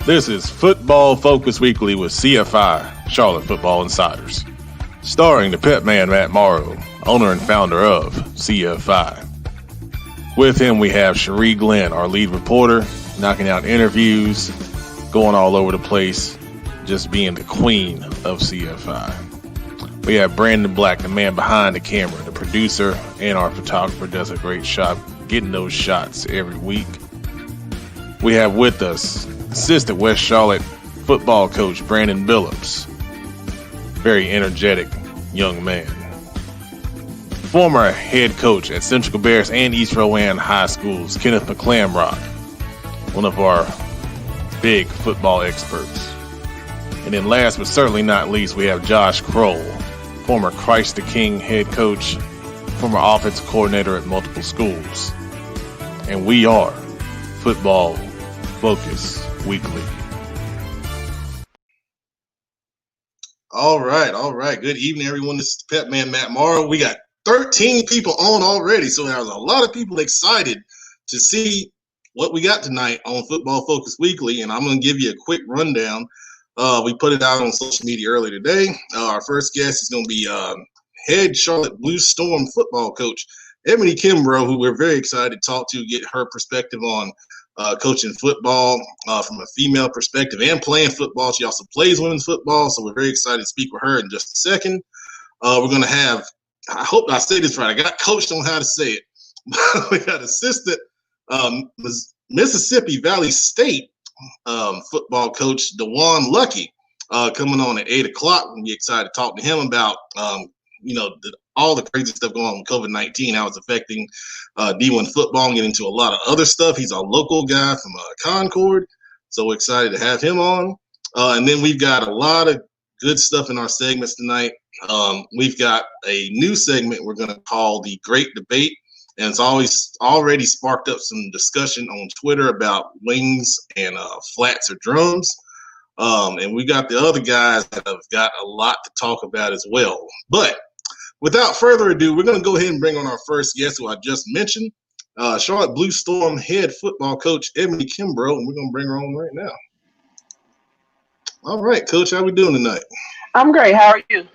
This is Football Focus Weekly with CFI, Charlotte Football Insiders, starring the pet man Matt Morrow, owner and founder of CFI. With him we have Cherie Glenn, our lead reporter, knocking out interviews, going all over the place, just being the queen of CFI. We have Brandon Black, the man behind the camera, the producer, and our photographer does a great job getting those shots every week. We have with us assistant West Charlotte football coach Brandon Billups, very energetic young man. Former head coach at Central Cabarrus and East Rowan High Schools, Kenneth McClamrock, one of our big football experts. And then last but certainly not least, we have Josh Kroll, former Christ the King head coach, former offensive coordinator at multiple schools. And we are Football Focus Weekly. All right. Good evening, everyone. This is Pet Man Matt Morrow. We got 13 people on already, so there's a lot of people excited to see what we got tonight on Football Focus Weekly, and I'm going to give you a quick rundown. We put it out on social media earlier today. Our first guest is going to be head Charlotte Blue Storm football coach, Ebony Kimbrough, who we're very excited to talk to, get her perspective on coaching football from a female perspective and playing football. She also plays women's football, so we're very excited to speak with her in just a second. We're going to have, I hope I say this right, I got coached on how to say it. We got assistant Mississippi Valley State football coach DeJuan Lucky coming on at 8 o'clock. We'll be excited to talk to him about all the crazy stuff going on with COVID-19, how it's affecting D1 football, and get into a lot of other stuff. He's a local guy from Concord, so we're excited to have him on. And then we've got a lot of good stuff in our segments tonight. We've got a new segment we're going to call the Great Debate, and it's already sparked up some discussion on Twitter about wings and flats or drums. And we got the other guys that have got a lot to talk about as well. But without further ado, we're going to go ahead and bring on our first guest, who I just mentioned, Charlotte Blue Storm head football coach Ebony Kimbrough, and we're going to bring her on right now. All right, Coach, how we doing tonight? I'm great. How are you?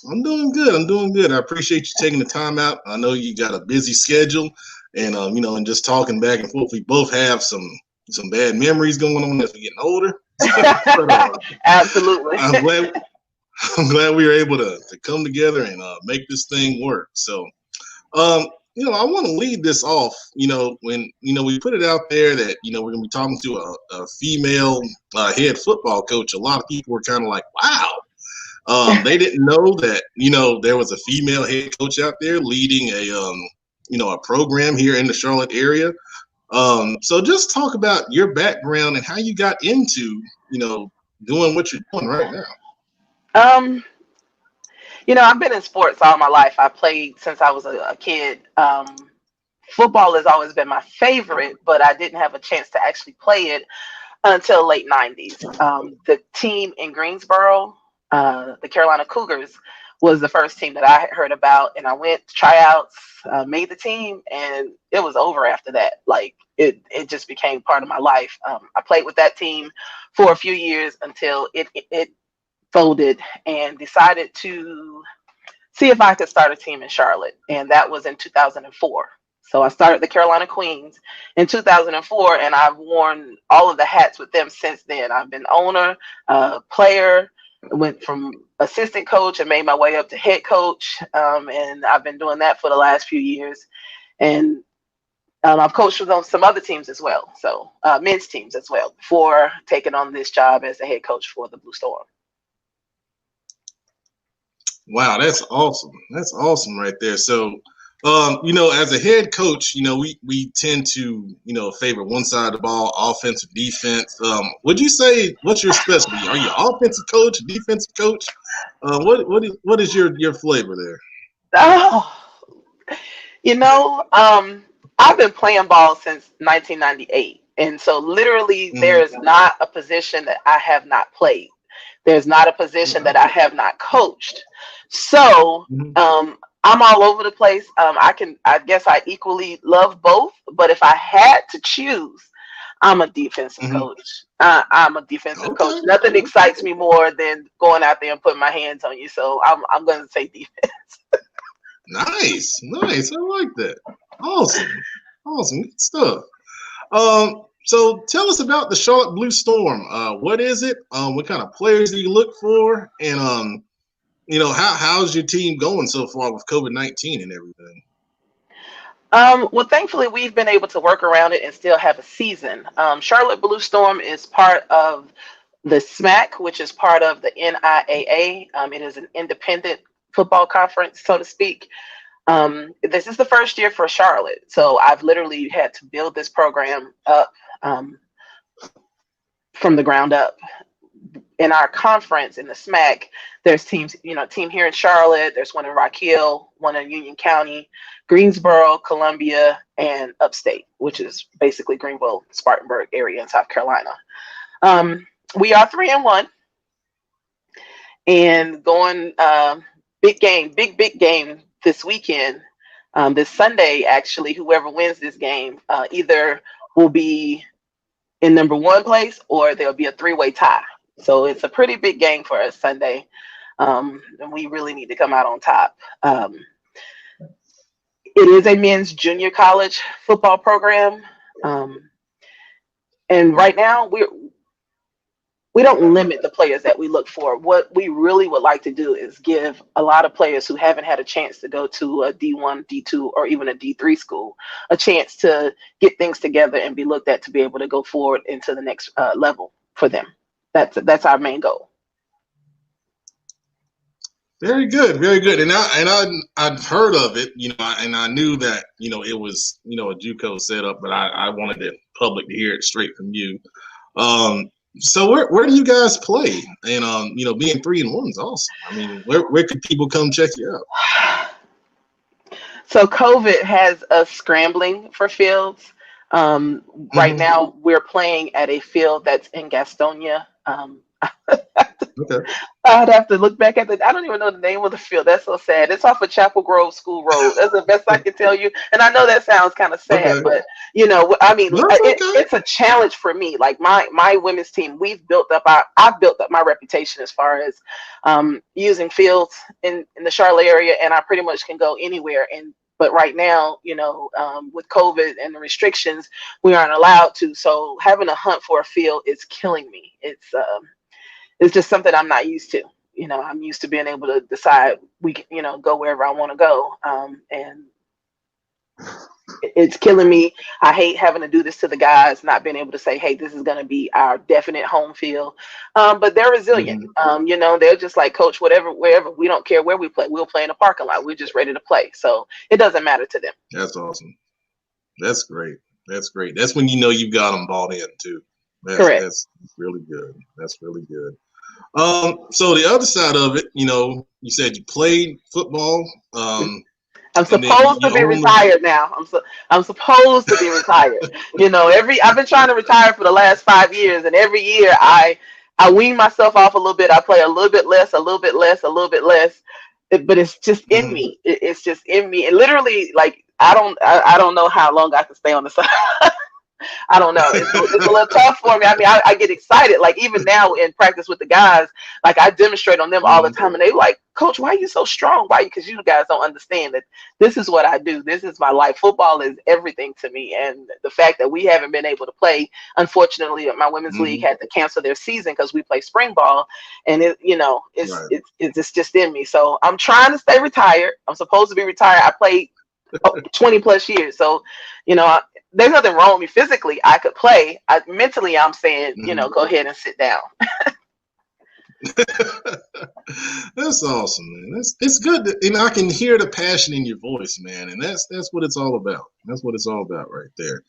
I'm doing good. I appreciate you taking the time out. I know you got a busy schedule, and and just talking back and forth, we both have some bad memories going on as we're getting older. But, Absolutely. I'm glad we were able to come together and make this thing work. So, I want to lead this off. When we put it out there that we're going to be talking to a female head football coach, a lot of people were kind of like, wow. They didn't know that there was a female head coach out there leading a program here in the Charlotte area. So just talk about your background and how you got into doing what you're doing right now. I've been in sports all my life. I played since I was a kid. Football has always been my favorite, but I didn't have a chance to actually play it until late 90s. The team in Greensboro, the Carolina Cougars, was the first team that I had heard about, and I went to tryouts, made the team, and it was over after that. Like it just became part of my life. I played with that team for a few years until it folded, and decided to see if I could start a team in Charlotte, and that was in 2004. So I started the Carolina Queens in 2004, and I've worn all of the hats with them since then. I've been owner, player, went from assistant coach and made my way up to head coach, and I've been doing that for the last few years. And I've coached with some other teams as well, so men's teams as well, before taking on this job as the head coach for the Blue Storm. Wow, that's awesome. That's awesome right there. So, as a head coach, we tend to, favor one side of the ball, offense or defense. Would you say, what's your specialty? Are you an offensive coach, defensive coach? What is your flavor there? Oh, I've been playing ball since 1998. And so literally there is not a position that I have not played. There's not a position that I have not coached. So I'm all over the place. I guess I equally love both, but if I had to choose, I'm a defensive Mhm. coach. I'm a defensive coach. Okay. Nothing excites me more than going out there and putting my hands on you. So I'm going to say defense. Nice. Nice. I like that. Awesome. Awesome. Good stuff. So tell us about the Charlotte Blue Storm. What is it? What kind of players do you look for? And how's your team going so far with COVID-19 and everything? Well, thankfully, we've been able to work around it and still have a season. Charlotte Blue Storm is part of the SMAC, which is part of the NIAA. It is an independent football conference, so to speak. This is the first year for Charlotte, so I've literally had to build this program up um, from the ground up. In our conference in the SMAC, there's teams, team here in Charlotte, there's one in Rock Hill, one in Union County, Greensboro, Columbia, and upstate, which is basically Greenville, Spartanburg area in South Carolina. We are 3-1 and going big game, big game this weekend. This Sunday, actually, whoever wins this game either will be in number one place or there'll be a three-way tie. So it's a pretty big game for us Sunday. And we really need to come out on top. It is a men's junior college football program. And right now we don't limit the players that we look for. What we really would like to do is give a lot of players who haven't had a chance to go to a D1, D2, or even a D3 school a chance to get things together and be looked at to be able to go forward into the next level for them. That's our main goal. Very good, very good. And I'd heard of it, and I knew that it was a JUCO setup, but I wanted the public to hear it straight from you. So where do you guys play? And being 3-1 is awesome. I mean, where could people come check you out? So COVID has us scrambling for fields. Right now, we're playing at a field that's in Gastonia. Okay. I'd have to look back at I don't even know the name of the field. That's so sad. It's off of Chapel Grove School Road. That's the best I can tell you. And I know that sounds kind of sad, Okay. but I mean, No, okay. it's a challenge for me. Like my women's team, I've built up my reputation as far as using fields in the Charlotte area, and I pretty much can go anywhere. But right now, with COVID and the restrictions, we aren't allowed to. So having a hunt for a field is killing me. It's just something I'm not used to. I'm used to being able to decide we can, go wherever I want to go. And it's killing me. I hate having to do this to the guys, not being able to say, hey, this is going to be our definite home field. But they're resilient. They're just like, coach, wherever, we don't care where we play. We'll play in a parking lot. We're just ready to play. So it doesn't matter to them. That's awesome. That's great. That's great. That's when you've got them bought in too. Correct. That's really good. That's really good. So the other side of it, you said you played football. I'm supposed to be retired now. I'm supposed to be retired. I've been trying to retire for the last 5 years, and every year I wean myself off a little bit. I play a little bit less, a little bit less, a little bit less. But it's just in me. It's just in me. And literally, like I don't know how long I can stay on the side. I don't know. It's a little tough for me. I mean, I get excited. Like even now in practice with the guys, like I demonstrate on them all the time, and they like, Coach, why are you so strong? Why? Because you guys don't understand that this is what I do. This is my life. Football is everything to me, and the fact that we haven't been able to play, unfortunately, my women's league had to cancel their season because we play spring ball, and it's just in me. So I'm trying to stay retired. I'm supposed to be retired. I played 20 plus years, so there's nothing wrong with me physically. I could play. Mentally, I'm saying, go ahead and sit down. That's awesome, man. It's good, I can hear the passion in your voice, man, and that's what it's all about. That's what it's all about right there.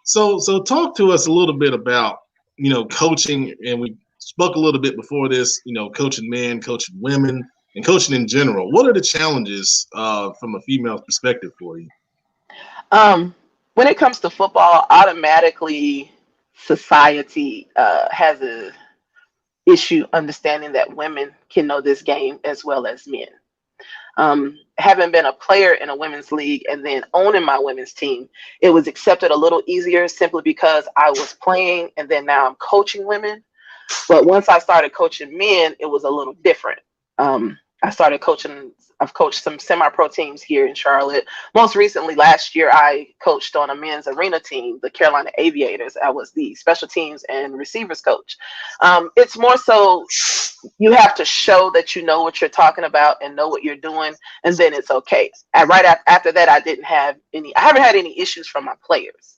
So talk to us a little bit about coaching, and we spoke a little bit before this. Coaching men, coaching women, and coaching in general. What are the challenges from a female perspective for you? When it comes to football, automatically society has a issue understanding that women can know this game as well as men. Having been a player in a women's league and then owning my women's team, it was accepted a little easier simply because I was playing and then now I'm coaching women. But once I started coaching men, it was a little different. I started coaching. I've coached some semi-pro teams here in Charlotte. Most recently, last year, I coached on a men's arena team, the Carolina Aviators. I was the special teams and receivers coach. It's more so you have to show that you know what you're talking about and know what you're doing, and then it's okay. And right after that, I haven't had any issues from my players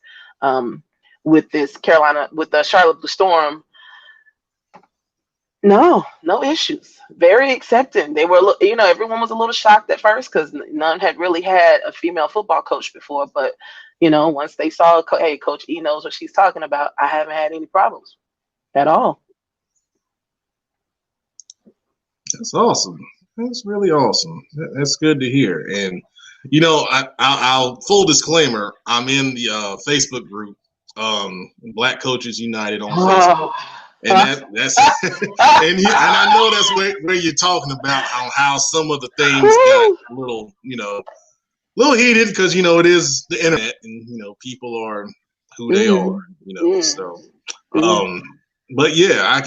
with the Charlotte Blue Storm. No issues. Very accepting. They were, everyone was a little shocked at first because none had really had a female football coach before. But, once they saw, hey, Coach E knows what she's talking about, I haven't had any problems at all. That's awesome. That's really awesome. That's good to hear. And, I'll full disclaimer, I'm in the Facebook group, Black Coaches United on Facebook. And that's and I know that's where you're talking about how some of the things got a little, little heated because, it is the internet and, people are who they are, so, but yeah,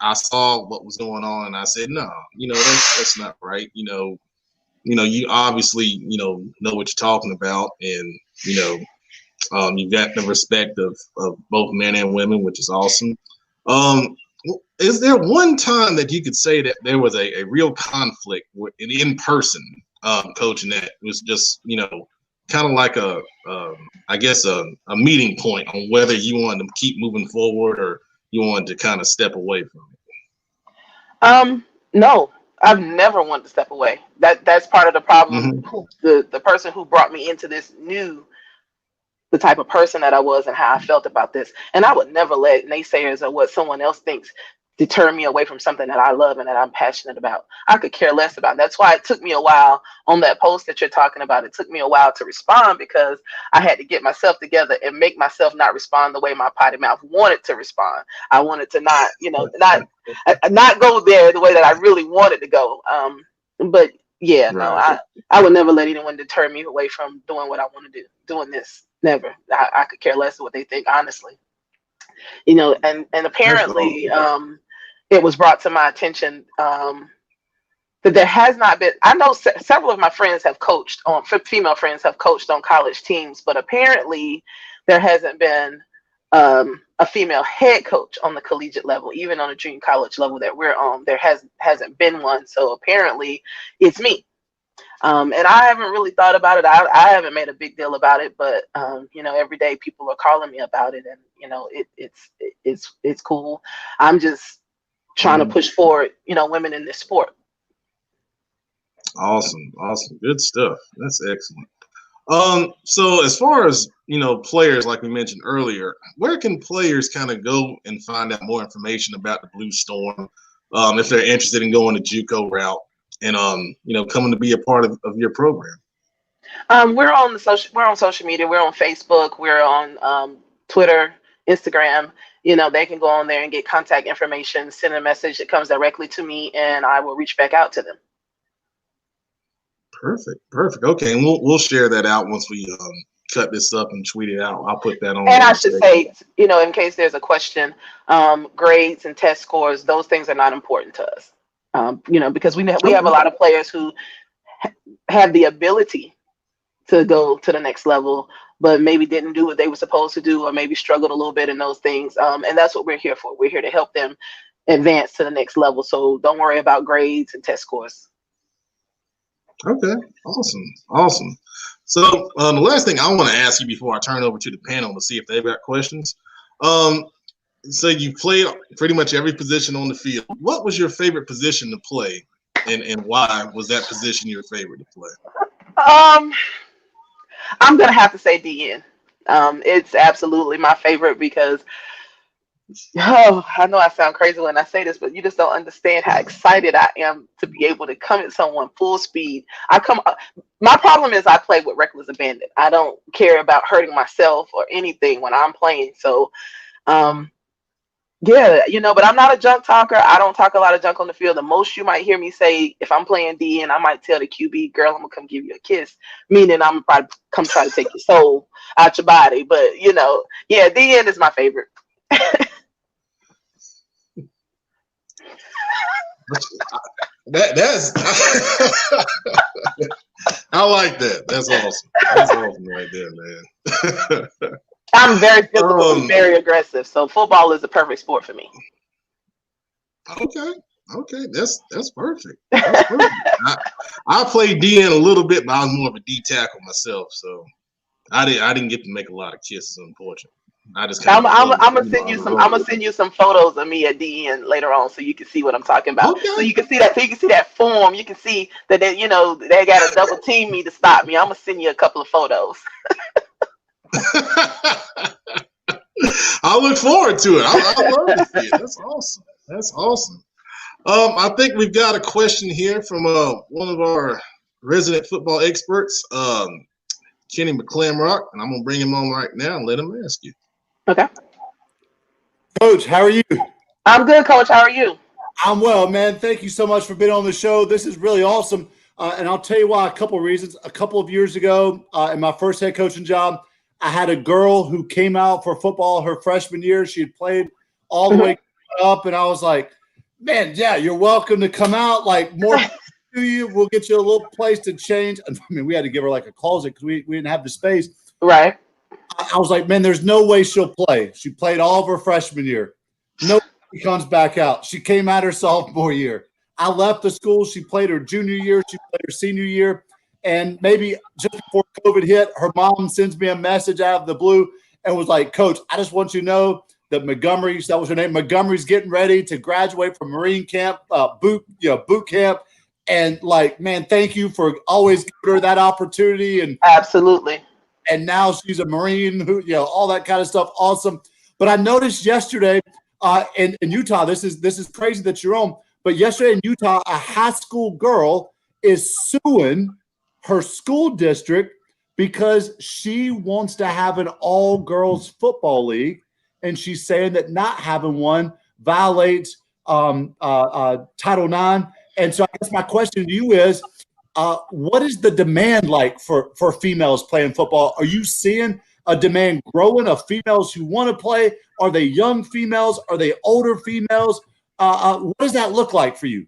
I saw what was going on and I said, no, that's not right. You obviously, know what you're talking about and, you've got the respect of both men and women, which is awesome. Is there one time that you could say that there was a real conflict in person coaching that was just, kind of like I guess a meeting point on whether you wanted to keep moving forward or you wanted to kind of step away from it? No, I've never wanted to step away. That's part of the problem. Mm-hmm. The person who brought me into this knew the type of person that I was and how I felt about this. And I would never let naysayers or what someone else thinks deter me away from something that I love and that I'm passionate about. I could care less about. That's why it took me a while on that post that you're talking about. It took me a while to respond because I had to get myself together and make myself not respond the way my potty mouth wanted to respond. I wanted to not, not go there the way that I really wanted to go. But yeah, right. No, I would never let anyone deter me away from doing what I want to do, doing this. Never. I could care less what they think, honestly. And apparently it was brought to my attention that there has not been, I know several of my friends have coached female friends have coached on college teams, but apparently there hasn't been a female head coach on the collegiate level, even on the junior college level that we're on. There hasn't been one. So apparently it's me. And I haven't really thought about it. I haven't made a big deal about it, but every day people are calling me about it, and it's cool. I'm just trying to push forward, women in this sport. Awesome, good stuff. That's excellent. So as far as players, like we mentioned earlier, where can players kind of go and find out more information about the Blue Storm if they're interested in going the JUCO route? And coming to be a part of your program. We're on social media. We're on Facebook. We're on Twitter, Instagram. They can go on there and get contact information, send a message that comes directly to me, and I will reach back out to them. Perfect. Okay, and we'll share that out once we cut this up and tweet it out. I'll put that on. And I should say, in case there's a question, grades and test scores, those things are not important to us. Because we have a lot of players who have the ability to go to the next level, but maybe didn't do what they were supposed to do, or maybe struggled a little bit in those things. And that's what we're here for. We're here to help them advance to the next level. So don't worry about grades and test scores. Okay, awesome. So the last thing I want to ask you before I turn over to the panel to see if they've got questions. So you played pretty much every position on the field. What was your favorite position to play, and why was that position your favorite to play? I'm gonna have to say DN. It's absolutely my favorite because I know I sound crazy when I say this, but you just don't understand how excited I am to be able to come at someone full speed. My problem is I play with reckless abandon. I don't care about hurting myself or anything when I'm playing. So Yeah, but I'm not a junk talker. I don't talk a lot of junk on the field. The most you might hear me say, if I'm playing D, and I might tell the QB, girl, I'm gonna come give you a kiss, meaning I'm gonna probably come try to take your soul out your body. But yeah, DN is my favorite. That's I like that. That's awesome. That's awesome right there, man. I'm very physical and very aggressive, so football is the perfect sport for me. Okay, that's perfect. That's perfect. I played DN a little bit, but I was more of a D tackle myself, so I didn't get to make a lot of kisses, unfortunately. I just I'm gonna send you some photos of me at DN later on, so you can see what I'm talking about. Okay. So you can see that form. You can see that they got to double team me to stop me. I'm gonna send you a couple of photos. I look forward to it. I love to see it. That's awesome. That's awesome. I think we've got a question here from one of our resident football experts, Kenny McClamrock, and I'm gonna bring him on right now and let him ask you. Okay. Coach, how are you? I'm good, Coach. How are you? I'm well, man. Thank you so much for being on the show. This is really awesome. And I'll tell you why, a couple of reasons. A couple of years ago, in my first head coaching job, I had a girl who came out for football her freshman year. She had played all the way up, and I was like, man, yeah, you're welcome to come out. Like, more to you. We'll get you a little place to change. I mean, we had to give her like a closet because we didn't have the space. Right. I was like, man, there's no way she'll play. She played all of her freshman year. No, she comes back out. She came out her sophomore year. I left the school. She played her junior year. She played her senior year. And maybe just before COVID hit, her mom sends me a message out of the blue and was like, Coach, I just want you to know that Montgomery, that was her name, Montgomery's getting ready to graduate from Marine camp, boot camp. And like, man, thank you for always giving her that opportunity. And absolutely. And now she's a Marine, who, all that kind of stuff. Awesome. But I noticed yesterday in Utah, this is crazy that you're on, but yesterday in Utah, a high school girl is suing her school district because she wants to have an all-girls football league. And she's saying that not having one violates Title IX. And so I guess my question to you is, what is the demand like for females playing football? Are you seeing a demand growing of females who want to play? Are they young females? Are they older females? What does that look like for you?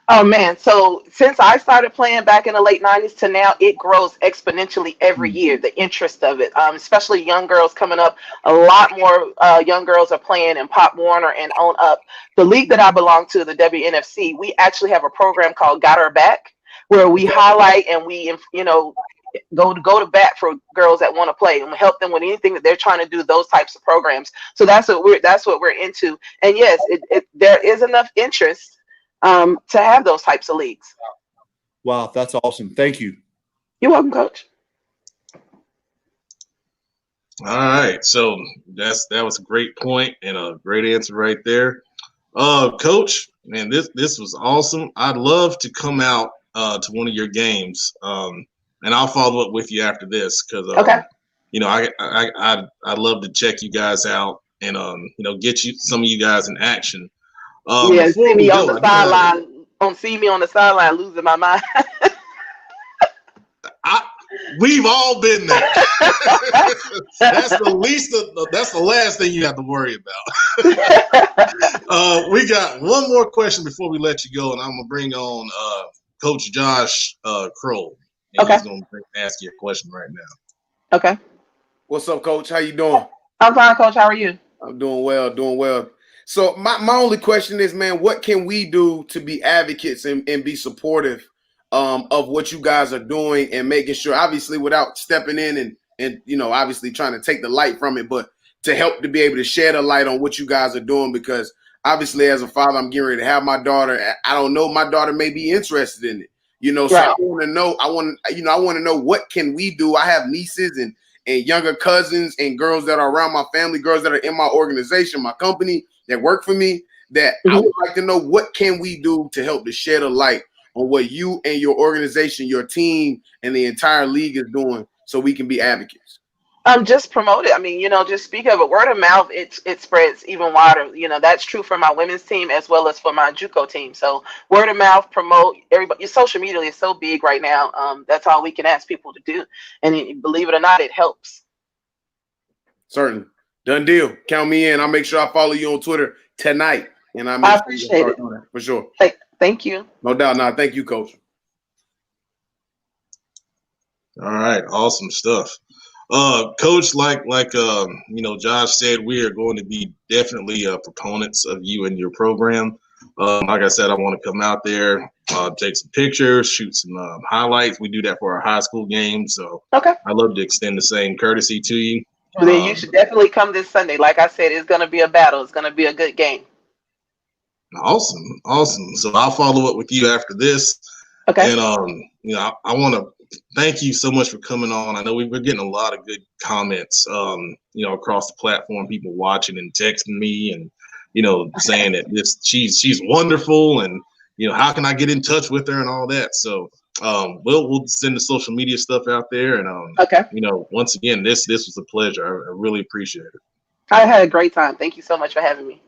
Oh, man. So since I started playing back in the late 90s to now, it grows exponentially every year, the interest of it, especially young girls coming up. A lot more young girls are playing in Pop Warner and on up. The league that I belong to, the WNFC, we actually have a program called Got Our Back, where we highlight and we, go to bat for girls that want to play and help them with anything that they're trying to do, those types of programs. So that's what we're into. And yes, there is enough interest to have those types of leagues. Wow, that's awesome. Thank you. You're welcome, Coach. All right, so that was a great point and a great answer right there. Coach, man, this was awesome. I'd love to come out to one of your games, and I'll follow up with you after this because okay. I'd love to check you guys out and get some of you guys in action. See me on the sideline losing my mind. We've all been there. That's the last thing you have to worry about. We got one more question before we let you go, and I'm gonna bring on Coach Josh Kroll. And he's gonna ask you a question right now. Okay. What's up, Coach? How you doing? I'm fine, Coach. How are you? I'm doing well. So my only question is, man, what can we do to be advocates and be supportive of what you guys are doing and making sure, obviously, without stepping in and obviously trying to take the light from it, but to help to be able to shed a light on what you guys are doing? Because obviously, as a father, I'm getting ready to have my daughter. I don't know, my daughter may be interested in it. So right. I want to know what can we do. I have nieces and younger cousins and girls that are around my family, girls that are in my organization, my company, that work for me, that I would like to know what can we do to help to shed a light on what you and your organization, your team, and the entire league is doing so we can be advocates. Just promote it. I mean, just speak of it. Word of mouth, it spreads even wider. That's true for my women's team as well as for my JUCO team. So word of mouth, promote everybody. Your social media is so big right now. That's all we can ask people to do, and believe it or not, it helps. Certainly, done deal. Count me in. I'll make sure I follow you on Twitter tonight, and I appreciate it for sure. Thank you. No doubt. No, thank you, Coach. All right, awesome stuff. Coach, like Josh said, we are going to be definitely proponents of you and your program. Like I said, I want to come out there, take some pictures, shoot some highlights. We do that for our high school games, so Okay. I'd love to extend the same courtesy to you. Well, then you should definitely come this Sunday. Like I said, it's going to be a battle. It's going to be a good game. Awesome. So I'll follow up with you after this. Okay. And I want to thank you so much for coming on. I know we're getting a lot of good comments, across the platform, people watching and texting me and, saying that she's wonderful and, how can I get in touch with her and all that. So we'll send the social media stuff out there. And, okay. Once again, this was a pleasure. I really appreciate it. I had a great time. Thank you so much for having me.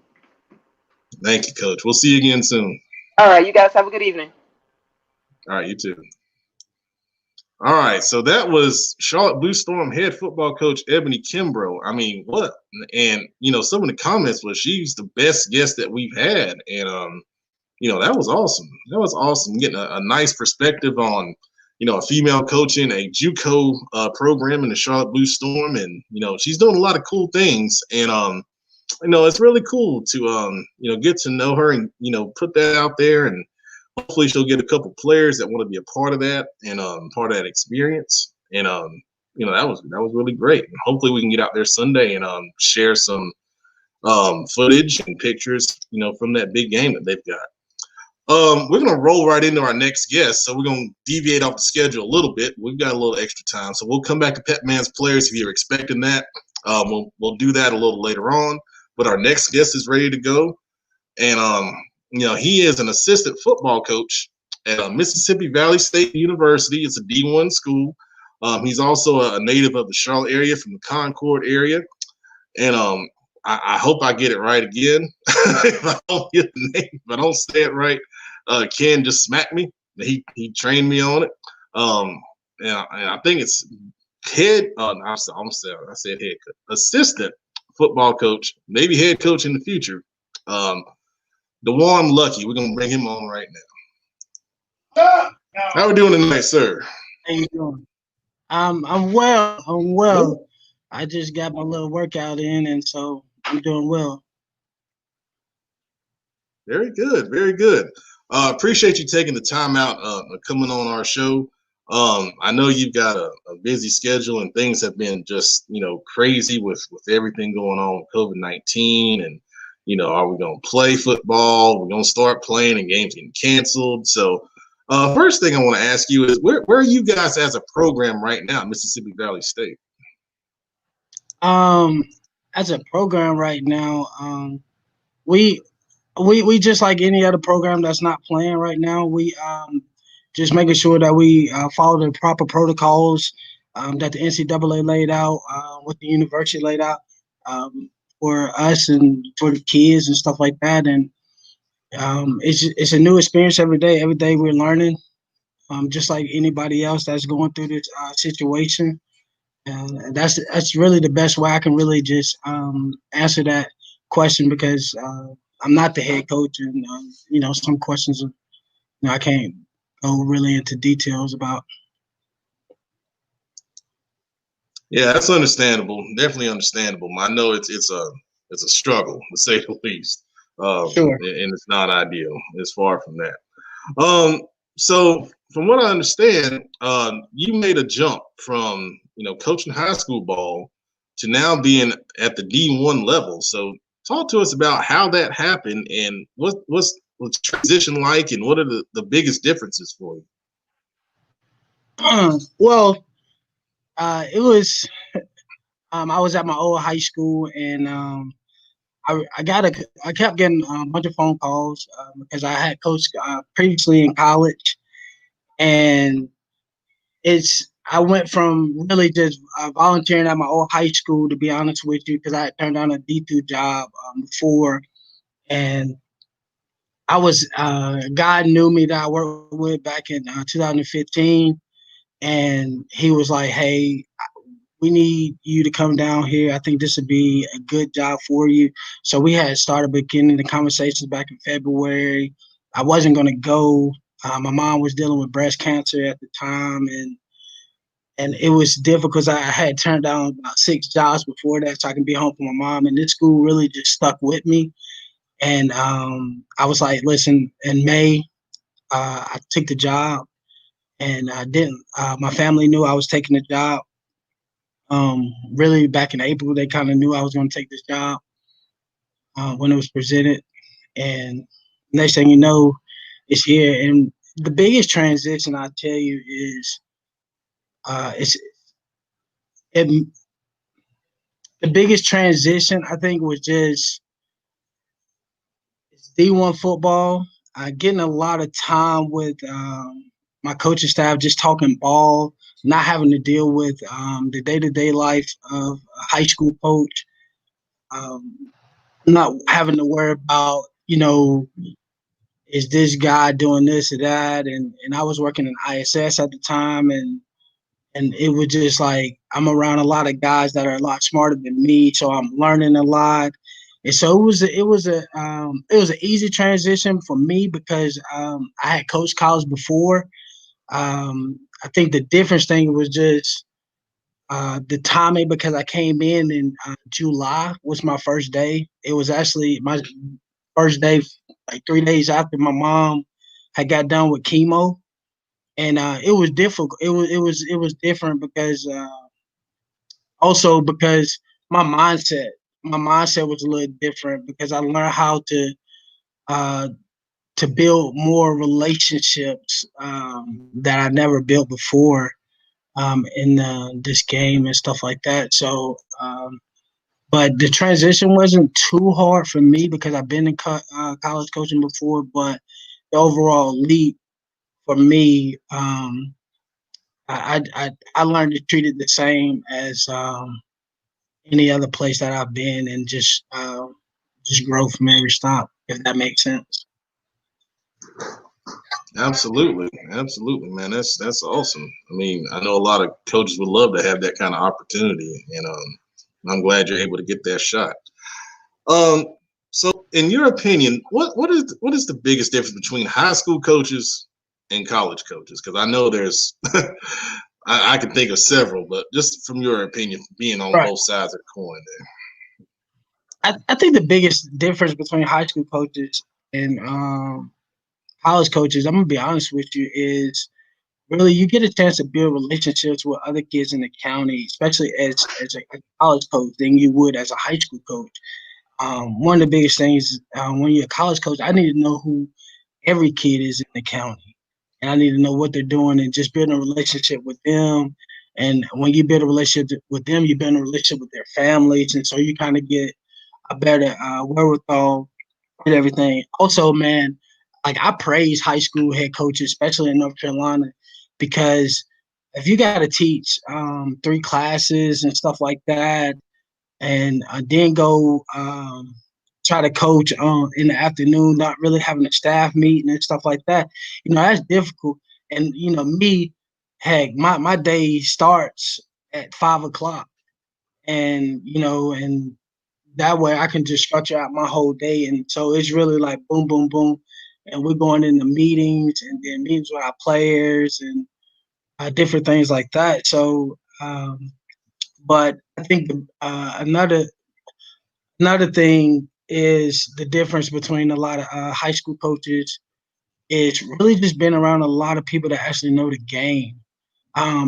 Thank you, Coach. We'll see you again soon. All right. You guys have a good evening. All right. You too. All right, so that was Charlotte Blue Storm head football coach Ebony Kimbrough. I mean, what? And some of the comments was she's the best guest that we've had, and that was awesome. That was awesome, getting a nice perspective on a female coaching a JUCO program in the Charlotte Blue Storm, and she's doing a lot of cool things, and it's really cool to get to know her and put that out there and. Hopefully she'll get a couple players that want to be a part of that and part of that experience. And that was really great. And hopefully we can get out there Sunday and share some footage and pictures, from that big game that they've got. We're gonna roll right into our next guest. So we're gonna deviate off the schedule a little bit. We've got a little extra time. So we'll come back to Pep Man's players if you're expecting that. We'll do that a little later on. But our next guest is ready to go. And he is an assistant football coach at Mississippi Valley State University. It's a D1 school. He's also a native of the Charlotte area from the Concord area. And I hope I get it right again. If I don't get the name, if I don't say it right, Ken just smacked me. He trained me on it. And I think it's head. I said head coach, assistant football coach, maybe head coach in the future. DeJuan Lucky, we're gonna bring him on right now. How we doing tonight, sir? How you doing? I'm well. I just got my little workout in, and so I'm doing well. Very good. Appreciate you taking the time out, coming on our show. I know you've got a busy schedule, and things have been just crazy with everything going on with COVID-19 and. Are we going to play football? We're going to start playing and games getting canceled. So first thing I want to ask you is where are you guys as a program right now at Mississippi Valley State? As a program right now, we just like any other program that's not playing right now. We just making sure that we follow the proper protocols that the NCAA laid out, what the university laid out. For us and for the kids and stuff like that, and it's a new experience every day. Every day we're learning, just like anybody else that's going through this situation. And that's really the best way I can really just answer that question because I'm not the head coach, and some questions I can't go really into details about. Yeah, that's understandable. Definitely understandable. I know it's a struggle to say the least. Sure. And it's not ideal. It's far from that. So from what I understand, you made a jump from coaching high school ball to now being at the D1 level. So talk to us about how that happened and what's the transition like, and what are the biggest differences for you? Well. It was. I was at my old high school, and I kept getting a bunch of phone calls because I had coached previously in college, and I went from really just volunteering at my old high school, to be honest with you, because I had turned down a D2 job before, and I was God knew me that I worked with back in 2015, and he was like, "Hey, we need you to come down here. I think this would be a good job for you." So we had started beginning the conversations back in February. I wasn't going to go. My mom was dealing with breast cancer at the time, and it was difficult because I had turned down about 6 jobs before that so I can be home for my mom. And this school really just stuck with me. And I was like, listen, in May, I took the job, and I didn't. My family knew I was taking the job. Really, back in April, they kind of knew I was going to take this job when it was presented. And next thing you know, it's here. And the biggest transition, I tell you, is it, the biggest transition I think was just D1 football. Getting a lot of time with my coaching staff, just talking ball, not having to deal with the day-to-day life of a high school coach. Not having to worry about, is this guy doing this or that? And I was working in ISS at the time, and it was just like I'm around a lot of guys that are a lot smarter than me, so I'm learning a lot. And so it was an easy transition for me because I had coached college before. I think the difference thing was just the timing, because I came in July was my first day. It was actually my first day, like 3 days after my mom had got done with chemo, and it was difficult. It was different because also because my mindset was a little different because I learned how uh, to build more relationships that I never built before in this game and stuff like that. So, but the transition wasn't too hard for me because I've been in college coaching before. But the overall leap for me, I learned to treat it the same as any other place that I've been, and just grow from every stop, if that makes sense. Absolutely, absolutely, man. That's awesome. I mean, I know a lot of coaches would love to have that kind of opportunity, and I'm glad you're able to get that shot. Um, so, in your opinion, what is the biggest difference between high school coaches and college coaches? Because I know there's, I can think of several, but just from your opinion, being on Right. both sides of the coin, I think the biggest difference between high school coaches and college coaches, I'm gonna be honest with you, is really you get a chance to build relationships with other kids in the county, especially as a college coach, than you would as a high school coach. One of the biggest things when you're a college coach, I need to know who every kid is in the county, and I need to know what they're doing, and just building a relationship with them. And when you build a relationship with them, you build a relationship with their families, and so you kind of get a better wherewithal and everything. Also, man, like I praise high school head coaches, especially in North Carolina, because if you got to teach 3 classes and stuff like that, and then go try to coach in the afternoon, not really having a staff meeting and stuff like that, that's difficult. And me, heck, my day starts at 5 o'clock, and that way I can just structure out my whole day. And so it's really like boom, boom, boom. And we're going into meetings and then meetings with our players and different things like that. So, but I think another thing is the difference between a lot of high school coaches is really just being around a lot of people that actually know the game.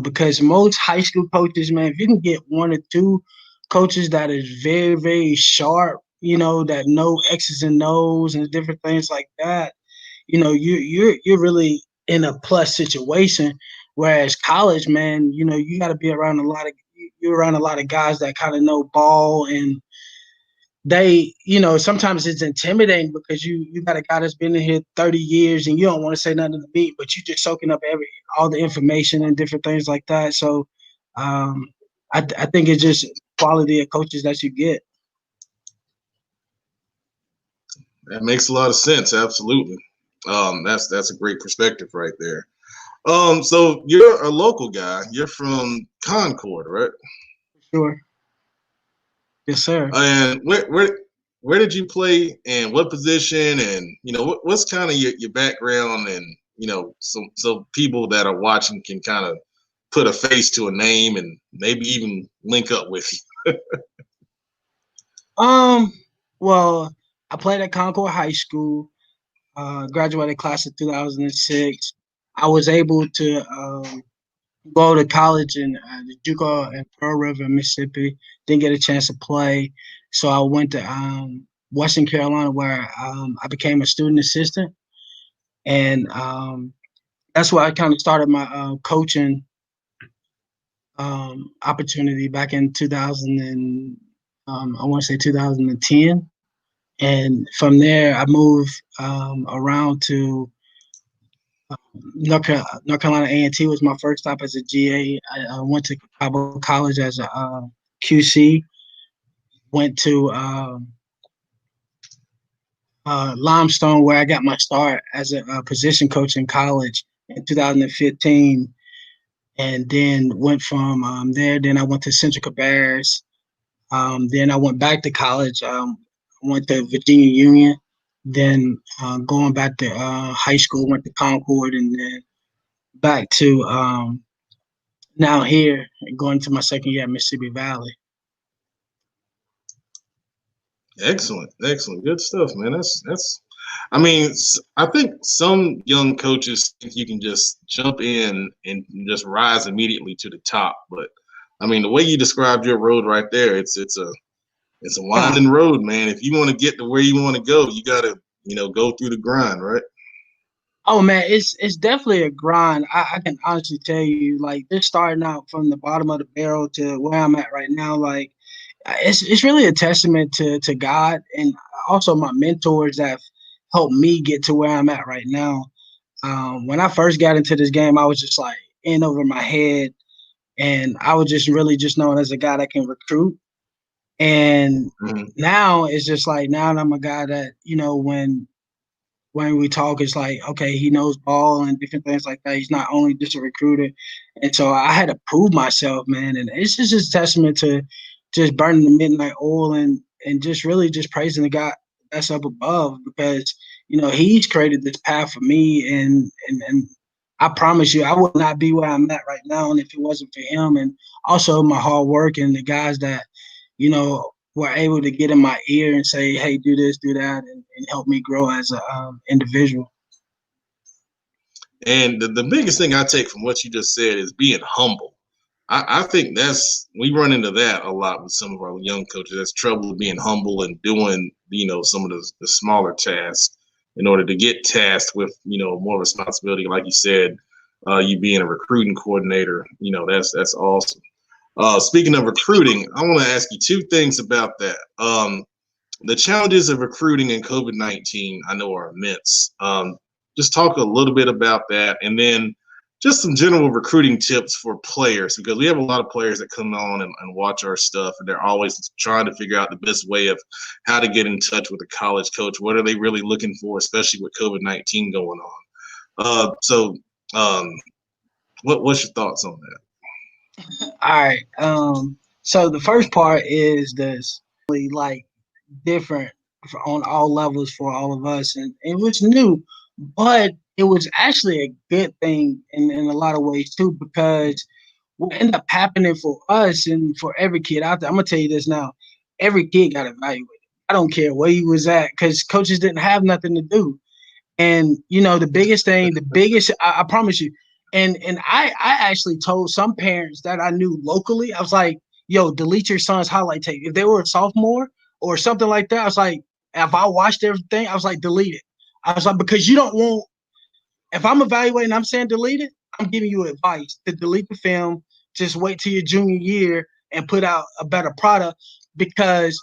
Because most high school coaches, man, if you can get 1 or 2 coaches that is very, very sharp, that know X's and O's and different things like that, you're really in a plus situation. Whereas college, man, you got to be around you're around a lot of guys that kind of know ball, and they, sometimes it's intimidating because you got a guy that's been in here 30 years and you don't want to say nothing to me, but you just soaking up all the information and different things like that. So I think it's just quality of coaches that you get. That makes a lot of sense. Absolutely. That's a great perspective right there. So you're a local guy. You're from Concord, right? Sure. Yes, sir. And where did you play and what position, and what's kind of your background, and so people that are watching can kind of put a face to a name and maybe even link up with you. Well, I played at Concord High School, graduated class of 2006. I was able to go to college in JUCO in Pearl River, Mississippi. Didn't get a chance to play, so I went to Western Carolina, where I became a student assistant, and that's where I kind of started my coaching opportunity back in 2000 and I want to say 2010. And from there, I moved around to North Carolina A&T was my first stop as a GA. I went to Cabo College as a QC. Went to Limestone, where I got my start as a position coach in college in 2015. And then went from there. Then I went to Central Cabarrus. Then I went back to college. Went to Virginia Union. Then going back to high school, went to Concord, and then back to now here, going to my second year at Mississippi Valley. Excellent, good stuff, man. That's. I mean, I think some young coaches think you can just jump in and just rise immediately to the top, but I mean, the way you described your road right there, it's a winding road, man. If you want to get to where you want to go, you got to go through the grind, right? Oh man, it's definitely a grind. I can honestly tell you, like, just starting out from the bottom of the barrel to where I'm at right now, like, it's really a testament to God and also my mentors that have helped me get to where I'm at right now. When I first got into this game, I was just like in over my head, and I was just really just known as a guy that can recruit. And now it's just like, now I'm a guy that, when we talk, it's like, okay, he knows ball and different things like that. He's not only just a recruiter. And so I had to prove myself, man. And it's just a testament to just burning the midnight oil and just really just praising the God that's up above, because, he's created this path for me. And I promise you, I would not be where I'm at right now. And if it wasn't for him, and also my hard work and the guys that, were able to get in my ear and say, hey, do this, do that, and help me grow as an individual. And the biggest thing I take from what you just said is being humble. I think we run into that a lot with some of our young coaches. That's trouble with being humble and doing, some of the smaller tasks in order to get tasked with, more responsibility. Like you said, you being a recruiting coordinator, that's awesome. Speaking of recruiting, I want to ask you two things about that. The challenges of recruiting in COVID-19, I know, are immense. Just talk a little bit about that, and then just some general recruiting tips for players, because we have a lot of players that come on and watch our stuff, and they're always trying to figure out the best way of how to get in touch with a college coach. What are they really looking for, especially with COVID-19 going on? What's your thoughts on that? All right. So the first part is this, like, different on all levels for all of us, and it was new, but it was actually a good thing in a lot of ways too, because what ended up happening for us and for every kid out there, I'm gonna tell you this now, every kid got evaluated. I don't care where he was at, because coaches didn't have nothing to do. And the biggest thing, I promise you, and I actually told some parents that I knew locally, I was like, yo, delete your son's highlight tape. If they were a sophomore or something like that, I was like, if I watched everything, I was like, delete it. I was like, because you don't want, if I'm evaluating, I'm saying delete it, I'm giving you advice to delete the film. Just wait till your junior year and put out a better product, because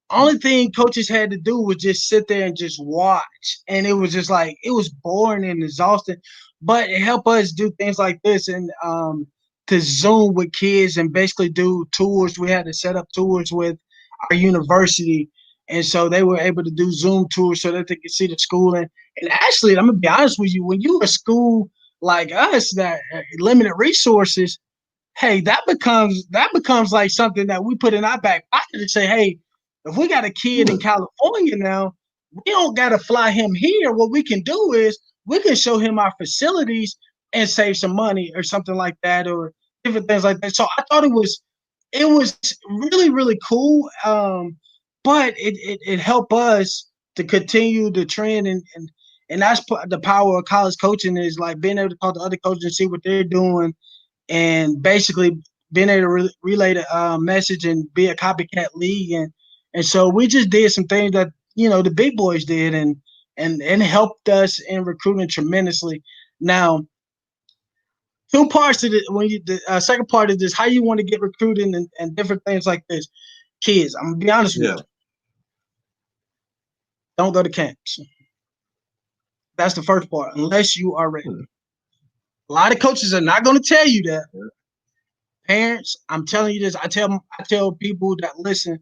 Only thing coaches had to do was just sit there and just watch. And it was just like, it was boring and exhausting. But it helped us do things like this and to Zoom with kids and basically do tours. We had to set up tours with our university. And so they were able to do Zoom tours so that they could see the school. And actually, I'm going to be honest with you, when you're a school like us that limited resources, hey, that becomes like something that we put in our back pocket to say, hey, if we got a kid in California now, we don't got to fly him here. What we can do is we can show him our facilities and save some money or something like that, or different things like that. So I thought it was really, really cool. But it helped us to continue the trend, and that's the power of college coaching, is like being able to talk to other coaches and see what they're doing, and basically being able to relay the message and be a copycat league. And so we just did some things that, the big boys did, and helped us in recruiting tremendously. Now, two parts of it. The second part is this: how you want to get recruiting and different things like this. Kids, I'm gonna be honest with you. Don't go to camps. That's the first part, unless you are ready. A lot of coaches are not going to tell you that. Parents, I'm telling you this. I tell people that listen.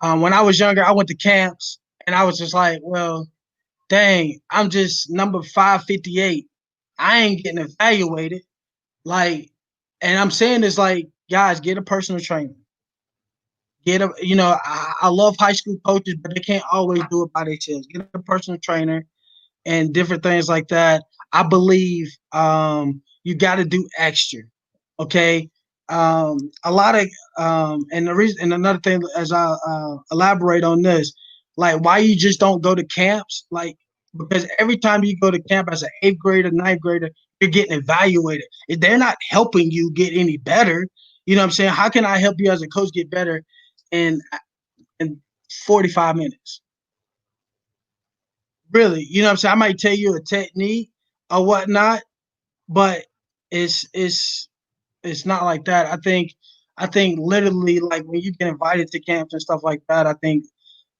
When I was younger, I went to camps, and I was just like, well, dang, I'm just number 558. I ain't getting evaluated. And I'm saying this like, guys, get a personal trainer. I love high school coaches, but they can't always do it by themselves. Get a personal trainer and different things like that. I believe you got to do extra. Okay. A lot of and the reason, and another thing, as I elaborate on this, like why you just don't go to camps, like because every time you go to camp as an 8th grader, 9th grader, you're getting evaluated. If they're not helping you get any better, you know what I'm saying? How can I help you as a coach get better in 45 minutes? Really, you know what I'm saying? I might tell you a technique or whatnot, but it's not like that. I think literally, like when you get invited to camps and stuff like that, I think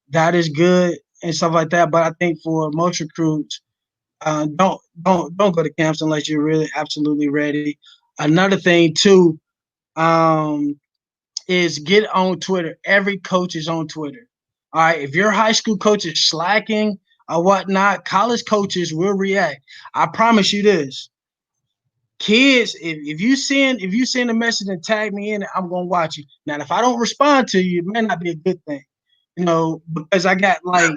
that is good and stuff like that. But I think for most recruits, don't go to camps unless you're really absolutely ready. Another thing too, is get on Twitter. Every coach is on Twitter. All right, if your high school coach is slacking or whatnot, college coaches will react. I promise you this. Kids, if you send a message and tag me in it, I'm gonna watch you. Now, if I don't respond to you, it may not be a good thing, because I got like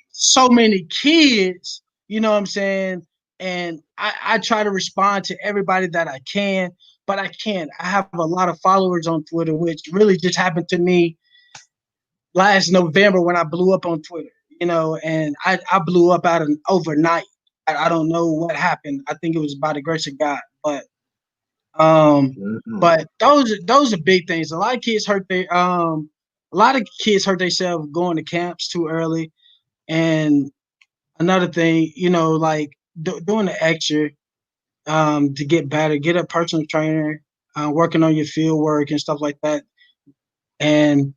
so many kids, you know what I'm saying? And I try to respond to everybody that I can, but I can't. I have a lot of followers on Twitter, which really just happened to me last November when I blew up on Twitter, and I blew up out of overnight. I don't know what happened. I think it was by the grace of God, but but those are big things. A lot of kids hurt themselves going to camps too early. And another thing, like doing the extra to get better, get a personal trainer, working on your field work and stuff like that. And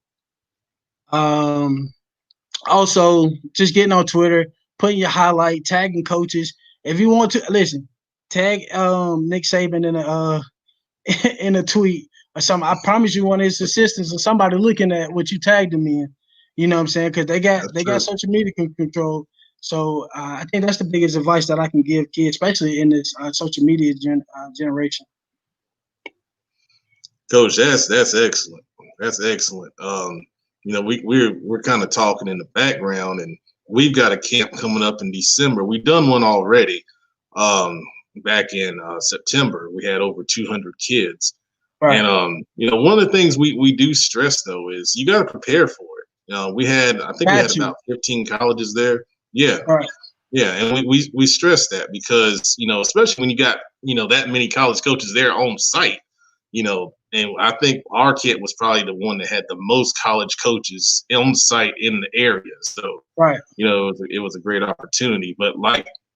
also just getting on Twitter, putting your highlight, tagging coaches. If you want to listen, tag Nick Saban in a in a tweet or something. I promise you, one of his assistants or somebody looking at what you tagged them in. You know what I'm saying? Because they got social media control. So I think that's the biggest advice that I can give kids, especially in this social media generation. Coach, that's excellent. That's excellent. We're kind of talking in the background, and we've got a camp coming up in December. We've done one already. Back in September, we had over 200 kids. Right. And one of the things we do stress though is you got to prepare for it. We had about 15 colleges there. Yeah. Right. Yeah, and we stress that because especially when you got that many college coaches there on site, and I think our kid was probably the one that had the most college coaches on site in the area. So right, it was a great opportunity. But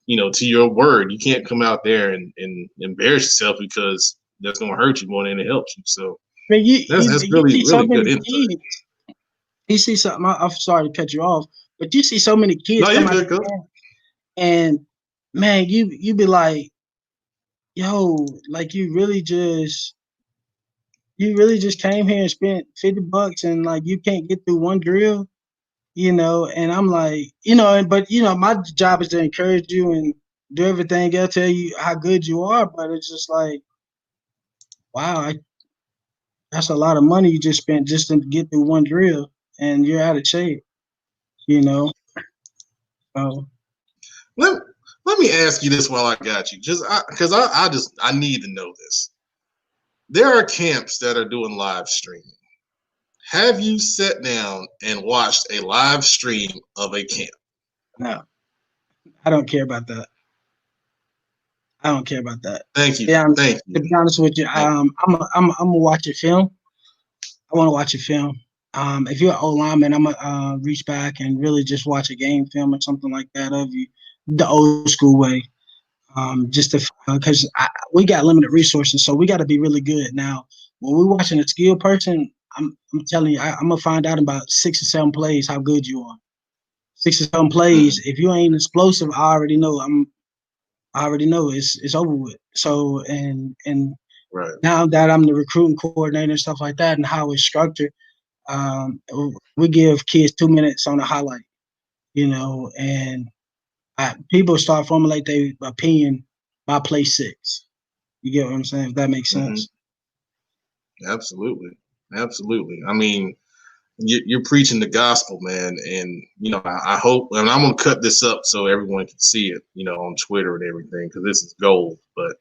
to your word, you can't come out there and embarrass yourself because that's going to hurt you more than it helps you. So that's really good insight. you see something. I'm sorry to cut you off, but you see so many kids No, come you're out good, there, coach. and man, you be like, yo, like you really just came here and spent $50 and like you can't get through one drill, and I'm like, but my job is to encourage you and do everything else, tell you how good you are, but it's just like, wow, that's a lot of money you just spent just to get through one drill, and you're out of shape, so Let, let me ask you this while I got you, just because I need to know this. There are camps that are doing live streaming. Have you sat down and watched a live stream of a camp? no, I don't care about that. I don't care about that. Thank you. Yeah, Thank to you. be honest with you, I'm gonna watch a film. I want to watch a film. If you're an O lineman, I'm gonna reach back and really just watch a game film or something like that of you, the old school way. Just because we got limited resources, so we got to be really good. Now, when we're watching a skilled person, I'm telling you, I'm gonna find out in about 6 or 7 plays how good you are. 6 or 7 plays. If you ain't explosive, I already know. I already know it's over with. So and Right. now that I'm the recruiting coordinator and stuff like that, and how it's structured, we give kids 2 minutes on a highlight, and people start formulate their opinion by play 6. You get what I'm saying? If that makes Mm-hmm. sense. Absolutely. Absolutely. I mean, you're preaching the gospel, man. And, I hope, and I'm going to cut this up so everyone can see it, on Twitter and everything, because this is gold. But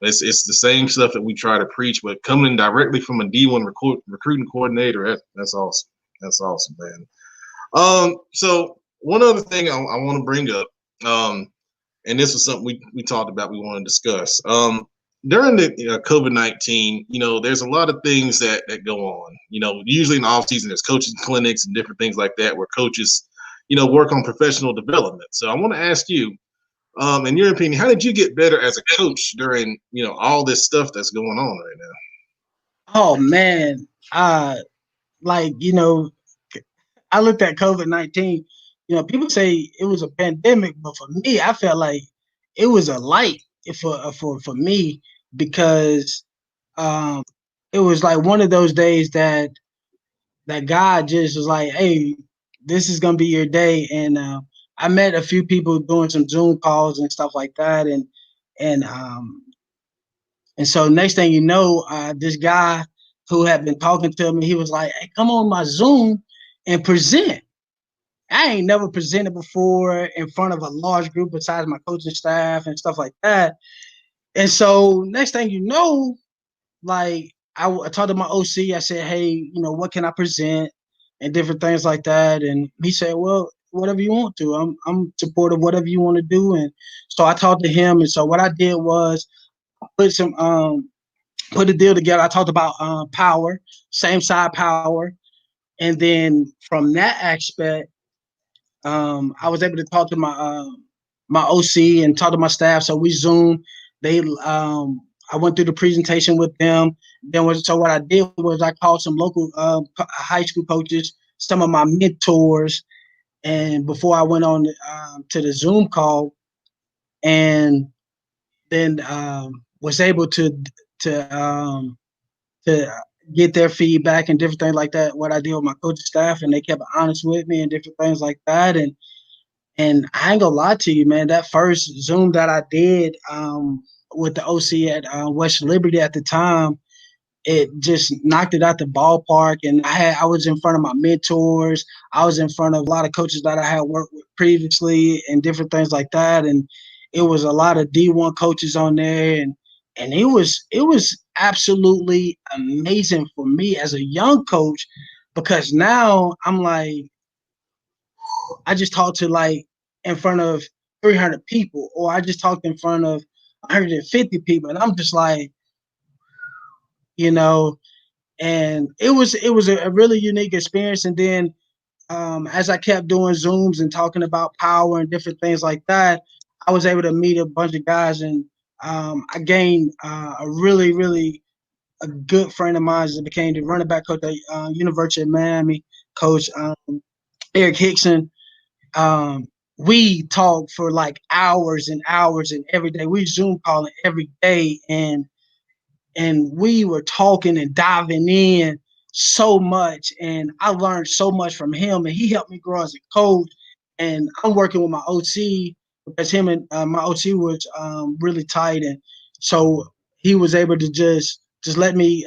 it's the same stuff that we try to preach, but coming directly from a D1 recruiting coordinator, that's awesome. That's awesome, man. So one other thing I want to bring up, and this was something we talked about, we want to discuss. During the COVID-19, there's a lot of things that go on. Usually in the off season, there's coaching clinics and different things like that where coaches, work on professional development. So I want to ask you, in your opinion, how did you get better as a coach during, all this stuff that's going on right now? Oh man, like I looked at COVID-19. People say it was a pandemic, but for me, I felt like it was a light for me because um, it was like one of those days that God just was like, "Hey, this is gonna be your day." And I met a few people doing some Zoom calls and stuff like that, and um, and so next thing you know, this guy who had been talking to me, he was like, "Hey, come on my Zoom and present." I ain't never presented before in front of a large group besides my coaching staff and stuff like that. And so next thing you know, like I talked to my OC. I said, "Hey, what can I present?" and different things like that. And he said, "Well, whatever you want to. I'm supportive of whatever you want to do." And so I talked to him. And so what I did was put a deal together. I talked about power, same side power, and then from that aspect, I was able to talk to my OC and talk to my staff. So we Zoomed. I went through the presentation with them. So what I did was I called some local high school coaches, some of my mentors, and before I went on to the Zoom call, and then was able to um, to get their feedback and different things like that. What I did with my coaching staff, and they kept honest with me and different things like that. And I ain't gonna lie to you, man. That first Zoom that I did with the OC at West Liberty at the time, it just knocked it out the ballpark. And I was in front of my mentors. I was in front of a lot of coaches that I had worked with previously and different things like that. And it was a lot of D1 coaches on there, and it was absolutely amazing for me as a young coach, because now I'm like, I just talked to like in front of 300 people, or I just talked in front of 150 people, and I'm just like, you know, and it was a really unique experience. And then as I kept doing Zooms and talking about power and different things like that, I was able to meet a bunch of guys, and I gained a really a good friend of mine that became the running back coach at University of Miami, Coach Eric Hickson. We talk for like hours and hours, and every day we Zoom calling every day, and we were talking and diving in so much, and I learned so much from him, and he helped me grow as a coach. And I'm working with my OC because him and my OC was really tight, and so he was able to just let me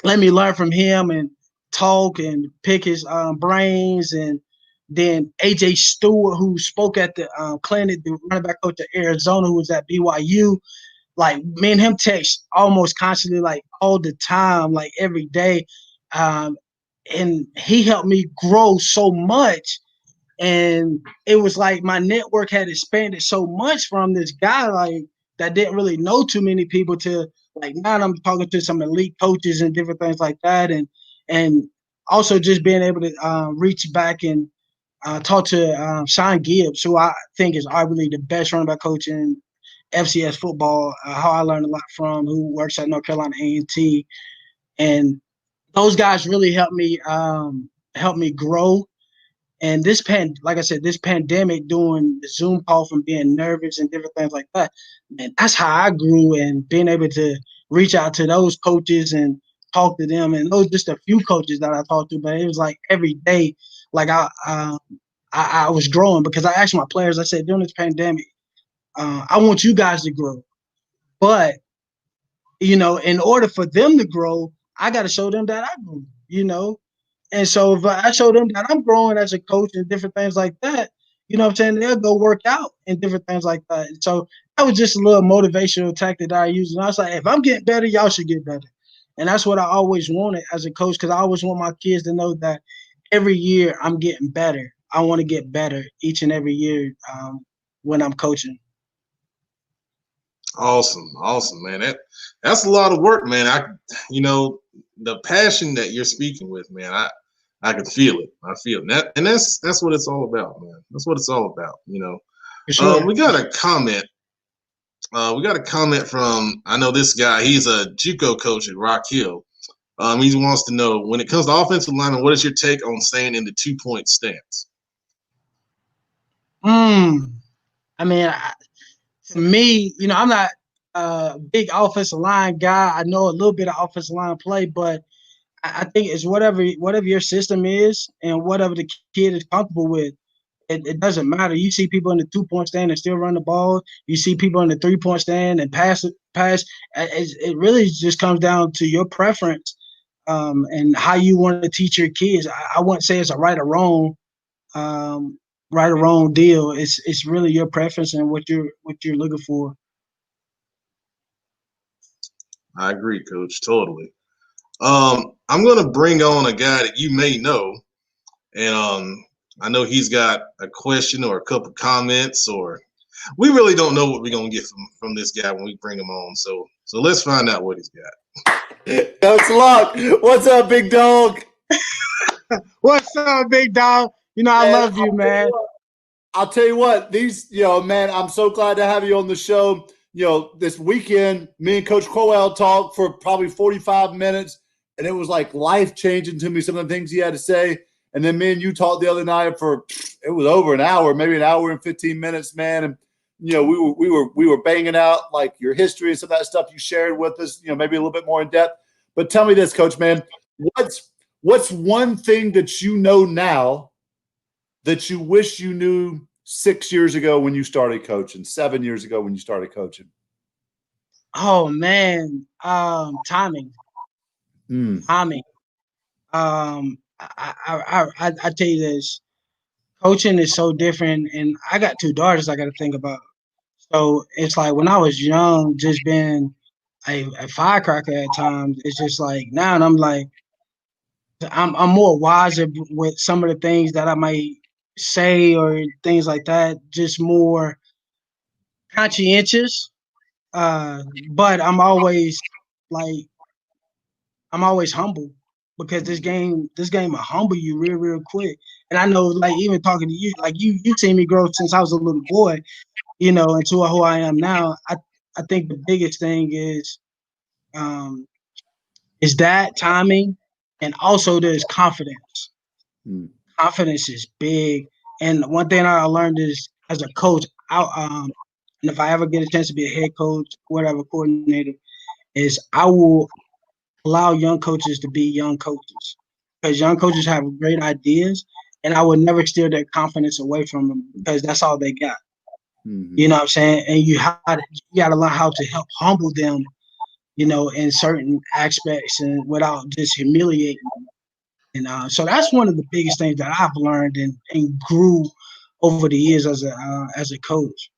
learn from him and talk and pick his brains. And then AJ Stewart, who spoke at the clinic, the running back coach of Arizona, who was at BYU, like me and him text almost constantly, like all the time, like every day. And he helped me grow so much. And it was like my network had expanded so much from this guy, like that didn't really know too many people, to like now I'm talking to some elite coaches and different things like that. And also just being able to reach back and talk to Sean Gibbs, who I think is arguably the best running back coach in FCS football, how I learned a lot from, who works at North Carolina A&T. And those guys really helped me grow. And like I said, this pandemic, doing the Zoom call from being nervous and different things like that, man, that's how I grew, and being able to reach out to those coaches and talk to them. And those just a few coaches that I talked to, but it was like every day, like I was growing, because I asked my players, I said, during this pandemic, I want you guys to grow, but in order for them to grow, I got to show them that I grew. And so if I show them that I'm growing as a coach and different things like that, what I'm saying, they'll go work out and different things like that. And so that was just a little motivational tactic that I used. And I was like, if I'm getting better, y'all should get better. And that's what I always wanted as a coach, because I always want my kids to know that every year I'm getting better. I want to get better each and every year when I'm coaching. Awesome, man. That's a lot of work, man. The passion that you're speaking with, man. I can feel it. I feel it. And that's what it's all about, man. That's what it's all about. For sure. We got a comment. From, I know this guy. He's a JUCO coach at Rock Hill. He wants to know, when it comes to offensive linemen, what is your take on staying in the 2-point stance? I mean, to me, I'm not a big offensive line guy. I know a little bit of offensive line play, but I think it's whatever your system is and whatever the kid is comfortable with. It doesn't matter. You see people in the 2-point stand and still run the ball. You see people in the 3-point stand and pass. It really just comes down to your preference and how you want to teach your kids. I wouldn't say it's a right or wrong deal. It's really your preference and what you're looking for. I agree, Coach. Totally. I'm going to bring on a guy that you may know, and I know he's got a question or a couple comments, or we really don't know what we're going to get from this guy when we bring him on. So let's find out what he's got. Coach Luck, what's up, big dog? What's up, big dog? I love you, man. I'll tell you what, man, I'm so glad to have you on the show. This weekend, me and Coach Crowell talked for probably 45 minutes, and it was like life-changing to me, some of the things he had to say. And then me and you talked the other night it was over an hour, maybe an hour and 15 minutes, man. And, we were banging out like your history and some of that stuff you shared with us, maybe a little bit more in depth. But tell me this, Coach, man, what's one thing that you know now that you wish you knew 6 years ago when you started coaching, 7 years ago when you started coaching? Oh man, timing. Timing. I tell you this, coaching is so different, and I got 2 daughters I got to think about. So it's like when I was young, just being a firecracker at times, it's just like now, and I'm like, I'm more wiser with some of the things that I might say or things like that, just more conscientious. But I'm always humble, because this game will humble you real quick. And I know, like, even talking to you, like you seen me grow since I was a little boy, into who I am now. I think the biggest thing is that timing, and also there's confidence. Confidence is big. And one thing I learned is as a coach, and if I ever get a chance to be a head coach, whatever coordinator, is I will allow young coaches to be young coaches because young coaches have great ideas, and I would never steal their confidence away from them because that's all they got. You know what I'm saying? And you got to learn how to help humble them, in certain aspects and without just humiliating them. And so that's one of the biggest things that I've learned and grew over the years as a coach.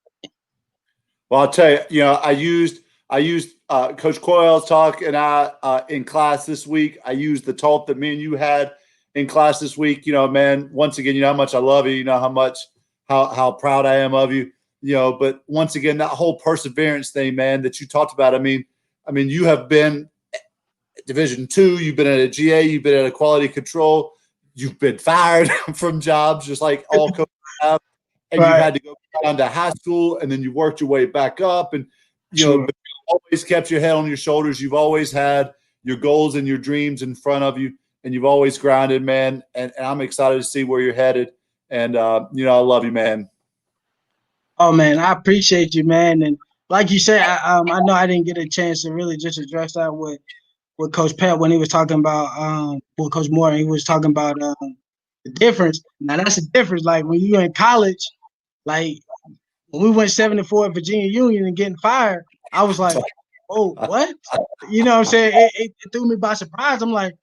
Well, I'll tell you, I used Coach Coyle's talk and I in class this week. I used the talk that me and you had in class this week. Man, once again, how much I love you. How proud I am of you. But once again, that whole perseverance thing, man, that you talked about. I mean, you have been Division II, you've been at a GA, you've been at a quality control, you've been fired from jobs just like all coaches have, and You've had to go down to high school, and then you worked your way back up, and but you always kept your head on your shoulders. You've always had your goals and your dreams in front of you, and you've always grinded, man. And I'm excited to see where you're headed. And I love you, man. Oh man, I appreciate you, man. And like you said, I know I didn't get a chance to really just address that with Coach Pep when he was talking about with Coach Moore. He was talking about the difference. Now that's the difference. Like when you're in college, like when we went 7-4 at Virginia Union and getting fired, I was like, oh, what? You know what I'm saying? It threw me by surprise. I'm like,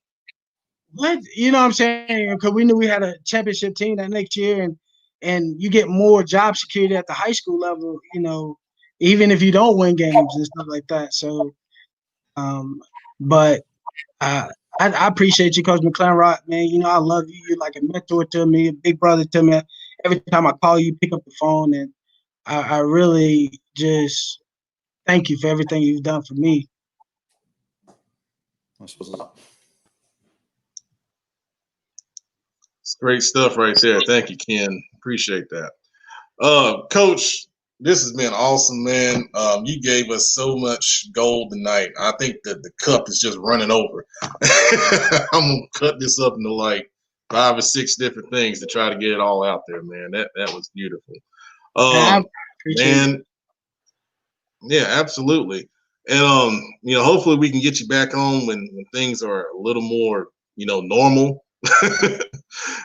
what? You know what I'm saying? Because we knew we had a championship team that next year, and you get more job security at the high school level, even if you don't win games and stuff like that. So, but I appreciate you, Coach McClaren, man. I love you. You're like a mentor to me, a big brother to me. Every time I call you, pick up the phone, and I really just thank you for everything you've done for me. That's what's up. It's great stuff right there. Thank you, Ken. Appreciate that. Coach, this has been awesome, man. You gave us so much gold tonight. I think that the cup is just running over. I'm going to cut this up into like 5 or 6 different things to try to get it all out there, man. That was beautiful. Man, yeah, absolutely. And hopefully we can get you back on when things are a little more, normal.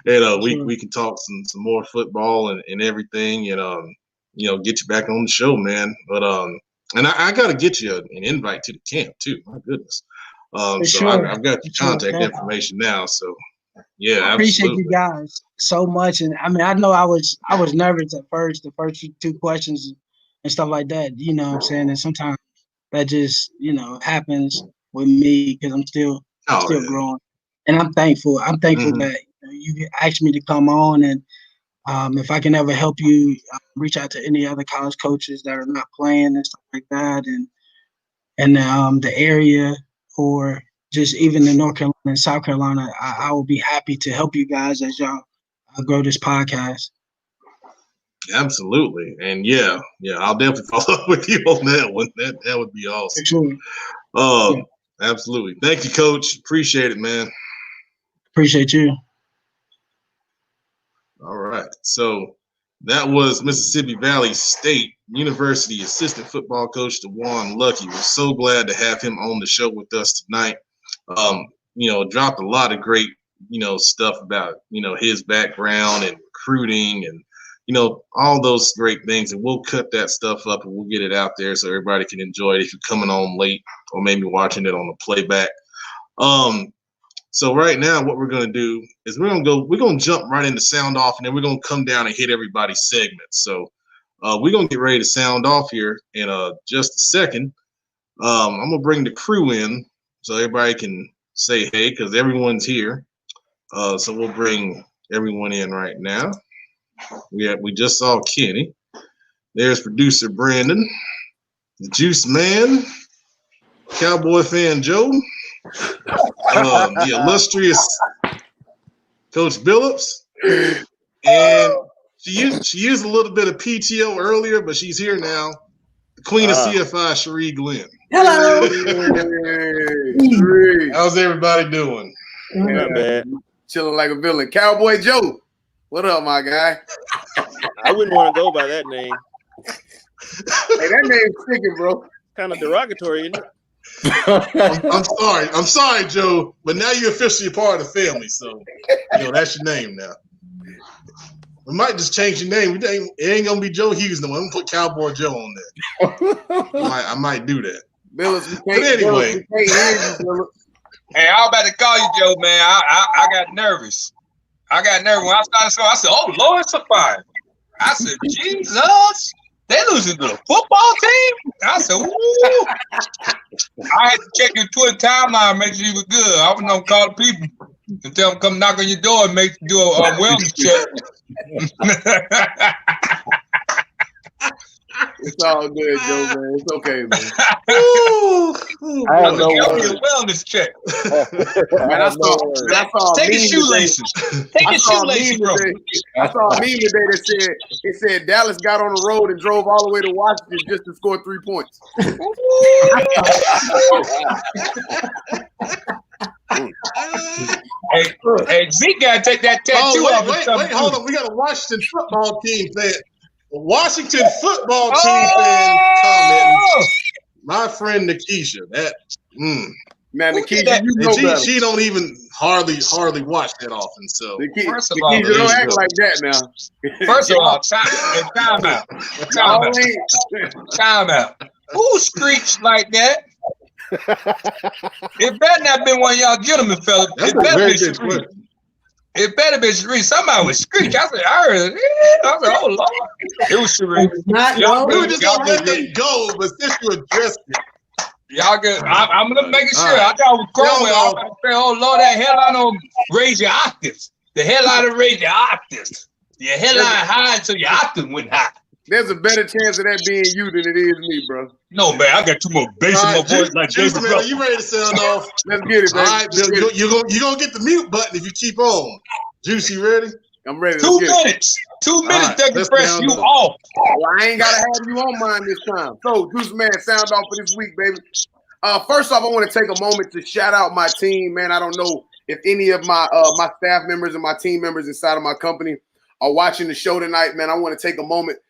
And we can talk some more football and everything, and get you back on the show, man. But and I got to get you an invite to the camp too. My goodness. I've got your contact information now. So yeah, I appreciate you guys so much. And I know I was nervous at first, the first 2 questions and stuff like that. You know what I'm saying? And sometimes that just happens with me because I'm still growing. And I'm thankful. That you asked me to come on, and if I can ever help you, reach out to any other college coaches that are not playing and stuff like that, and the area, or just even in North Carolina and South Carolina, I will be happy to help you guys as y'all grow this podcast. Absolutely, and yeah, I'll definitely follow up with you on that one. That would be awesome. Sure. Absolutely. Thank you, Coach. Appreciate it, man. Appreciate you. All right. So that was Mississippi Valley State University assistant football coach DeJuan Lucky. We're so glad to have him on the show with us tonight. Dropped a lot of great, stuff about, his background and recruiting and, all those great things. And we'll cut that stuff up and we'll get it out there so everybody can enjoy it if you're coming on late or maybe watching it on the playback. So right now, what we're going to do is we're going to jump right into sound off, and then we're going to come down and hit everybody's segments. So we're going to get ready to sound off here in just a second. I'm going to bring the crew in so everybody can say hey, because everyone's here. So we'll bring everyone in right now. We just saw Kenny. There's producer Brandon, the Juice Man, Cowboy fan Joe, the illustrious Coach Billups, and she used a little bit of PTO earlier, but she's here now. The Queen of CFI, Cherie Glenn. Hello. How's everybody doing? Not bad. chilling like a villain. Cowboy Joe, what up, my guy? I wouldn't want to go by that name. Hey, that name's sticking, bro. Kind of derogatory, isn't it? I'm sorry, Joe, but now you're officially a part of the family, so that's your name now. We might just change your name. It ain't gonna be Joe Hughes no more. I'm gonna put Cowboy Joe on there. I might do that. Billis, but anyway, hey, I was about to call you, Joe, man. I got nervous. When I started scoring, I said, "Oh Lord, it's a fire." I said, "Jesus, they losing to the football team." I said, "Ooh." I had to check your Twitter timeline, make sure you were good. I was gonna call the people and tell them come knock on your door and do a wellness check. It's all good, Joe, man. It's okay, man. I have no wellness check. Man, I saw take your shoelaces. Take your shoelaces, bro. I saw a meme today that said Dallas got on the road and drove all the way to Washington just to score 3 points. Hey, Zeke gotta take that tattoo off. Wait, hold on. We got a Washington football team fan. Washington football team fan commenting. My friend Nikisha. Man, Nikisha, you know better. She don't even hardly watch that often. So first of all, Nikisha, don't act like that now. First of all, time out. Who screeched like that? It better not been one of y'all gentlemen, fellas. It better be Sheree. Somebody was screech. I heard it. I said, "Oh Lord!" It was Sheree. We were just gonna let that go, but since you addressed it, y'all good. I'm gonna make it sure. I thought it was Cromwell. I was gonna say, "Oh Lord, that headline don't raise your octaves. The headline will raise your octaves. Your headline high until your octave went high." There's a better chance of that being you than it is me, bro. No, man, I got too much bass in my voice like Jason. Are you ready to sound off? Let's get it, man. All right, Bill, you're gonna get the mute button if you keep on. Juice, you ready? I'm ready. 2 minutes. 2 minutes right, that can press you off. Well, I ain't gotta have you on mine this time. So, Juice Man, sound off for this week, baby. First off, I want to take a moment to shout out my team, man. I don't know if any of my my staff members and my team members inside of my company are watching the show tonight, man. I want to take a moment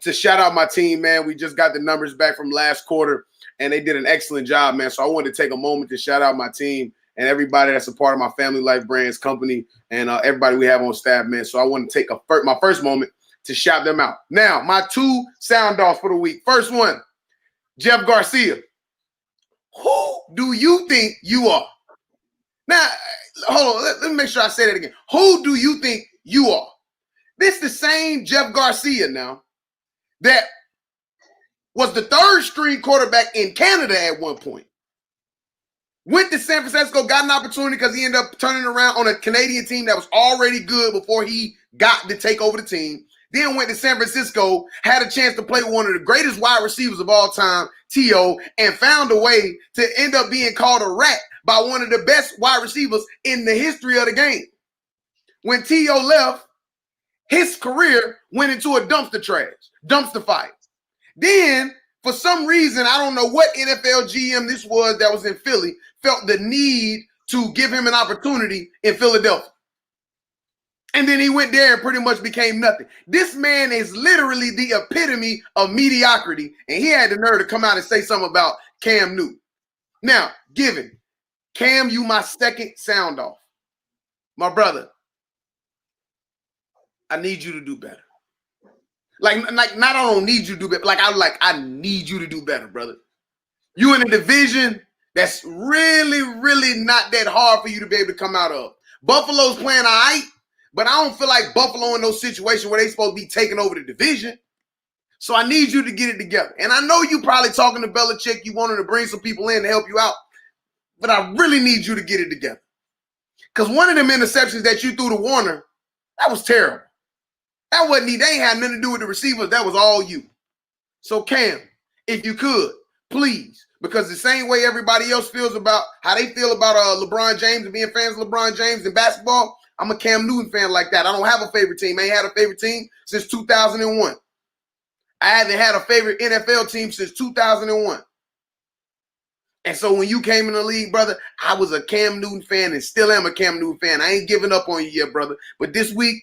to shout out my team, man. We just got the numbers back from last quarter, and they did an excellent job, man. So I wanted to take a moment to shout out my team and everybody that's a part of my Family Life Brands company and everybody we have on staff, man. So I want to take my first moment to shout them out. Now, my 2 sound offs for the week. First one, Jeff Garcia. Who do you think you are? Now, hold on. Let me make sure I say that again. Who do you think you are? This the same Jeff Garcia now that was the 3rd string quarterback in Canada at one point. Went to San Francisco, got an opportunity because he ended up turning around on a Canadian team that was already good before he got to take over the team. Then went to San Francisco, had a chance to play with one of the greatest wide receivers of all time, T.O., and found a way to end up being called a rat by one of the best wide receivers in the history of the game. When T.O. left, his career went into a dumpster fire. Then, for some reason, I don't know what NFL GM this was that was in Philly, felt the need to give him an opportunity in Philadelphia. And then he went there and pretty much became nothing. This man is literally the epitome of mediocrity, and he had the nerve to come out and say something about Cam Newton. Now, given Cam, you my second sound off. My brother, I need you to do better. Like not I don't need you to do better. I need you to do better, brother. You in a division that's really, really not that hard for you to be able to come out of. Buffalo's playing all right, but I don't feel like Buffalo in those situations where they supposed to be taking over the division. So I need you to get it together. And I know you probably talking to Belichick, you wanted to bring some people in to help you out, but I really need you to get it together. Because one of them interceptions that you threw to Warner, that was terrible. That wasn't, they ain't had nothing to do with the receivers. That was all you. So Cam, if you could, please, because the same way everybody else feels about how they feel about LeBron James and being fans of LeBron James in basketball, I'm a Cam Newton fan like that. I don't have a favorite team. I ain't had a favorite team since 2001. I haven't had a favorite NFL team since 2001. And so when you came in the league, brother, I was a Cam Newton fan and still am a Cam Newton fan. I ain't giving up on you yet, brother. But this week,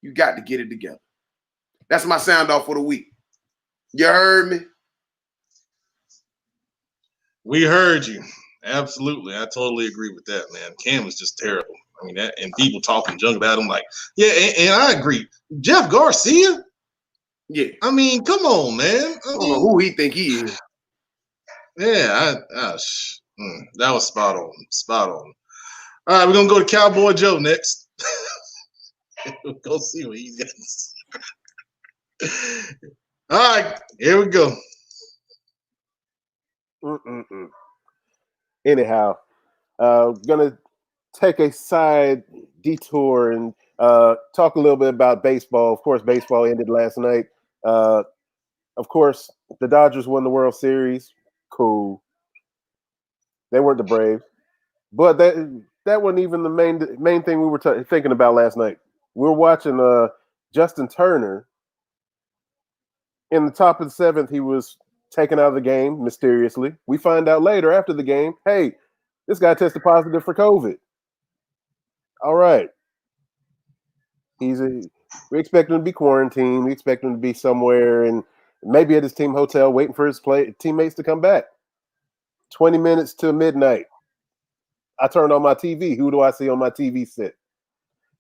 you got to get it together. That's my sound off for the week. You heard me? We heard you. Absolutely. I totally agree with that, man. Cam is just terrible. I mean, that, and people talking junk about him like, yeah, and I agree. Jeff Garcia? Yeah. I mean, come on, man. I don't know who he think he is. Yeah, that was spot on. Spot on. All right, we're going to go to Cowboy Joe next. We'll go see what he's got to say. All right, here we go. Anyhow, gonna take a side detour and talk a little bit about baseball. Of course, baseball ended last night. Of course, the Dodgers won the World Series. Cool. They weren't the Braves, but that wasn't even the main thing we were thinking about last night. We were watching Justin Turner. In the top of the seventh, he was taken out of the game mysteriously. We find out later after the game, hey, this guy tested positive for COVID. All right. We expect him to be quarantined. We expect him to be somewhere and maybe at his team hotel waiting for his teammates to come back. 20 minutes to midnight. I turned on my TV. Who do I see on my TV set?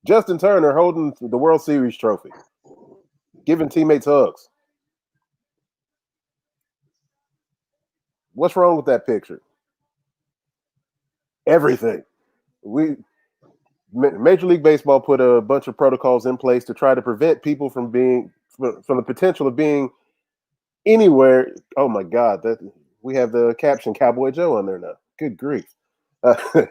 Justin Turner holding the World Series trophy, giving teammates hugs. What's wrong with that picture? Everything. Major League Baseball put a bunch of protocols in place to try to prevent people from the potential of being anywhere. Oh my God, we have the caption Cowboy Joe on there now. Good grief. And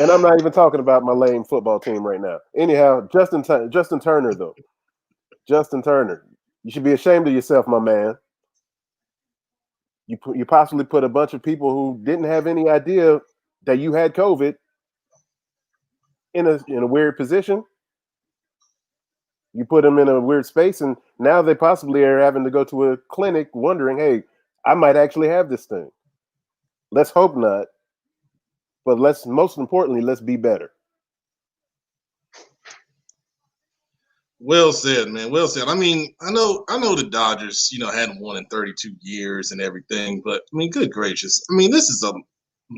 I'm not even talking about my lame football team right now. Anyhow, Justin Turner though. Justin Turner, you should be ashamed of yourself, my man. You possibly put a bunch of people who didn't have any idea that you had COVID in a weird position. You put them in a weird space, and now they possibly are having to go to a clinic wondering, hey, I might actually have this thing. Let's hope not. But most importantly, let's be better. Well said, man. Well said. I mean, I know the Dodgers, hadn't won in 32 years and everything, but I mean, good gracious. I mean, this is a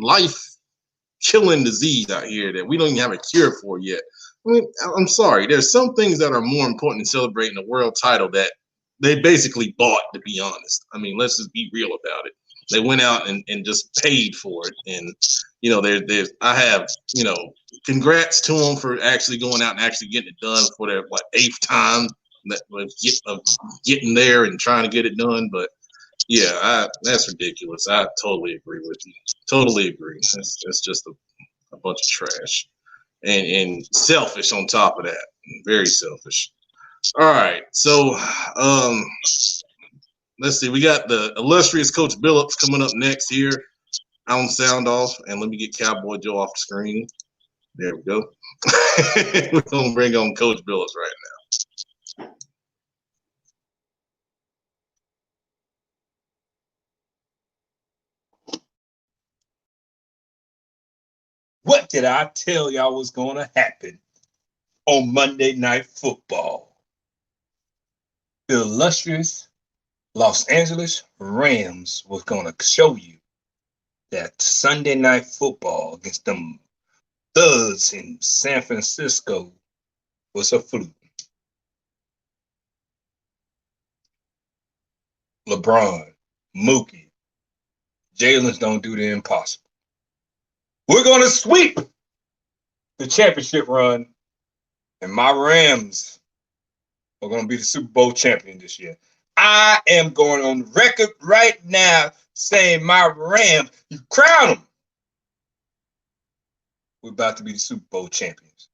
life-killing disease out here that we don't even have a cure for yet. I mean, I'm sorry. There's some things that are more important than celebrating a world title that they basically bought, to be honest. I mean, let's just be real about it. They went out and just paid for it. And, I have, congrats to them for actually going out and actually getting it done for their, eighth time of getting there and trying to get it done. But, yeah, that's ridiculous. I totally agree with you. Totally agree. That's just a bunch of trash. And selfish on top of that. Very selfish. All right. So, let's see. We got the illustrious Coach Billups coming up next here on Sound Off. And let me get Cowboy Joe off the screen. There we go. We're going to bring on Coach Billups right now. What did I tell y'all was going to happen on Monday Night Football? The illustrious Los Angeles Rams was going to show you that Sunday Night Football against them thugs in San Francisco was a fluke. LeBron, Mookie, Jalen's don't do the impossible. We're going to sweep the championship run, and my Rams are going to be the Super Bowl champion this year. I am going on record right now saying my Rams, you crown them. We're about to be the Super Bowl champions.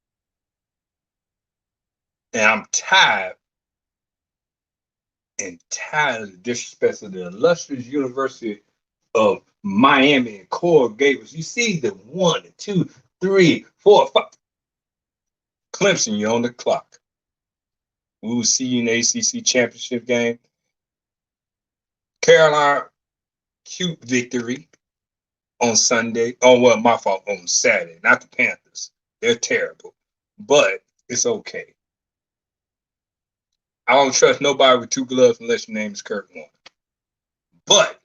And I'm tired of the disrespect of the illustrious University of Miami and Coral Gables. You see the 1, 2, 3, 4, 5. Clemson, you're on the clock. We will see you in the ACC championship game. Carolina, cute victory on Sunday. Oh, well, my fault, on Saturday. Not the Panthers. They're terrible. But it's okay. I don't trust nobody with 2 gloves unless your name is Kurt Warner. But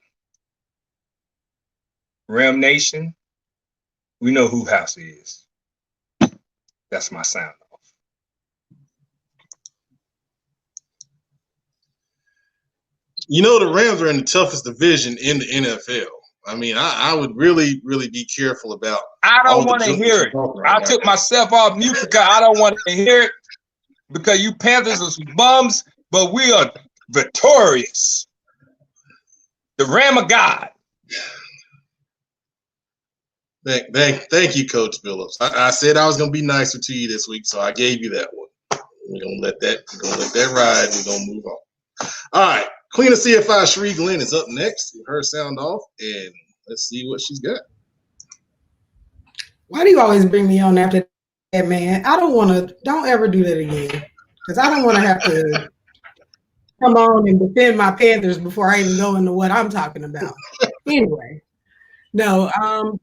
Ram Nation, we know who house it is. That's my sound off. You know, the Rams are in the toughest division in the NFL. I mean, I would really, really be careful about. I don't want to hear it. I took myself off mute because I don't want to hear it because you Panthers are some bums, but we are victorious. The Ram of God. Thank you, Coach Phillips. I said I was going to be nicer to you this week, so I gave you that one. We're gonna let that ride. We're gonna move on. All right, Queen of CFI Sheree Glenn is up next. Give her sound off, and let's see what she's got. Why do you always bring me on after that, man? I don't want to. Don't ever do that again, because I don't want to have to come on and defend my Panthers before I even go into what I'm talking about. Anyway, no.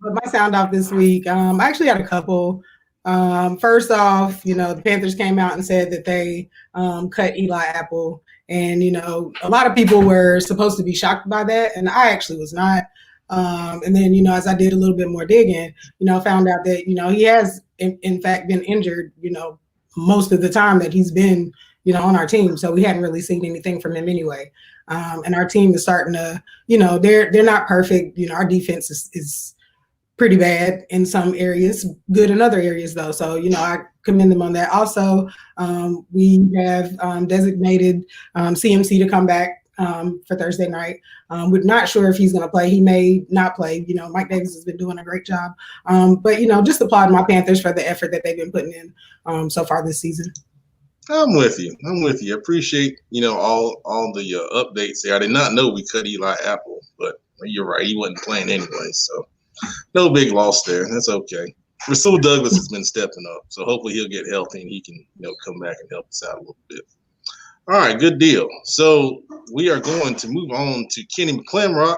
But my sound off this week. I actually had a couple. First off, the Panthers came out and said that they cut Eli Apple. And, a lot of people were supposed to be shocked by that. And I actually was not. And then, as I did a little bit more digging, found out that, he has, in fact, been injured, most of the time that he's been, on our team. So we hadn't really seen anything from him anyway. And our team is starting to, they're not perfect. Our defense is pretty bad in some areas, good in other areas though. So, I commend them on that. Also, we have designated CMC to come back for Thursday night. We're not sure if he's going to play. He may not play. Mike Davis has been doing a great job. But, just applaud my Panthers for the effort that they've been putting in so far this season. I'm with you. Appreciate, all the updates there. I did not know we cut Eli Apple, but you're right. He wasn't playing anyway, so. No big loss there. That's okay. Rasul Douglas has been stepping up, so hopefully he'll get healthy and he can, come back and help us out a little bit. All right, good deal. So we are going to move on to Kenny McClamrock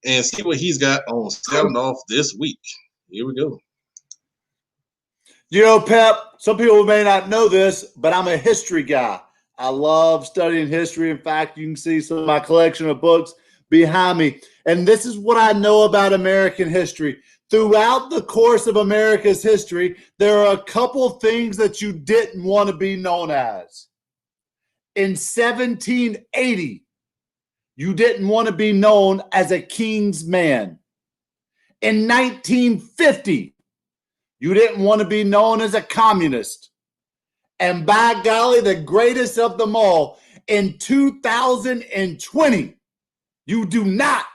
and see what he's got on sound off this week. Here we go. Pep, some people may not know this, but I'm a history guy. I love studying history. In fact, you can see some of my collection of books behind me. And this is what I know about American history. Throughout the course of America's history, there are a couple things that you didn't want to be known as. In 1780, you didn't want to be known as a king's man. In 1950, you didn't want to be known as a communist. And by golly, the greatest of them all, in 2020, you do not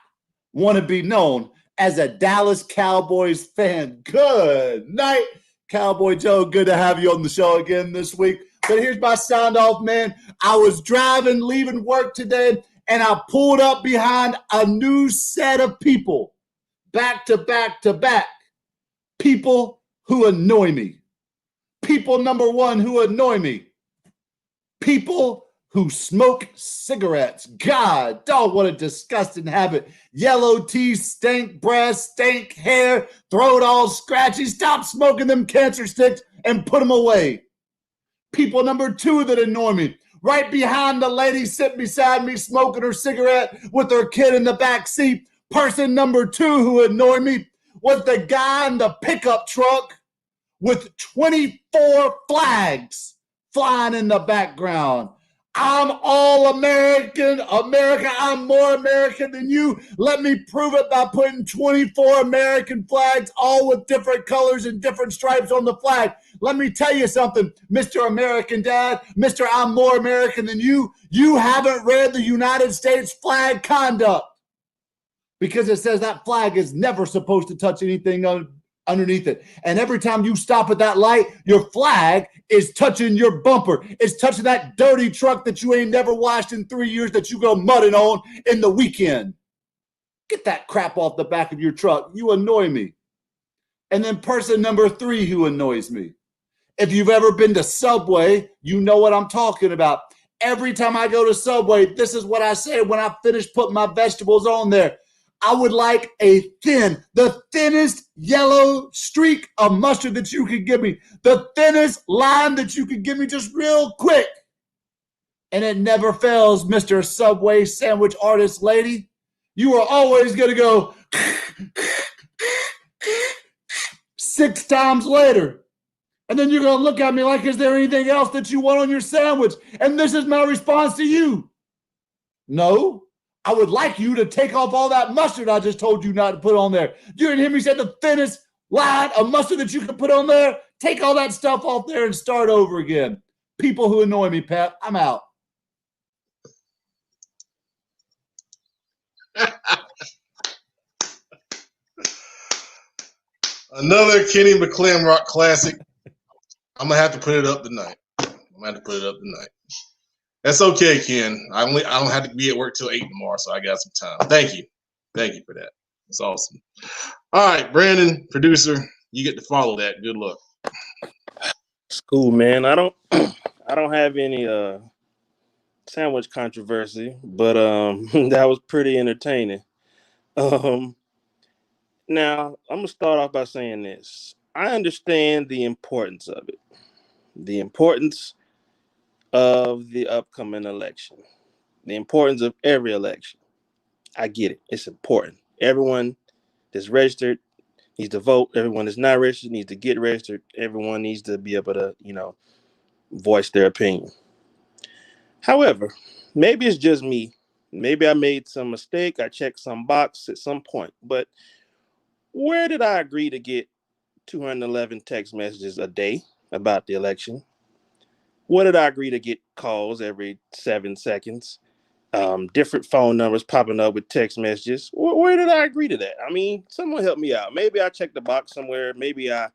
want to be known as a Dallas Cowboys fan. Good night, Cowboy Joe. Good to have you on the show again this week. But here's my sound off, man. I was driving, leaving work today, and I pulled up behind a new set of people, back to back to back. People who annoy me. People, number one, who annoy me. People who smoke cigarettes. God, dog, what a disgusting habit. Yellow teeth, stank breath, stank hair, throat all scratchy. Stop smoking them cancer sticks and put them away. People number two that annoy me. Right behind the lady sitting beside me smoking her cigarette with her kid in the back seat. Person number two who annoyed me was the guy in the pickup truck with 24 flags flying in the background. I'm all American. America, I'm more American than you. Let me prove it by putting 24 American flags, all with different colors and different stripes on the flag. Let me tell you something, Mr. American Dad, Mr. I'm more American than you. You haven't read the United States flag conduct because it says that flag is never supposed to touch anything underneath it. And every time you stop at that light, your flag is touching your bumper. It's touching that dirty truck that you ain't never washed in 3 years that you go mudding on in the weekend. Get that crap off the back of your truck. You annoy me. And then person number three who annoys me If you've ever been to Subway, you know what I'm talking about. Every time I go to Subway, this is what I say when I finish putting my vegetables on there. I would like the thinnest yellow streak of mustard that you could give me, the thinnest line that you could give me just real quick. And it never fails, Mr. Subway sandwich artist lady. You are always going to go 6 times later. And then you're going to look at me like, is there anything else that you want on your sandwich? And this is my response to you. No, I would like you to take off all that mustard I just told you not to put on there. You didn't hear me say the thinnest line of mustard that you can put on there? Take all that stuff off there and start over again. People who annoy me, Pep, I'm out. Another Kenny McClamrock classic. I'm gonna have to put it up tonight. That's okay, Ken. I don't have to be at work till 8 tomorrow, so I got some time. Thank you for that. That's awesome. All right, Brandon, producer, you get to follow that. Good luck. It's cool, man. I don't have any sandwich controversy, but that was pretty entertaining. Now I'm gonna start off by saying this. I understand the importance of it. The importance of the upcoming election. The importance of every election. I get it. It's important. Everyone that's registered needs to vote. Everyone that's not registered needs to get registered. Everyone needs to be able to, voice their opinion. However, maybe it's just me. Maybe I made some mistake. I checked some box at some point. But where did I agree to get 211 text messages a day about the election? What did I agree to get calls every 7 seconds? Different phone numbers popping up with text messages. Where did I agree to that? I mean, someone help me out. Maybe I checked the box somewhere. Maybe I,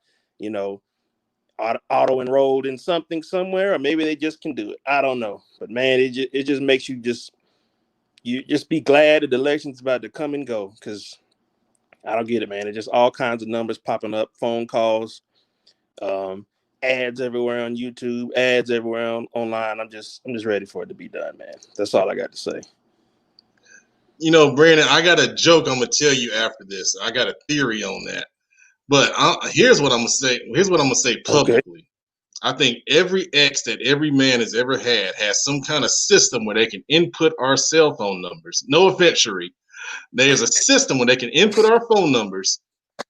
auto-enrolled in something somewhere, or maybe they just can do it. I don't know. But man, it just makes you just be glad that the election's about to come and go, because I don't get it, man. It's just all kinds of numbers popping up, phone calls, ads everywhere on YouTube, ads everywhere online. I'm just ready for it to be done, man. That's all I got to say. Brandon, I got a joke I'm gonna tell you after this. I got a theory on that. But here's what I'm gonna say. Here's what I'm gonna say publicly. Okay. I think every ex that every man has ever had has some kind of system where they can input our cell phone numbers. No offense, Cherie. There's a system where they can input our phone numbers,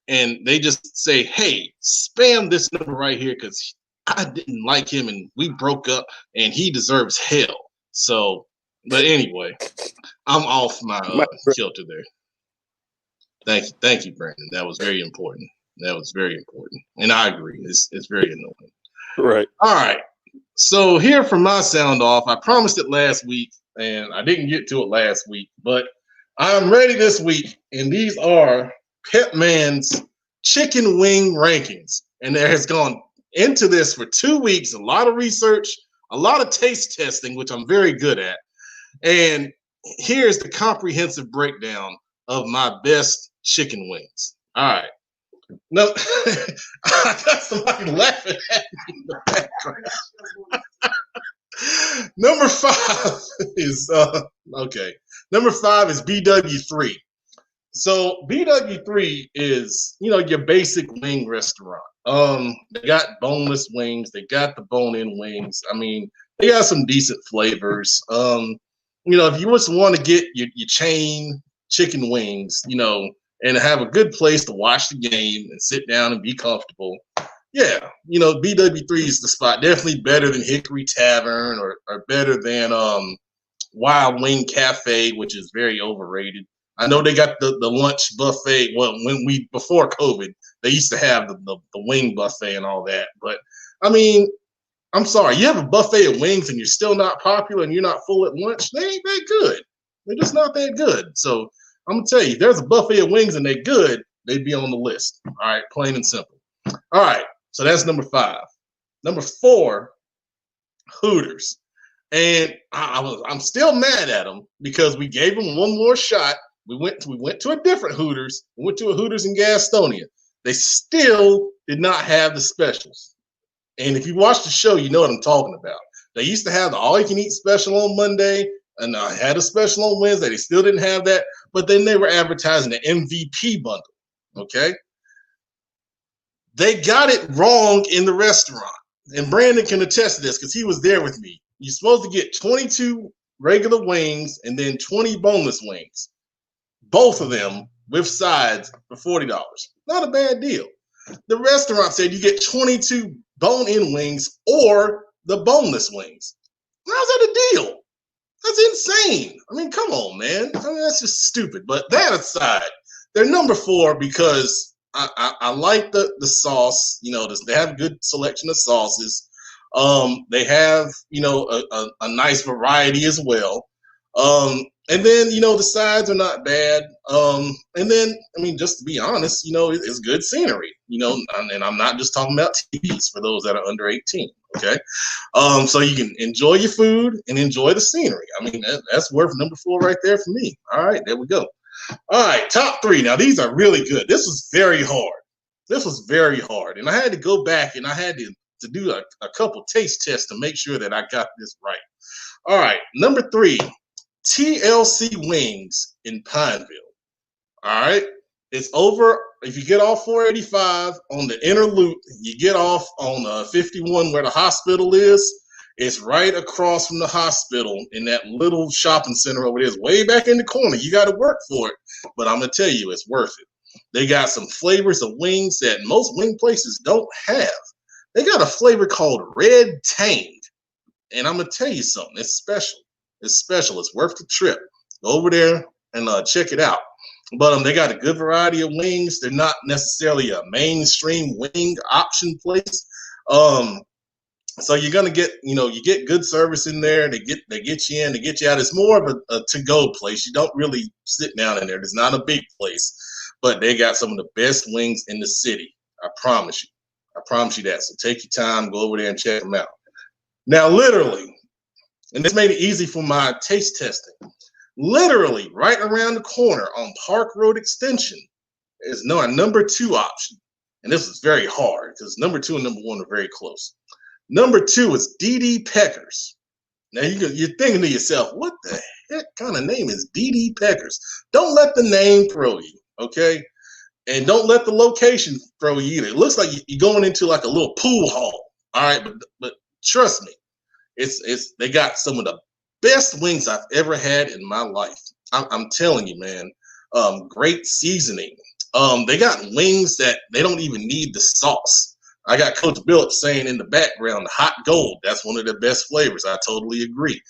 and they just say, hey, spam this number right here because I didn't like him and we broke up and he deserves hell. So, but anyway, I'm off my filter there. Thank you, Brandon. That was very important. And I agree. It's very annoying. Right. All right. So here from my sound off, I promised it last week and I didn't get to it last week, but I'm ready this week. And these are Pep Man's chicken wing rankings. And there has gone into this for 2 weeks, a lot of research, a lot of taste testing, which I'm very good at. And here's the comprehensive breakdown of my best chicken wings. All right. No, I got somebody laughing at me in the background. Number 5 is okay. Number 5 is BW3. So BW3 is, your basic wing restaurant. They got boneless wings, they got the bone-in wings. I mean, they got some decent flavors. If you just want to get your chain chicken wings, and have a good place to watch the game and sit down and be comfortable. Yeah, BW3 is the spot. Definitely better than Hickory Tavern or better than Wild Wing Cafe, which is very overrated. I know they got the lunch buffet. Well, before COVID, they used to have the wing buffet and all that. But I mean, I'm sorry, you have a buffet of wings and you're still not popular and you're not full at lunch. They ain't that good. They're just not that good. So I'm gonna tell you, if there's a buffet of wings and they're good, they'd be on the list. All right, plain and simple. All right, so that's number 5. Number 4, Hooters, and I'm still mad at them because we gave them one more shot. We went to a different Hooters. We went to a Hooters in Gastonia. They still did not have the specials. And if you watch the show, you know what I'm talking about. They used to have the all-you-can-eat special on Monday, and I had a special on Wednesday. They still didn't have that, but then they were advertising the MVP bundle, okay? They got it wrong in the restaurant, and Brandon can attest to this because he was there with me. You're supposed to get 22 regular wings and then 20 boneless wings, both of them with sides for $40. Not a bad deal. The restaurant said you get 22 bone-in wings or the boneless wings. How's that a deal? That's insane. I mean, come on, man. I mean, that's just stupid. But that aside, they're number 4 because I like the sauce. You know, they have a good selection of sauces. They have, you know, a nice variety as well. And then, you know, the sides are not bad. And then, I mean, just to be honest, you know, it's good scenery, you know, and I'm not just talking about TVs for those that are under 18. Okay. So you can enjoy your food and enjoy the scenery. I mean, that's worth number 4 right there for me. All right, there we go. All right, top 3. Now, these are really good. This was very hard. This was very hard. And I had to go back and I had to do a couple taste tests to make sure that I got this right. All right, number 3. TLC Wings in Pineville. All right. It's over. If you get off 485 on the inner loop, you get off on 51 where the hospital is. It's right across from the hospital in that little shopping center over there. It's way back in the corner. You got to work for it. But I'm going to tell you, it's worth it. They got some flavors of wings that most wing places don't have. They got a flavor called Red Tang. And I'm going to tell you something. It's special. It's special. It's worth the trip. Go over there and check it out. But they got a good variety of wings. They're not necessarily a mainstream wing option place. So you're gonna get, you know, you get good service in there. They get you in, they get you out. It's more of a to-go place. You don't really sit down in there. It's not a big place, but they got some of the best wings in the city. I promise you. I promise you that. So take your time, go over there and check them out. Now, literally, and this made it easy for my taste testing. Literally, right around the corner on Park Road Extension is a number 2 option. And this is very hard because number 2 and number 1 are very close. Number 2 is D.D. Peckers. Now, you're thinking to yourself, what the heck kind of name is D.D. Peckers? Don't let the name throw you, okay? And don't let the location throw you either. It looks like you're going into like a little pool hall, all right? But trust me, they got some of the best wings I've ever had in my life. I'm telling you, man. Great seasoning. They got wings that they don't even need the sauce. I got Coach Billups saying in the background, hot gold. That's one of the best flavors. I totally agree.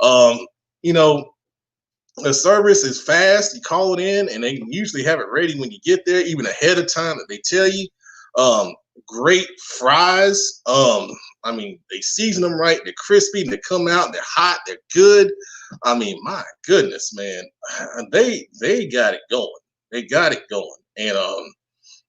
You know, the service is fast. You call it in, and they usually have it ready when you get there, even ahead of time that they tell you. Great fries. I mean, they season them right. They're crispy. They come out. They're hot. They're good. I mean, my goodness, man. They got it going. They got it going. And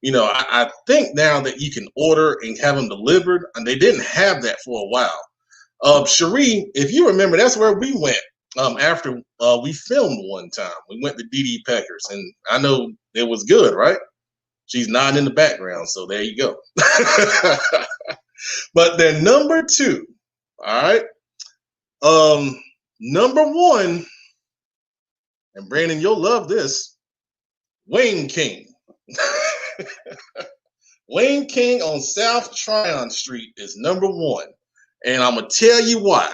you know, I think now that you can order and have them delivered, and they didn't have that for a while. Cherie, if you remember, that's where we went after we filmed one time. We went to D.D. Peckers, and I know it was good, right? She's nodding in the background, so there you go. But they're number 2, all right? Number 1, and Brandon, you'll love this, Wayne King. Wayne King on South Tryon Street is number 1. And I'm going to tell you why.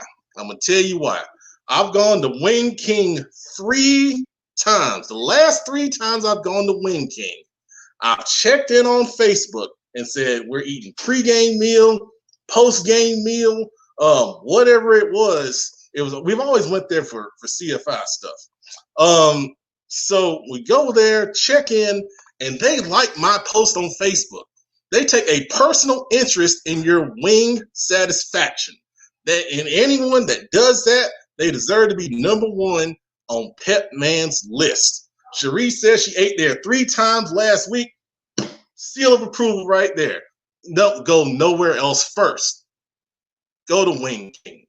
I've gone to Wayne King 3 times. The last 3 times I've gone to Wayne King, I've checked in on Facebook and said, we're eating pregame meal, postgame meal, whatever it was. We've always went there for CFI stuff. So we go there, check in, and they like my post on Facebook. They take a personal interest in your wing satisfaction. And anyone that does that, they deserve to be number 1 on Pep Man's list. Cherie says she ate there 3 times last week. Seal of approval right there. Don't go nowhere else first. Go to Wing King.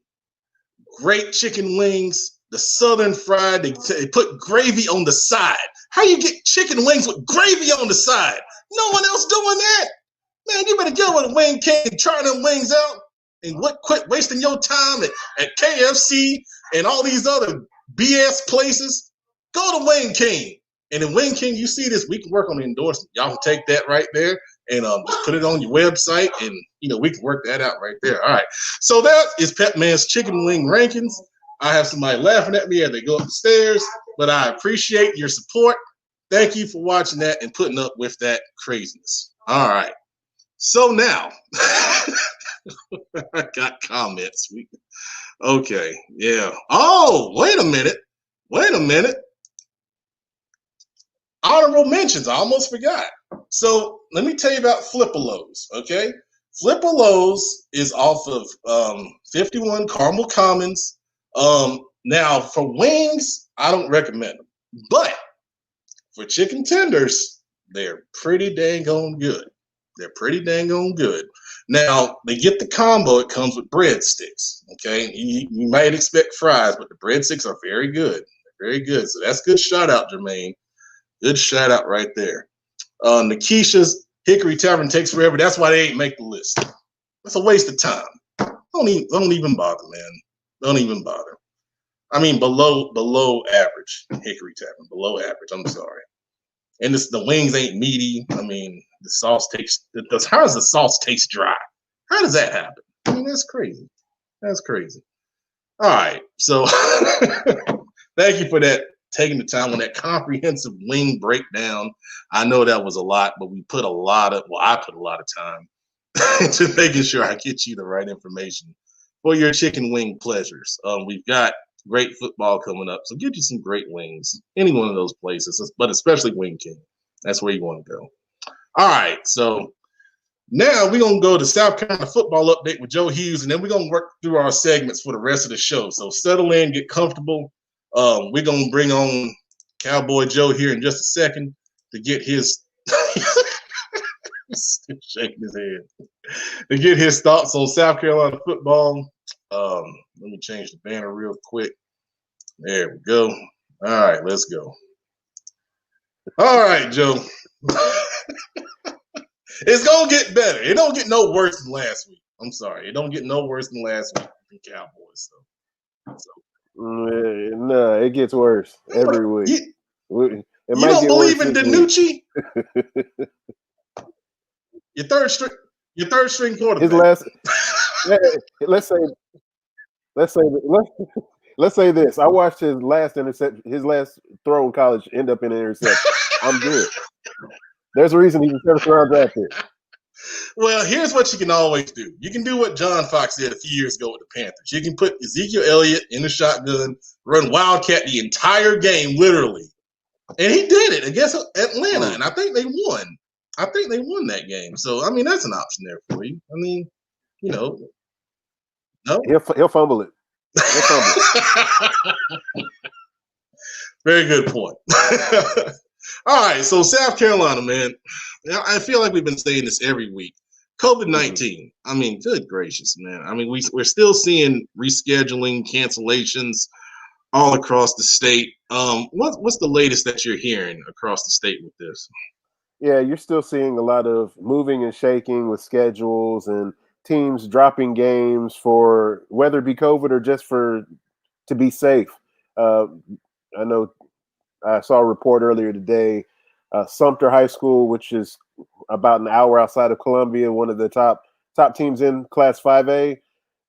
Great chicken wings. The Southern fried, they put gravy on the side. How you get chicken wings with gravy on the side? No one else doing that. Man, you better get with the Wing King and try them wings out and quit wasting your time at KFC and all these other BS places. Go to Wing King. And in Wing King, you see this, we can work on the endorsement. Y'all can take that right there and just put it on your website, and we can work that out right there. All right. So that is Pep Man's chicken wing rankings. I have somebody laughing at me as they go up the stairs, but I appreciate your support. Thank you for watching that and putting up with that craziness. All right. So now I got comments. Okay. Yeah. Oh, wait a minute. Honorable mentions. I almost forgot. So let me tell you about Flippalos. Okay. Flippalos is off of 51 Carmel Commons. Now for wings, I don't recommend them, but for chicken tenders, they're pretty dang on good. Now they get the combo. It comes with breadsticks. Okay, you might expect fries, but the breadsticks are very good. Very good. So that's good shout out, Jermaine. Good shout out right there. Nikisha's Hickory Tavern takes forever. That's why they ain't make the list. That's a waste of time. Don't even bother, man. Don't even bother. I mean, below average Hickory Tavern. Below average. I'm sorry. And the wings ain't meaty. I mean, the sauce tastes. How does the sauce taste dry? How does that happen? I mean, that's crazy. That's crazy. All right. So thank you for that. Taking the time on that comprehensive wing breakdown. I know that was a lot, but I put a lot of time into making sure I get you the right information for your chicken wing pleasures. We've got great football coming up, so get you some great wings. Any one of those places, but especially Wing King. That's where you want to go. All right, so now we're going to go to South Carolina football update with Joe Hughes, and then we're going to work through our segments for the rest of the show. So settle in, get comfortable. We're going to bring on Cowboy Joe here in just a second to get his still shaking his head, to get his thoughts on South Carolina football. Let me change the banner real quick. There we go. All right, let's go. All right, Joe. It's going to get better. It don't get no worse than last week. I'm sorry. It don't get no worse than last week in Cowboys. So. No, it gets worse every week. You don't believe in Danucci? Your third string quarterback. His last. Let's say this. I watched his last interception. His last throw in college end up in an interception. I'm good. There's a reason he's a seventh-round draft pick. Well, here's what you can always do. You can do what John Fox did a few years ago with the Panthers. You can put Ezekiel Elliott in the shotgun, run Wildcat the entire game, literally. And he did it against Atlanta, and I think they won. That game. So, I mean, that's an option there for you. I mean, no. He'll fumble it. Very good point. All right, so South Carolina, man. I feel like we've been saying this every week. COVID-19. I mean, good gracious, man. I mean, we're still seeing rescheduling, cancellations all across the state. What's the latest that you're hearing across the state with this? Yeah, you're still seeing a lot of moving and shaking with schedules and teams dropping games for whether it be COVID or just to be safe. I know I saw a report earlier today. Sumter High School, which is about an hour outside of Columbia, one of the top teams in Class 5A,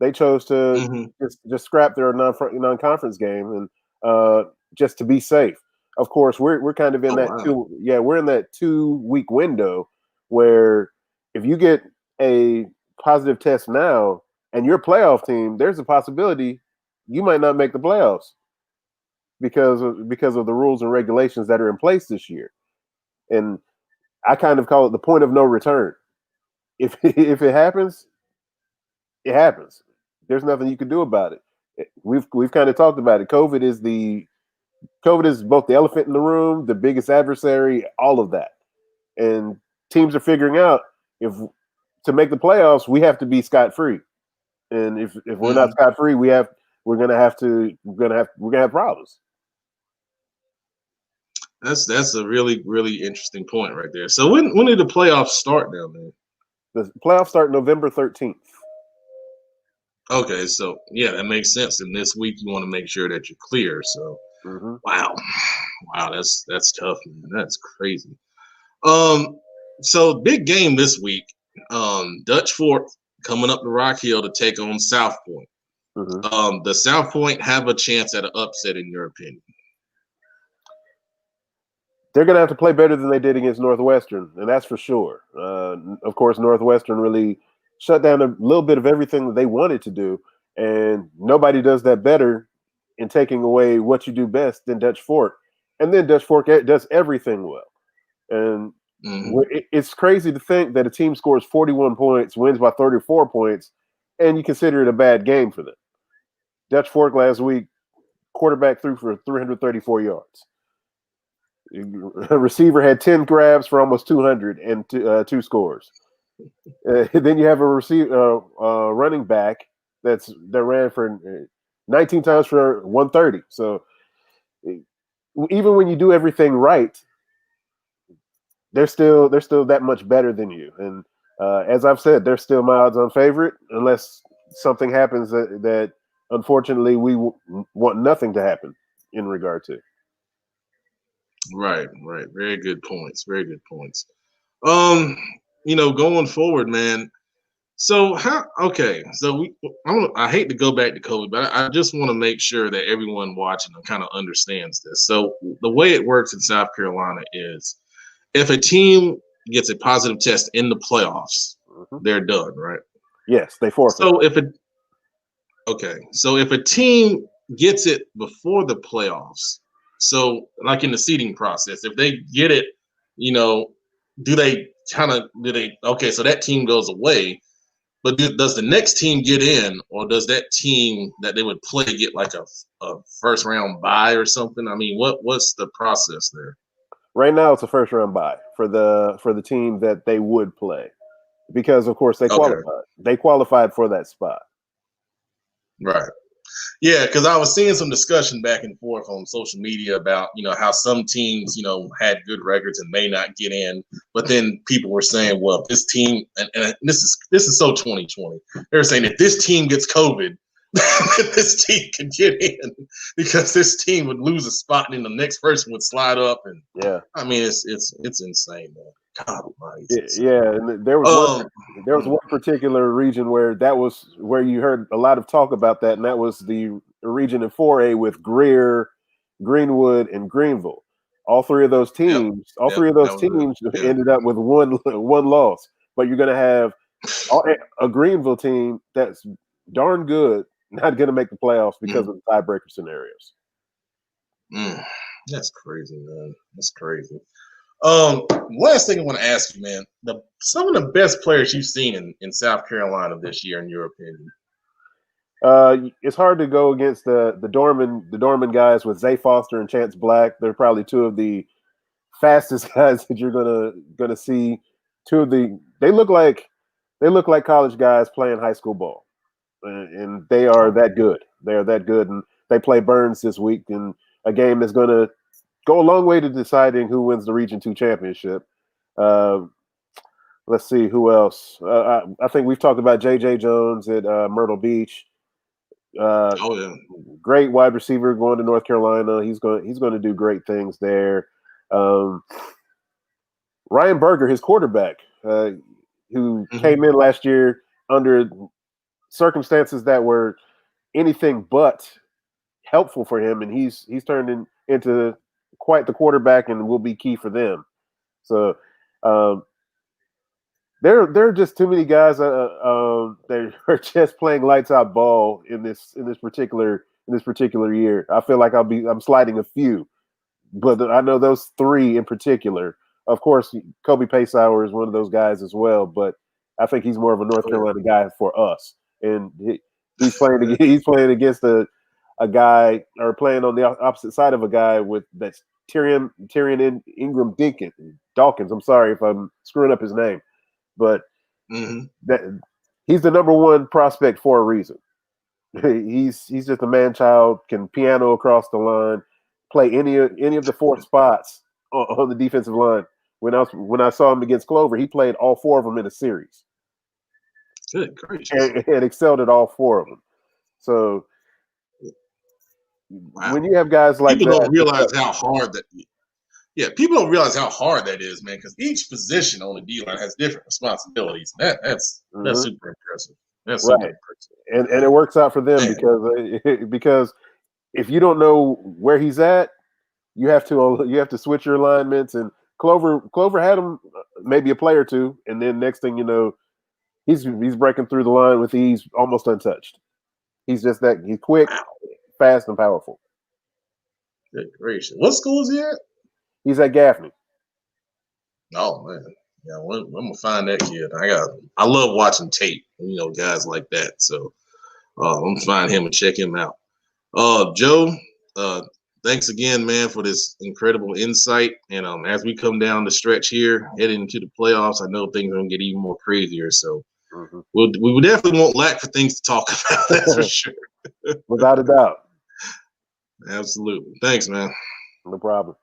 they chose to just scrap their non-conference game and just to be safe. Of course, we're kind of in we're in that 2-week window where if you get a positive test now and you're a playoff team, there's a possibility you might not make the playoffs because of the rules and regulations that are in place this year. And I kind of call it the point of no return. If it happens, it happens. There's nothing you can do about it. We've kind of talked about it. COVID is both the elephant in the room, the biggest adversary, all of that. And teams are figuring out if to make the playoffs, we have to be scot-free. And if we're not scot-free, we're gonna have problems. That's a really, really interesting point right there. So when did the playoffs start now, man? The playoffs start November 13th. Okay, so yeah, that makes sense. And this week you want to make sure that you're clear. So wow, that's tough, man. That's crazy. So big game this week. Dutch Fork coming up to Rock Hill to take on South Point. Does South Point have a chance at an upset in your opinion? They're going to have to play better than they did against Northwestern, and that's for sure. Of course, Northwestern really shut down a little bit of everything that they wanted to do, and nobody does that better in taking away what you do best than Dutch Fork. And then Dutch Fork does everything well. And it's crazy to think that a team scores 41 points, wins by 34 points, and you consider it a bad game for them. Dutch Fork last week, quarterback threw for 334 yards. A receiver had 10 grabs for almost 200 and two scores. Then you have a running back that ran for 19 times for 130. So even when you do everything right, they're still that much better than you. And as I've said, they're still my odds-on favorite unless something happens that unfortunately we want nothing to happen in regard to. Right. Very good points. Going forward, man. So I hate to go back to COVID, but I just want to make sure that everyone watching kind of understands this. So the way it works in South Carolina is if a team gets a positive test in the playoffs, they're done, right? Yes, they forfeit. So if a team gets it before the playoffs, so like in the seeding process, if they get it, so that team goes away, but does the next team get in, or does that team that they would play get like a first round bye or something? I mean, what's the process there? Right now, it's a first round bye for the team that they would play, because of course they qualified. They qualified for that spot. Right. Yeah, because I was seeing some discussion back and forth on social media about how some teams had good records and may not get in, but then people were saying, well, this team and this is so 2020. They were saying if this team gets COVID, this team could get in because this team would lose a spot and then the next person would slide up, and I mean it's insane, man. God almighty. Yeah, and there was one particular region where you heard a lot of talk about that, and that was the region in 4A with Greer, Greenwood, and Greenville. All three of those teams ended up with one loss. But you're going to have a Greenville team that's darn good not going to make the playoffs because of the tiebreaker scenarios. That's crazy, man. That's crazy. Last thing I want to ask you, man, some of the best players you've seen in South Carolina this year, in your opinion. It's hard to go against the Dorman guys with Zay Foster and Chance Black. They're probably two of the fastest guys that you're gonna see. They look like college guys playing high school ball, and they are that good. They are that good, and they play Burns this week in a game that's going to go a long way to deciding who wins the Region 2 championship. Let's see who else. I think we've talked about J.J. Jones at Myrtle Beach. Great wide receiver going to North Carolina. He's going to do great things there. Ryan Berger, his quarterback, who came in last year under circumstances that were anything but helpful for him, and he's turned into quite the quarterback and will be key for them. So there are just too many guys that are just playing lights out ball in this particular year. I feel like I'm sliding a few, but I know those three in particular. Of course, Kobe Paysauer is one of those guys as well, but I think he's more of a North Carolina guy for us, and he's playing against a guy, or playing on the opposite side of a guy that's Tyrion Ingram Dawkins. I'm sorry if I'm screwing up his name, but that he's the number one prospect for a reason. He's just a man child, can piano across the line, play any of the four spots on the defensive line. When I saw him against Clover, he played all four of them in a series. Good gracious. and excelled at all 4 of them. So when you have guys like people that, don't realize how hard that. Yeah, people don't realize how hard that is, man. Because each position on the D line has different responsibilities. That's super impressive. That's super impressive. And it works out for them Man. because if you don't know where he's at, you have to switch your alignments. And Clover had him maybe a play or two, and then next thing you know, he's breaking through the line with ease, almost untouched. He's just that he's quick, fast, and powerful. Good gracious! What school is he at? He's at Gaffney. Oh man, yeah, I'm gonna find that kid. I love watching tape, guys like that. So I'm gonna find him and check him out. Joe, thanks again, man, for this incredible insight. And as we come down the stretch here, heading into the playoffs, I know things are gonna get even more crazier. So we definitely won't lack for things to talk about. That's for sure. Without a doubt. Absolutely. Thanks, man. No problem.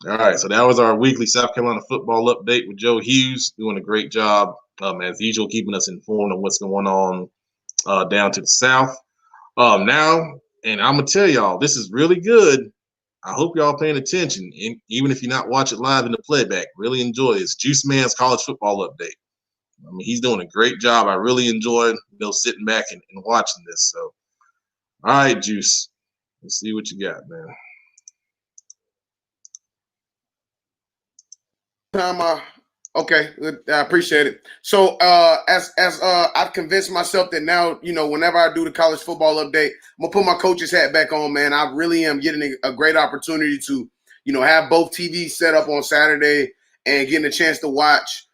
All right, so that was our weekly South Carolina football update with Joe Hughes, doing a great job, as usual, keeping us informed on what's going on down to the South. Now, and I'm going to tell y'all, this is really good. I hope y'all paying attention, and even if you're not watching live in the playback, really enjoy this. Juice Man's college football update. I mean, he's doing a great job. I really enjoyed sitting back and watching this. So, all right, Juice, let's see what you got, man. Okay, I appreciate it. So as I've convinced myself that now, whenever I do the college football update, I'm gonna put my coach's hat back on, man. I really am getting a great opportunity to, have both TVs set up on Saturday and getting a chance to watch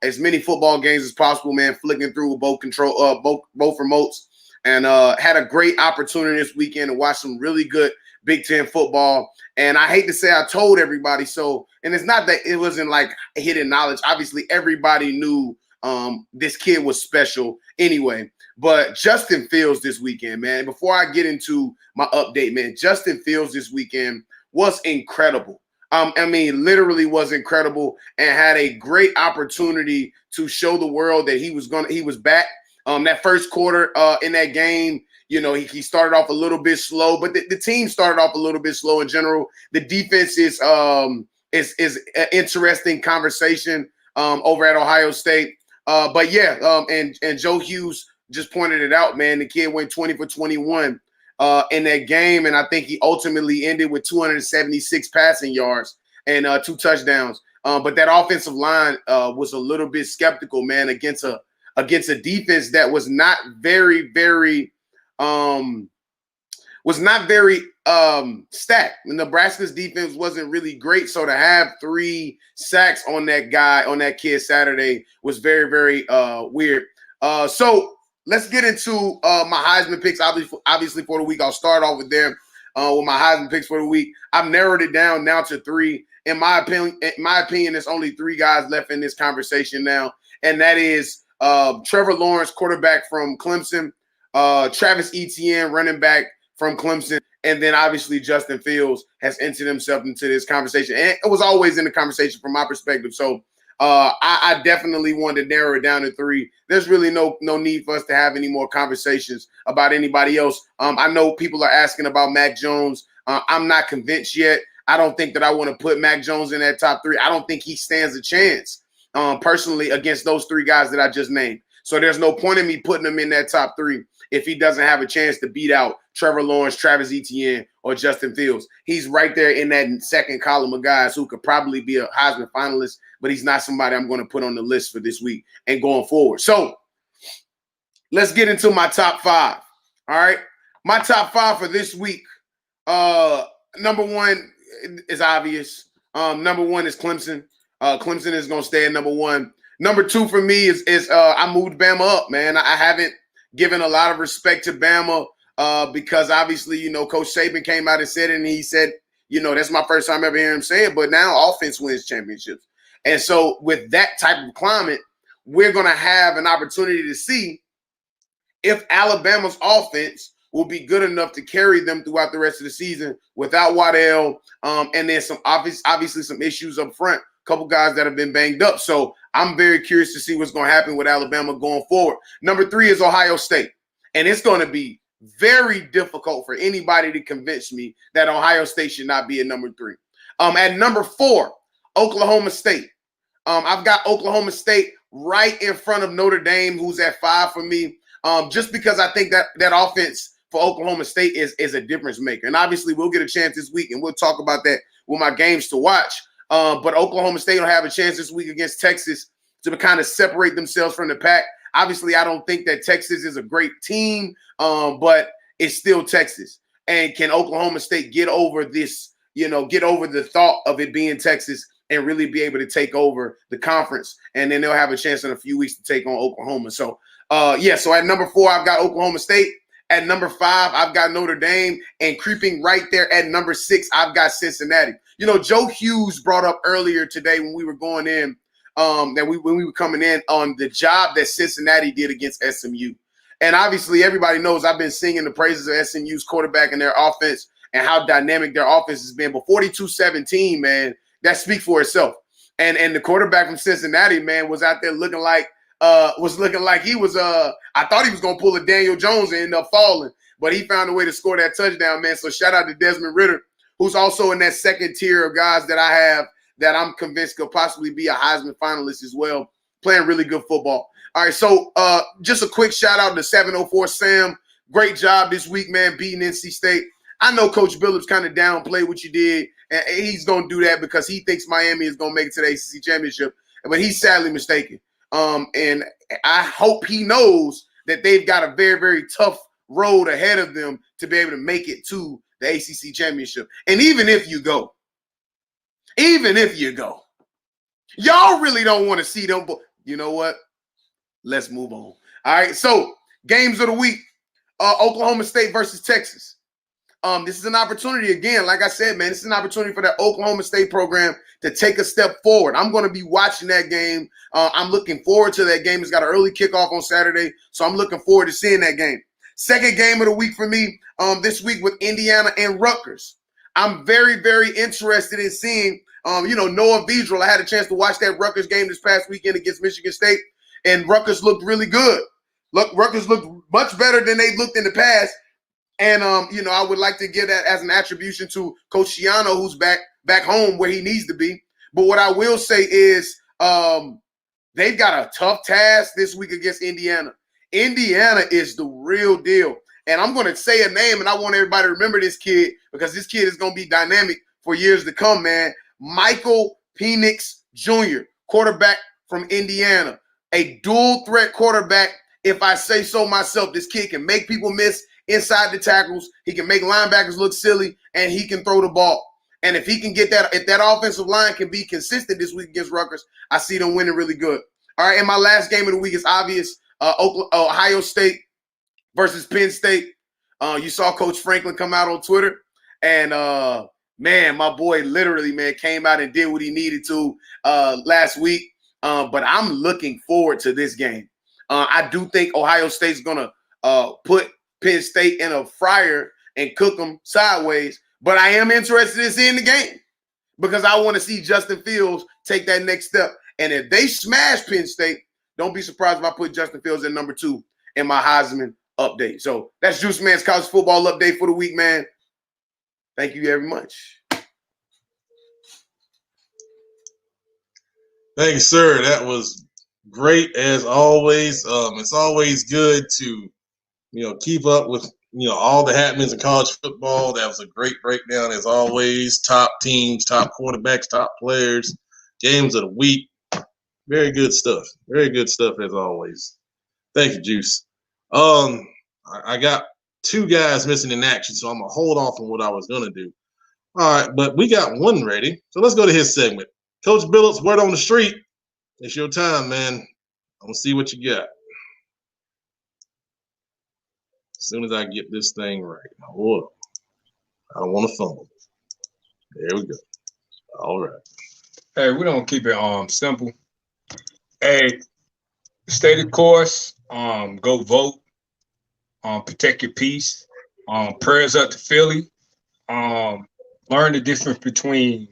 as many football games as possible, man, flicking through both remotes, and had a great opportunity this weekend to watch some really good Big Ten football. And I hate to say I told everybody so, and it's not that it wasn't like hidden knowledge. Obviously, everybody knew this kid was special anyway. But Justin Fields this weekend, man, before I get into my update, man, Justin Fields this weekend was incredible. Literally was incredible, and had a great opportunity to show the world that he was back. That first quarter in that game, he started off a little bit slow, but the team started off a little bit slow in general. The defense is an interesting conversation over at Ohio State. And Joe Hughes just pointed it out, man. The kid went 20 for 21 in that game, and I think he ultimately ended with 276 passing yards and 2 touchdowns. But that offensive line was a little bit skeptical, man, against a defense that was not very, very stacked. Nebraska's defense wasn't really great, so to have 3 sacks on that kid Saturday was very, very weird. So let's get into my Heisman picks. Obviously for the week, I'll start off with them with my Heisman picks for the week. I've narrowed it down now to 3. In my opinion, there's only 3 guys left in this conversation now, and that is Trevor Lawrence, quarterback from Clemson, Travis Etienne, running back from Clemson, and then obviously Justin Fields has entered himself into this conversation, and it was always in the conversation from my perspective. So I definitely wanted to narrow it down to 3. There's really no need for us to have any more conversations about anybody else. I know people are asking about Mac Jones. I'm not convinced yet. I don't think that I want to put Mac Jones in that top 3. I don't think he stands a chance personally against those 3 guys that I just named. So there's no point in me putting him in that top 3 if he doesn't have a chance to beat out Trevor Lawrence, Travis Etienne, or Justin Fields. He's right there in that second column of guys who could probably be a Heisman finalist, but he's not somebody I'm going to put on the list for this week and going forward. So let's get into my top 5. All right. My top 5 for this week. Number 1 is obvious. Number 1 is Clemson. Clemson is going to stay at number 1. Number 2 for me is I moved Bama up, man. I haven't given a lot of respect to Bama because obviously, Coach Saban came out and said it, and he said, that's my first time ever hearing him say it, but now offense wins championships. And so with that type of climate, we're going to have an opportunity to see if Alabama's offense will be good enough to carry them throughout the rest of the season without Waddell, and then obviously some issues up front couple guys that have been banged up. So I'm very curious to see what's going to happen with Alabama going forward. Number 3 is Ohio State. And it's going to be very difficult for anybody to convince me that Ohio State should not be at number 3. At number 4, Oklahoma State. I've got Oklahoma State right in front of Notre Dame, who's at 5 for me, just because I think that offense for Oklahoma State is a difference maker. And obviously we'll get a chance this week, and we'll talk about that with my games to watch. But Oklahoma State will have a chance this week against Texas to kind of separate themselves from the pack. Obviously, I don't think that Texas is a great team, but it's still Texas. And can Oklahoma State get over this, get over the thought of it being Texas and really be able to take over the conference? And then they'll have a chance in a few weeks to take on Oklahoma. So, so at number 4, I've got Oklahoma State. At number 5, I've got Notre Dame. And creeping right there at number 6, I've got Cincinnati. Joe Hughes brought up earlier today when we were going in, when we were coming in, on the job that Cincinnati did against SMU. And obviously everybody knows I've been singing the praises of SMU's quarterback and their offense and how dynamic their offense has been. But 42-17, man, that speaks for itself. And the quarterback from Cincinnati, man, was out there looking like he was I thought he was gonna pull a Daniel Jones and end up falling, but he found a way to score that touchdown, man. So shout out to Desmond Ridder, who's also in that second tier of guys that I have that I'm convinced could possibly be a Heisman finalist as well, playing really good football. All right, so just a quick shout out to 704 Sam. Great job this week, man, beating NC State. I know Coach Billups kind of downplayed what you did, and he's going to do that because he thinks Miami is going to make it to the ACC championship, but he's sadly mistaken. And I hope he knows that they've got a very, very tough road ahead of them to be able to make it to the ACC championship. And even if you go, y'all really don't want to see them. But you know what? Let's move on. All right. So games of the week, Oklahoma State versus Texas. This is an opportunity again. Like I said, man, this is an opportunity for that Oklahoma State program to take a step forward. I'm going to be watching that game. I'm looking forward to that game. It's got an early kickoff on Saturday, so I'm looking forward to seeing that game. Second game of the week for me this week with Indiana and Rutgers. I'm very, very interested in seeing, Noah Vedral. I had a chance to watch that Rutgers game this past weekend against Michigan State, and Rutgers looked really good. Rutgers looked much better than they looked in the past. And, I would like to give that as an attribution to Coach Schiano, who's back home where he needs to be. But what I will say is they've got a tough task this week against Indiana. Indiana is the real deal. And I'm going to say a name, and I want everybody to remember this kid because this kid is going to be dynamic for years to come, man. Michael Penix Jr., quarterback from Indiana, a dual threat quarterback. If I say so myself, this kid can make people miss inside the tackles. He can make linebackers look silly, and he can throw the ball. And if he can get that, if that offensive line can be consistent this week against Rutgers, I see them winning really good. All right, and my last game of the week is obvious. Ohio State versus Penn State. You saw Coach Franklin come out on Twitter, and man, my boy literally, man, came out and did what he needed to last week. But I'm looking forward to this game. I do think Ohio State's gonna put Penn State in a fryer and cook them sideways. But I am interested in seeing the game because I want to see Justin Fields take that next step. And if they smash Penn State, don't be surprised if I put Justin Fields at number 2 in my Heisman update. So that's Juice Man's college football update for the week, man. Thank you very much. Thank you, sir. That was great as always. It's always good to, keep up with, all the happenings in college football. That was a great breakdown as always. Top teams, top quarterbacks, top players, games of the week. Very good stuff. Very good stuff as always. Thank you, Juice. I got 2 guys missing in action, so I'm going to hold off on what I was going to do. All right, but we got one ready. So let's go to his segment. Coach Billups, word on the street. It's your time, man. I'm going to see what you got. As soon as I get this thing right. Hold on. I don't want to fumble. There we go. All right. Hey, we don't keep it simple. Hey, stay the course. Go vote. Protect your peace. Prayers up to Philly. Learn the difference between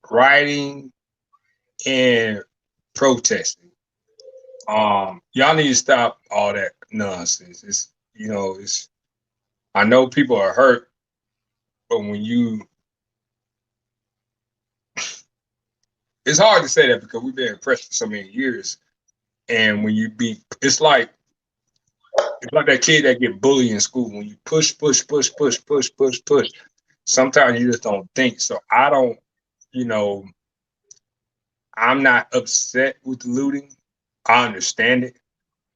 rioting and protesting. Y'all need to stop all that nonsense. It's I know people are hurt, but it's hard to say that because we've been oppressed for so many years. And when it's like that kid that get bullied in school. When you push, sometimes you just don't think. So I'm not upset with the looting. I understand it.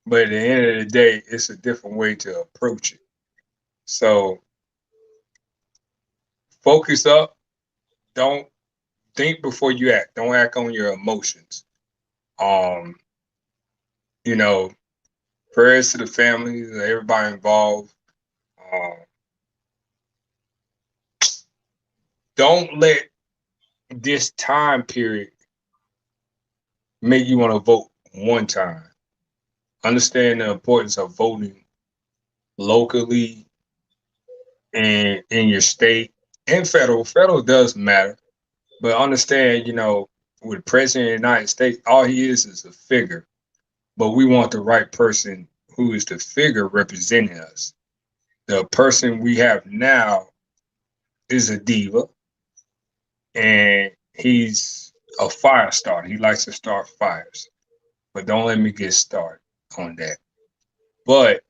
But at the end of the day, it's a different way to approach it. So focus up. Don't think before you act. Don't act on your emotions. Prayers to the families, everybody involved. Don't let this time period make you want to vote one time. Understand the importance of voting locally and in your state and federal. Federal does matter, but understand, with the president of the United States, all he is a figure. But we want the right person who is the figure representing us. The person we have now is a diva, and he's a fire starter. He likes to start fires. But don't let me get started on that. But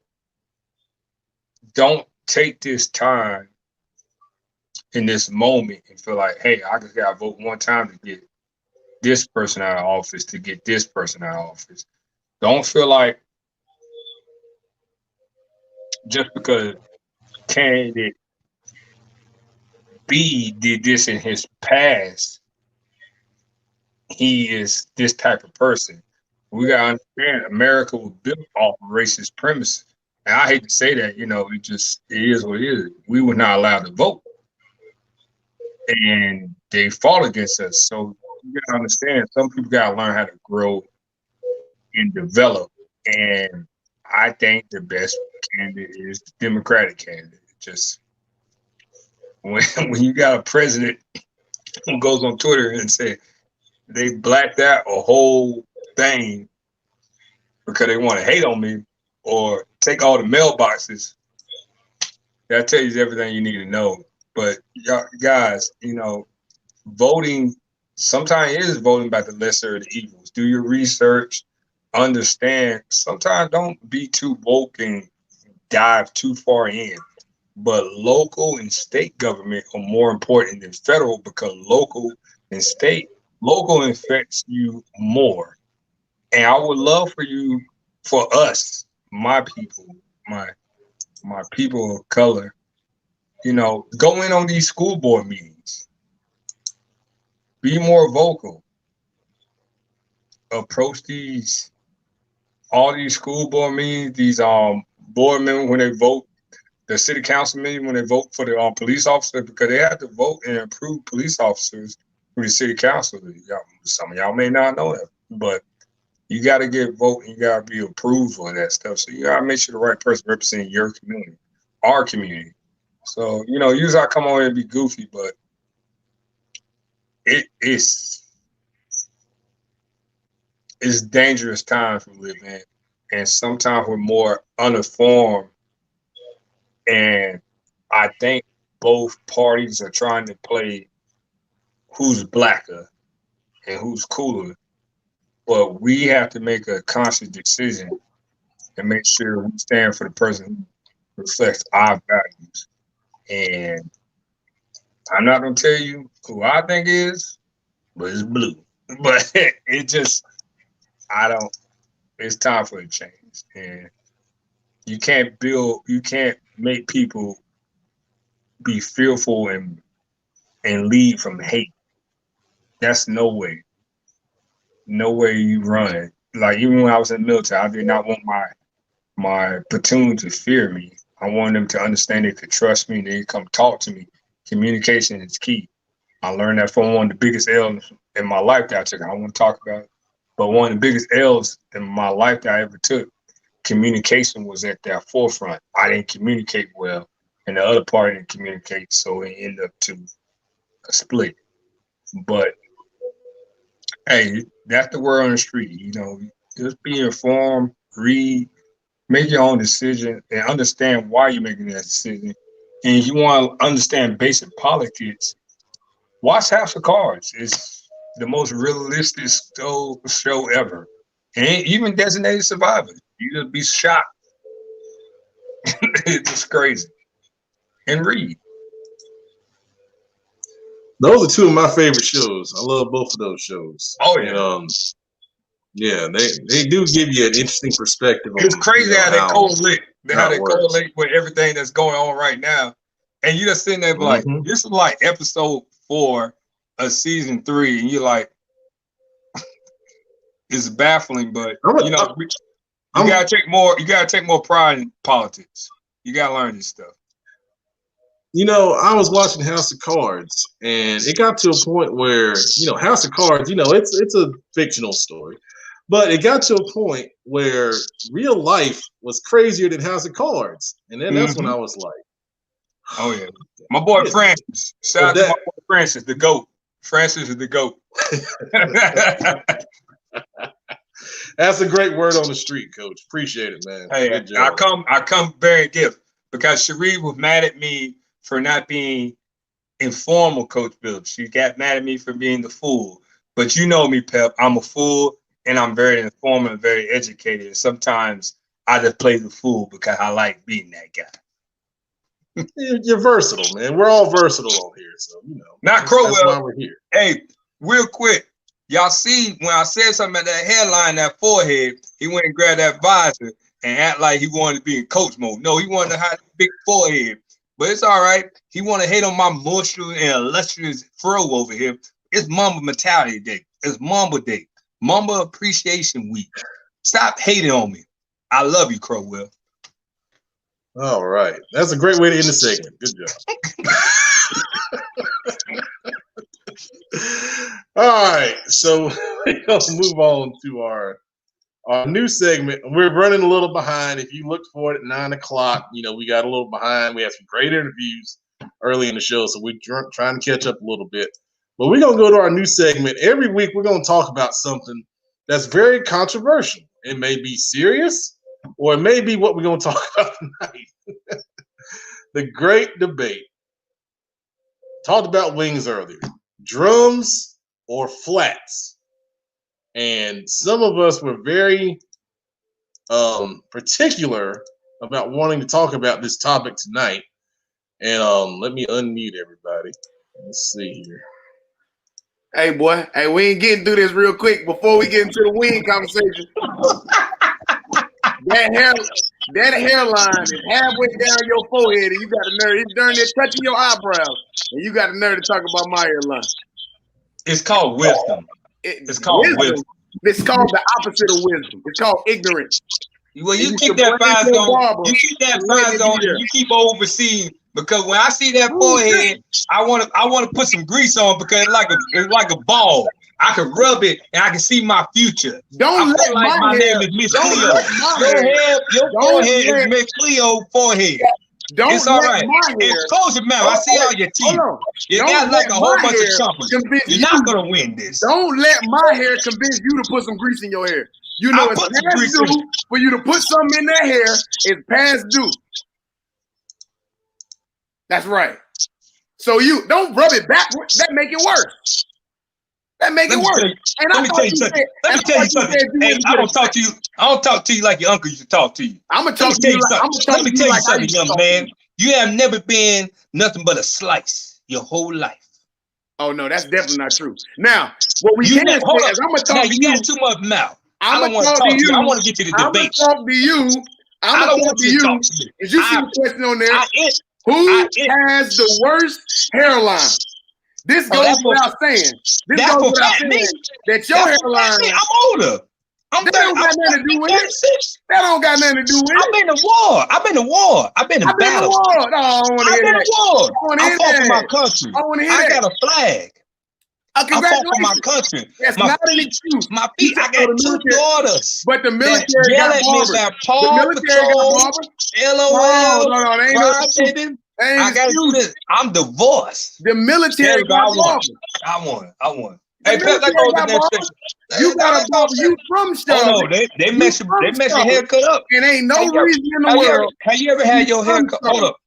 don't take this time in this moment and feel like, hey, I just got to vote one time to get this person out of office, to get this person out of office. Don't feel like just because candidate B did this in his past, he is this type of person. We got to understand America was built off of racist premises. And I hate to say that, it is what it is. We were not allowed to vote. And they fought against us. So you got to understand, some people got to learn how to grow and develop. And I think the best candidate is the Democratic candidate. Just when you got a president who goes on Twitter and says they blacked out a whole thing because they want to hate on me or take all the mailboxes, that tells you everything you need to know. But guys, voting sometimes is voting by the lesser of the evils. Do your research, understand. Sometimes don't be too woke and dive too far in. But local and state government are more important than federal because local affects you more. And I would love for us, my people, my people of color, go in on these school board meetings. Be more vocal. Approach all these school board meetings, these board members when they vote, the city council meeting when they vote for the police officer, because they have to vote and approve police officers through the city council. Some of y'all may not know that, but you got to get vote and you got to be approved for that stuff. So you got to make sure the right person representing your community, our community. So, usually I come on here and be goofy, but it's dangerous times we live in. And sometimes we're more uninformed. And I think both parties are trying to play who's blacker and who's cooler. But we have to make a conscious decision and make sure we stand for the person who reflects our values. And I'm not going to tell you who I think is, but it's blue. But it's time for a change. And you can't make people be fearful and lead from hate. That's no way you run it. Like, even when I was in the military, I did not want my platoon to fear me. I wanted them to understand they could trust me and they could come talk to me. Communication is key. I learned that from one of the biggest L's in my life that I took. I don't want to talk about it, but one of the biggest L's in my life that I ever took, communication was at that forefront. I didn't communicate well, and the other party didn't communicate, so it ended up to a split. But Hey, that's the word on the street. Just be informed, read, make your own decision, and understand why you're making that decision. And if you want to understand basic politics, watch House of Cards. It's the most realistic show ever. And even Designated Survivor. You just be shocked. It's just crazy. And read. Those are two of my favorite shows. I love both of those shows. Oh yeah. And, yeah, they do give you an interesting perspective. It's crazy how they correlate. How they works. correlate with everything that's going on right now. And you just sitting there like, this is like episode 4 of season 3, and you're like, it's baffling, but you gotta take more. You gotta take more pride in politics. You gotta learn this stuff. I was watching House of Cards, and it got to a point where House of Cards. It's a fictional story, but it got to a point where real life was crazier than House of Cards, and then that's when I was like, "Oh yeah, my boy Francis." Shout out to my boy Francis, the GOAT. Francis is the GOAT. That's a great word on the street, Coach. Appreciate it, man. Hey, good job. I come bearing gift because Cherie was mad at me for not being informal, Coach Bill. She got mad at me for being the fool. But you know me, Pep. I'm a fool, and I'm very informal and very educated. And sometimes I just play the fool because I like being that guy. You're versatile, man. We're all versatile on here, so Not Crowell. That's why we're here. Hey, real quick. Y'all see when I said something at that hairline, that forehead, he went and grabbed that visor and act like he wanted to be in coach mode. No, he wanted to have a big forehead. But it's all right. He want to hate on my muscular and illustrious fro over here. It's Mamba Mentality Day. It's Mamba Day. Mamba Appreciation Week. Stop hating on me. I love you, Crowell. All right. That's a great way to end the segment. Good job. All right. So we're going to move on to our new segment. We're running a little behind. If you looked for it at 9 o'clock, we got a little behind. We had some great interviews early in the show, so we're trying to catch up a little bit. But we're going to go to our new segment. Every week, we're going to talk about something that's very controversial. It may be serious, or it may be what we're going to talk about tonight. The great debate. Talked about wings earlier. Drums or flats? And some of us were very particular about wanting to talk about this topic tonight. And let me unmute everybody. Let's see here. Hey, boy. Hey, we ain't getting through this real quick before we get into the wing conversation. That hairline is halfway down your forehead, and you got a nerve. It's darn near touching your eyebrows, and you got a nerve to talk about my hairline. It's called wisdom. It's called wisdom. It's called the opposite of wisdom. It's called ignorance. Well, you keep that visor on. You keep that visor on, and you keep overseeing. Because when I see that forehead, I want to put some grease on because it's like a ball. I can rub it and I can see my future. Don't let my name is Miss Cleo. Your forehead is Miss Cleo forehead. It's all right. Close your mouth. I see all your teeth. You got like a whole bunch of choppers. You're not gonna win this. Don't let my hair convince you to put some grease in your hair. You know it's past due for you to put something in that hair. It's past due. That's right. So you don't rub it backwards. That make it worse. Let me tell you something. Hey, I don't talk to you. I don't talk to you like your uncle used to talk to you. I'm gonna talk to you. Let me tell you something, young man. You have never been nothing but a slice your whole life. Oh no, that's definitely not true. Now, what we can say is I'm gonna talk to you. You got too much mouth. I don't want to talk to you. I want to get to the debate. I'm gonna talk to you. I'm gonna talk to you. Did you see the question on there? Who has the worst hairline? This goes without saying. This goes without saying that your hairline. I'm older. That don't got nothing to do with it. That don't got nothing to do with it. I've been to war. I've been to war. I've been to battle. No, I don't want to hear that. I fought for my country. I got a flag. I fought for my country. That's my not an feet, excuse. my feet. I got 2 daughters. But the military got barbers. The military got barbers. LOL. No, they ain't no excuse. I gotta do this. I'm divorced. The military got barbers. I won. Hey, Pep, let's go to the next section. You got a barber. You from Charlotte. Oh no, they mess your haircut up. And ain't no reason in the world. Have you ever had your haircut? Hold up.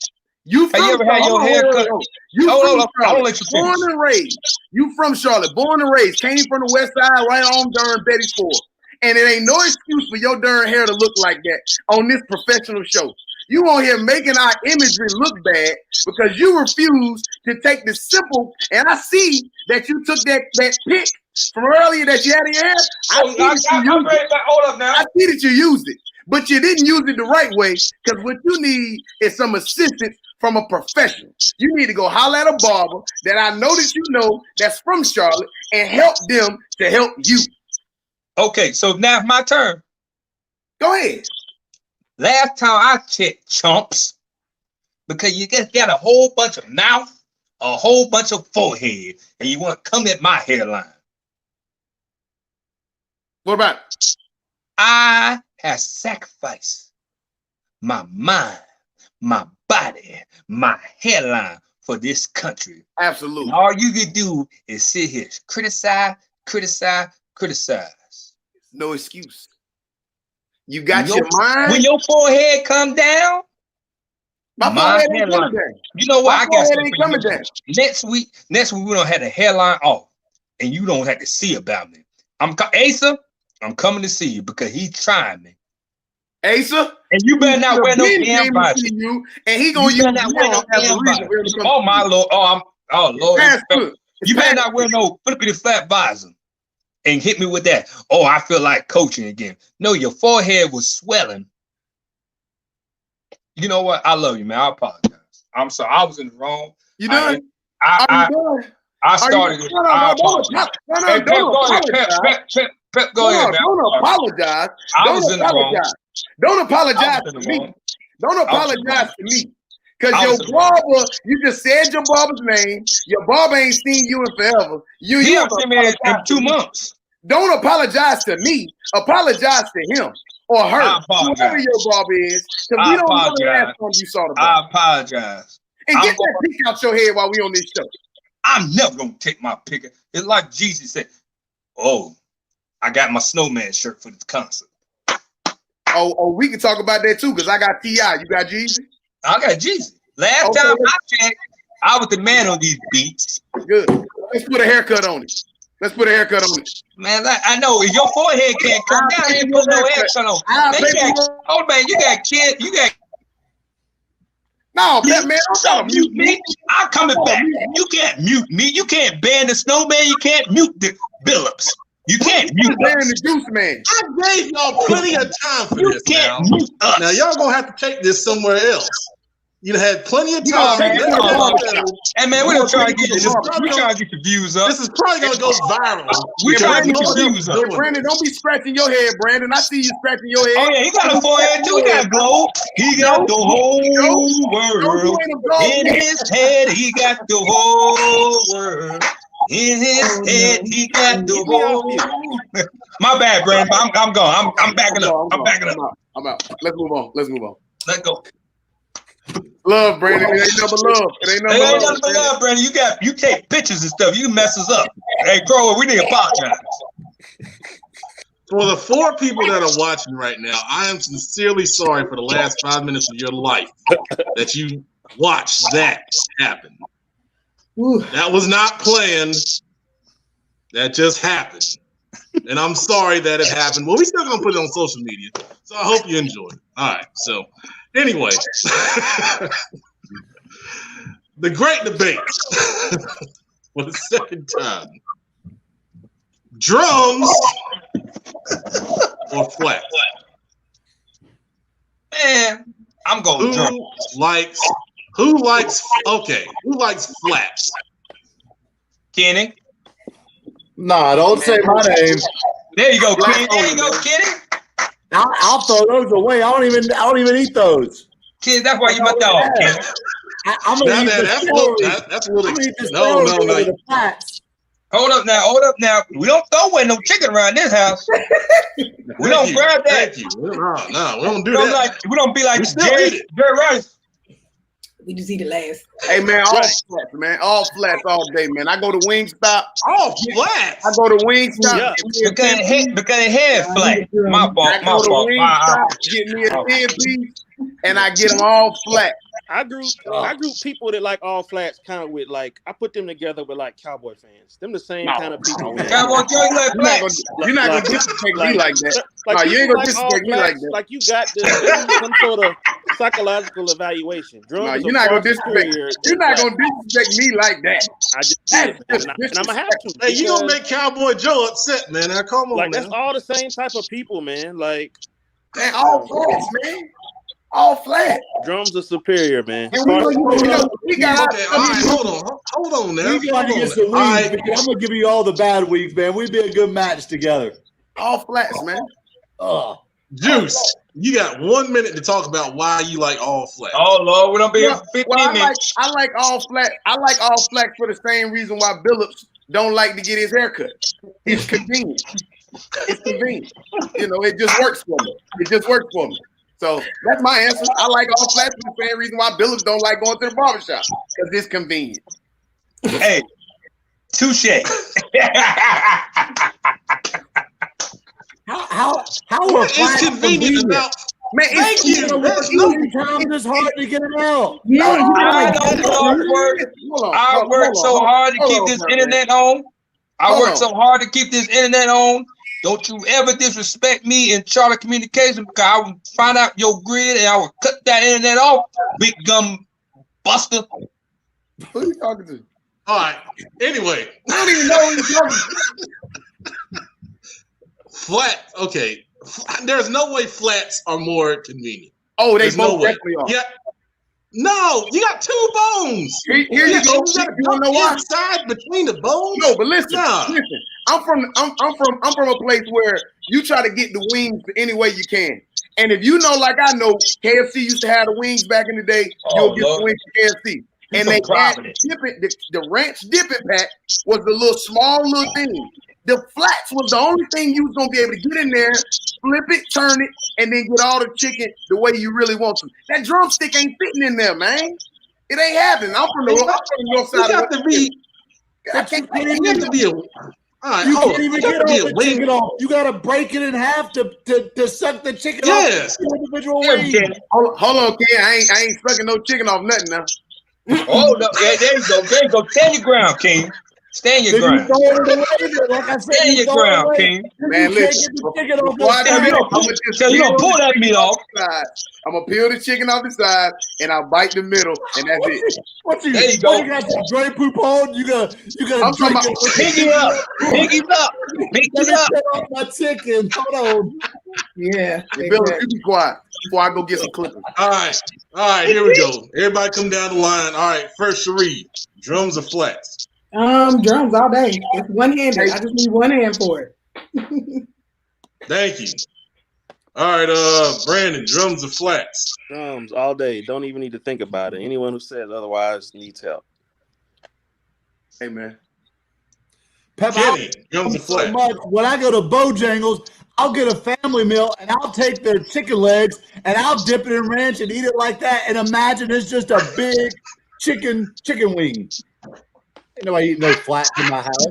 You have you ever had your haircut? You hold from Charlotte, born and raised. You from Charlotte, born and raised. Came from the west side, right on during Betty's Ford. And it ain't no excuse for your darn hair to look like that on this professional show. You on here making our imagery look bad because you refuse to take the simple. And I see that you took that pic from earlier that you had in your hair. I see that you used it, but you didn't use it the right way because what you need is some assistance from a professional. You need to go holler at a barber that I know that you know that's from Charlotte and help them to help you. Okay, so now it's my turn. Go ahead. Last time I checked, chumps, because you just got a whole bunch of mouth, a whole bunch of forehead, and you want to come at my hairline. What about it? I have sacrificed my mind, my body, my hairline for this country. Absolutely. And all you can do is sit here, criticize. No excuse. You got your mind. When your forehead come down, my forehead ain't coming down. You know what? I got something ain't coming down. Next week we don't have the hairline off, and you don't have to see about me. Asa, I'm coming to see you because he's trying me. Asa, and you better not wear no damn visor. And he gonna use no damn visor. Oh my lord! Oh Lord! You better not wear no flippity flap visor. And hit me with that. Oh, I feel like coaching again. No, your forehead was swelling. You know what? I love you, man. I apologize. I'm sorry. I was in the wrong. You done? I started it. Pep, go ahead, man. Don't apologize. Don't apologize to me. Don't apologize to me. Because your barber, you just said your barber's name. Your barber ain't seen you in forever. You seen me in 2 months. Don't apologize to me. Apologize to him or her. Whoever your barber is. Because we don't know the last time you saw the barber. I apologize. And get that pick out your head while we on this show. I'm never going to take my pick. It's like Jesus said, oh, I got my snowman shirt for the concert. Oh, we can talk about that too because I got T.I. You got Jeezy? I got Jeezy. Last time I checked, I was the man on these beats. Good. Let's put a haircut on it. Man, I know if your forehead can't come down, you ain't put no haircut on. Man, you got kids. You got. No, man, don't mute me. I'm coming back. You can't mute me. You can't ban the snowman. You can't mute the Billups. You can't mute the Juice Man. I gave y'all plenty of time for this. You can't mute us. Now y'all gonna have to take this somewhere else. You had plenty of time. Hey man, we're trying to get your views up. This is probably gonna go viral. We're trying to get your views up. Brandon, don't be scratching your head, Brandon. I see you scratching your head. Oh yeah, he got a forehead too. He got glow. He got the whole world in his head. He got the whole world in his head. He got the whole. My bad, Brandon. I'm gone. I'm backing up. I'm backing up. I'm out. Let's move on. Let's go. Love, Brandon. It ain't nothing but love. It ain't nothing but love, Brandon. You take pictures and stuff. You mess us up. Hey, Grower, we need to apologize. For the 4 people that are watching right now, I am sincerely sorry for the last 5 minutes of your life that you watched that happen. That was not planned. That just happened. And I'm sorry that it happened. Well, we still gonna put it on social media. So I hope you enjoyed it. All right. So anyway, the great debate for the second time. Drums or flats? Man, I'm going drums. Who likes flats? Kenny? Nah, don't say my name. There you go, Kenny. There you go, Kenny. I'll throw those away. I don't even eat those. Kid, that's why you my dog, Kenny. I'm gonna eat that's really no. Hold up now. We don't throw away no chicken around this house. We don't grab that. No, we don't do that. We don't be like Jerry Rice. We just eat it last. Hey man, all flats, man. All flats all day, man. I go to Wingstop. All flats. I go to Wingstop. Yeah. Because it head flat. My fault. I go to Wingstop, get me a 10-piece, and I get them all flat. I group people that like all flats kind of with like I put them together with like Cowboy fans. Them the same kind of people. Cowboy Joe, you like flats. You're not gonna disrespect me like that. Like No, you ain't gonna like disrespect me all like flats, that. like you got some sort of psychological evaluation. Drums No, are you're not far gonna disrespect. superior You're than not flats. gonna disrespect me like that. I just did, and I'm gonna have to. Hey, you gonna because, make Cowboy Joe upset, man? Now come on, like man. that's all the same type of people, man. Like Man, all flats, man. All flat. drums are superior, man. And we got Okay, all right, hold on now. We got to get some wings. Because I'm gonna give you all the bad weeks, man. We'd be a good match together. all flats, man. Juice, you got 1 minute to talk about why you like all flats. Oh Lord, we don't be here for 15 minutes. I like all flat. I like all flat for the same reason why Billups don't like to get his haircut. It's convenient. It's convenient. You know, it just works for me. It just works for me. So that's my answer. I like all flats for the same reason why Billups don't like going to the barbershop, because it's convenient. Hey, touche. How are What is flats convenient about? Man, Thank it's you. There's Sometimes it's hard to get it out. Yeah, I don't get off work. I work so hard to keep this internet on. I work so hard to keep this internet on. Don't you ever disrespect me in Charter Communications, because I will find out your grid and I will cut that internet off, big gum buster. Who are you talking to? All right. Anyway, I don't even know who you're talking to. flat. Okay, there's no way flats are more convenient. Oh, they There's both no way. definitely are. Yeah. No, you got two bones. Here you go. You got You wanna know why? inside between the bones. No, but listen, Nah. listen. I'm from a place where you try to get the wings any way you can. And if you know, like I know, KFC used to have the wings back in the day. You'll get the wings from KFC. And they had the ranch dipping pack was the little small little thing. The flats was the only thing you was gonna be able to get in there, flip it, turn it, and then get all the chicken the way you really want to. That drumstick ain't fitting in there, man. It ain't happening. I'm from the north side. You have to be. I can't. You have to be a. All right, You hold can't on. even You have get to be all a the wing. chicken off. You got to break it in half to suck the chicken Yes. off the individual Yeah, wings. Ken. Hold on, Ken. I ain't sucking no chicken off nothing now. Oh, no. Yeah, there you go. There you go. Stand your ground, King. Stand your Then you ground. throw it away. Like I said, Stand you your throw it ground, away. King. Man, You can't listen. get the chicken off Before I the do you it, don't- I'ma just So you peel gonna pull that meat off. the side. I'm gonna peel the chicken off the side and I'll bite the middle, and that's it. What you? There you go. You got some dry poop on? You got I'm drink talking it. Piggy up. Piggy up. Let Piggy me up. cut off my chicken. Hold on. Yeah. Bill, you be quiet before I go get some clippers. All right, here we go. Everybody come down the line. All right, first Sheree, drums or flats? Drums all day. It's one-handed. I just need one hand for it. Thank you. All right, Brandon, drums or flats? Drums all day. Don't even need to think about it. Anyone who says otherwise needs help. Hey man. Pep, Kenny, drums or so flats? much. When I go to Bojangles, I'll get a family meal and I'll take their chicken legs and I'll dip it in ranch and eat it like that. And imagine it's just a big chicken wing. Ain't nobody eating no flats in my house.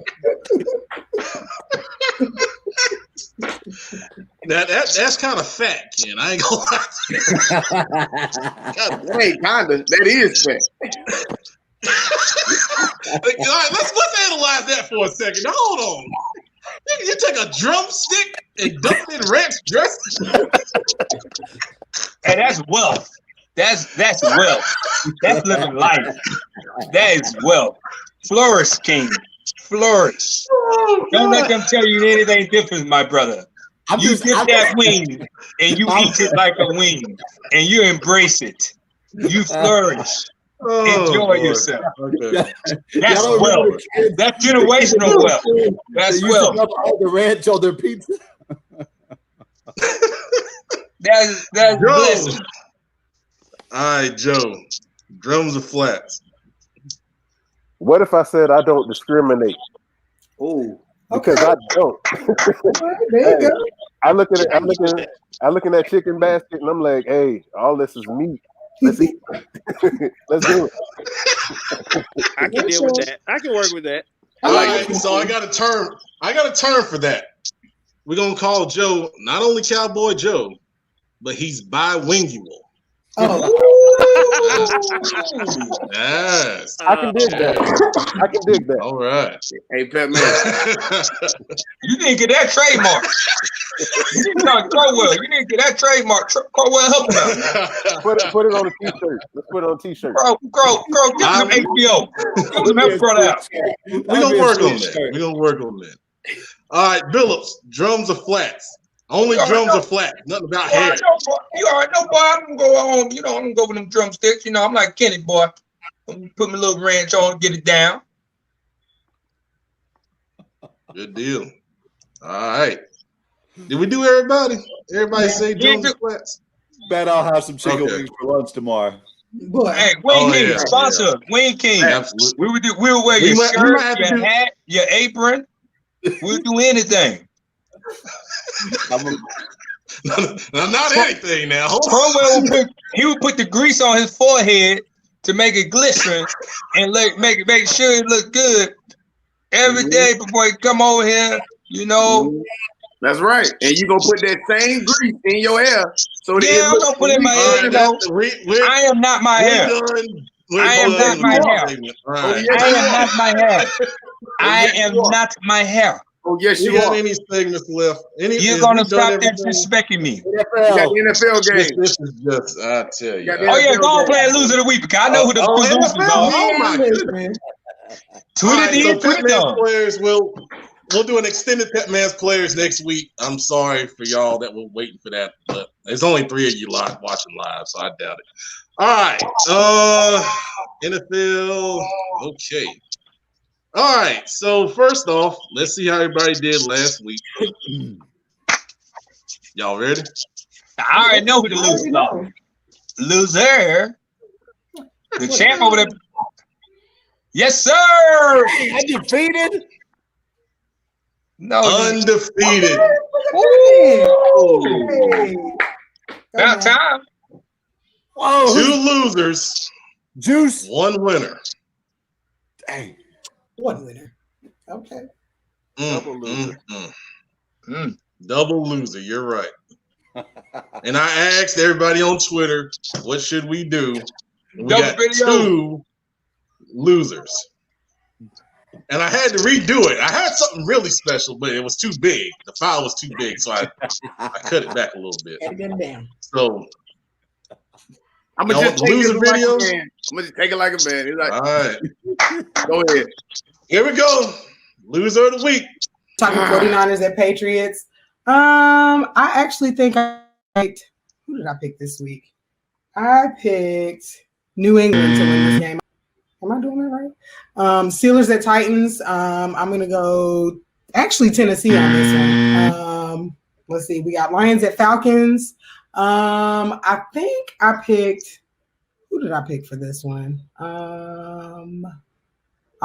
That's kind of fat, Ken. I ain't gonna lie to you. Hey, kinda. That is fat. All right, let's analyze that for a second. Now, hold on. You take a drumstick and dunk it in ranch dressing? Hey, that's wealth. That's wealth. That's living life. That is wealth. Flourish, King. Flourish. Don't let them tell you anything different, my brother. You get that wing and you eat it like a wing and you embrace it. You flourish. Enjoy yourself. Okay. That's wealth. That's generational wealth. That's wealth. All the ranch on their pizza. That's blessing. All right, Joe. Drums or flats? What if I said I don't discriminate? Oh, Because I don't. There you go. I look at it. I'm looking at chicken basket, and I'm like, hey, all this is meat. Let's eat. Let's do it. I can deal with that. I can work with that. All right, so I got a term. For that. We're gonna call Joe not only Cowboy Joe, but he's bilingual. Oh, Yes. I can dig that. I can dig that. All right. Hey, Pet Man. You didn't get that trademark. Crowell, you didn't get that trademark. Crowell, help me out. Put it on a t-shirt. Let's put it on a t-shirt. Girl, get some HBO. Get some help brought out. We're gonna work on that. All right, Billups, drums or flats? Only drums or flats. Nothing about hair. You already know, boy. I'm gonna go home. I'm gonna go with them drumsticks. I'm like Kenny, boy. I'm gonna put my little ranch on, get it down. Good deal. All right. Did we do everybody? Everybody say drums or flats? Bet I'll have some chicken wings for lunch tomorrow. boy. Hey, Wayne King, sponsor. Wayne King. Absolutely. We'll wear your shirt, your hat, your apron. We'll do anything. Not anything now. Cromwell would put the grease on his forehead to make it glisten and make sure it look good every day before he come over here. That's right. And you gonna put that same grease in your hair. So yeah, I'm gonna put it in my hair. I am not my hair. I am not my hair. I am not my hair. I am not my hair. Oh, yes, you got are. any segments left? You're going to stop disrespecting me. You got the NFL game. This is just, I tell you. Oh, yeah, go on play a loser of the week because I know who the losers are. Oh, my goodness. Petman's players, we'll do an extended Petman's players next week. I'm sorry for y'all that were waiting for that, but there's only 3 of you watching live, so I doubt it. All right. NFL. Okay. All right, so first off, let's see how everybody did last week. Y'all ready? I already know who the loser is. Loser. The champ over there. Yes, sir. Undefeated? No. Undefeated. About time. Whoa. 2 losers. Juice. 1 winner. Dang. 1 winner. Okay. Double loser. Double loser. You're right. And I asked everybody on Twitter, what should we do? We got 2 losers. And I had to redo it. I had something really special, but it was too big. The file was too big, so I cut it back a little bit. Gotta get it down. So I'm gonna just take loser video. I'm gonna just take it like a man. He's like, all right. Go ahead. Here we go. Loser of the week. Talking 49ers at Patriots. I actually think I picked. Who did I pick this week? I picked New England to win this game. Am I doing that right? Steelers at Titans. I'm gonna go actually Tennessee on this one. Let's see. We got Lions at Falcons. I think I picked. Who did I pick for this one? I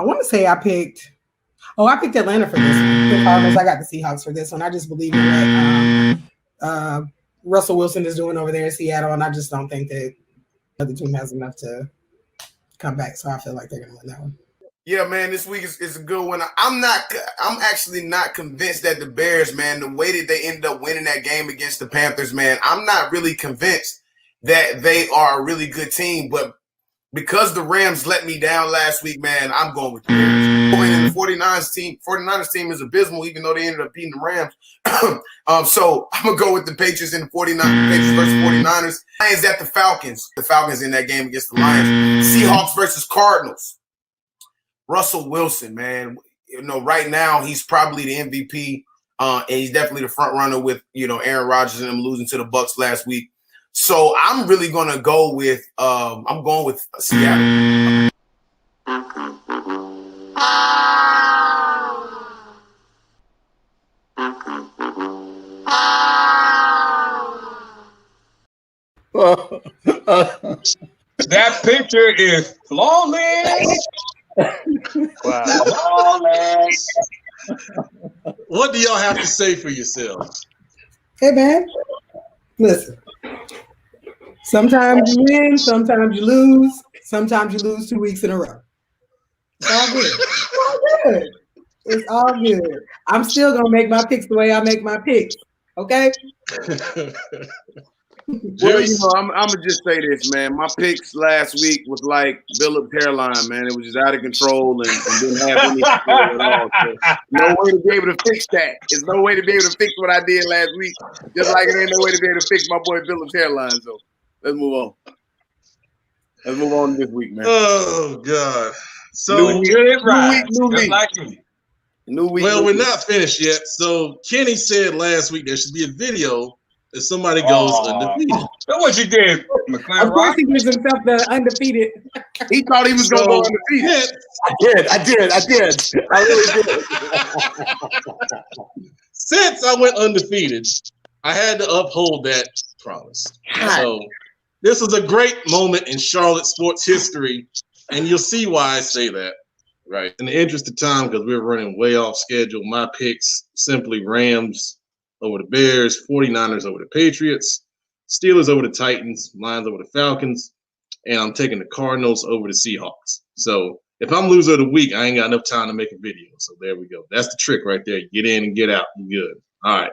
want to say I picked Atlanta for this one. The Cardinals. I got the Seahawks for this one. I just believe in what Russell Wilson is doing over there in Seattle, and I just don't think that the other team has enough to come back. So I feel like they're going to win that one. Yeah, man, this week is a good one. I'm actually not convinced that the Bears, man, the way that they ended up winning that game against the Panthers, man, I'm not really convinced that they are a really good team. But because the Rams let me down last week, man, I'm going with the Bears. And the 49ers team is abysmal, even though they ended up beating the Rams. So I'm going to go with the Patriots and the 49ers, Patriots versus 49ers. Lions at the Falcons. The Falcons in that game against the Lions. Seahawks versus Cardinals. Russell Wilson, man. Right now he's probably the MVP. And he's definitely the front runner with, Aaron Rodgers and them losing to the Bucs last week. So I'm really going to go with I'm going with Seattle. That picture is flawless. Wow. Flawless. What do y'all have to say for yourselves? Hey, man. Listen. Sometimes you win, sometimes you lose, sometimes you lose 2 weeks in a row. It's all good. It's all good. It's all good. I'm still gonna make my picks the way I make my picks. Okay. Well, I'm gonna just say this, man. My picks last week was like Philip's hairline, man. It was just out of control and didn't have any control at all. So no way to be able to fix that. There's no way to be able to fix what I did last week. Just like it ain't no way to be able to fix my boy Philip's hairline. So let's move on. Let's move on this week, man. Oh God. So New week, like me. New week. Well, we're not finished yet. So Kenny said last week there should be a video if somebody goes undefeated. That's what you did, McLaren. Of course, he gives himself the undefeated. He thought he was gonna go undefeated. I did. I really did. Since I went undefeated, I had to uphold that promise. So this was a great moment in Charlotte sports history, and you'll see why I say that. Right. In the interest of time, because we're running way off schedule, my picks simply Rams over the Bears, 49ers over the Patriots, Steelers over the Titans, Lions over the Falcons, and I'm taking the Cardinals over the Seahawks. So if I'm loser of the week, I ain't got enough time to make a video. So there we go. That's the trick right there. Get in and get out. You good. All right.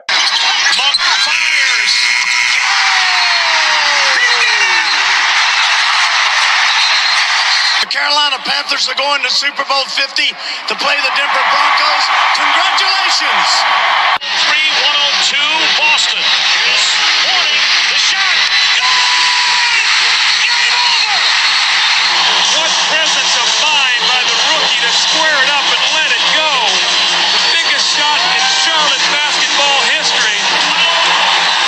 Carolina Panthers are going to Super Bowl 50 to play the Denver Broncos. Congratulations! 3-102 Boston. Here's warning. The shot. Game over! What presence of mind by the rookie to square it up and let it go. The biggest shot in Charlotte basketball history.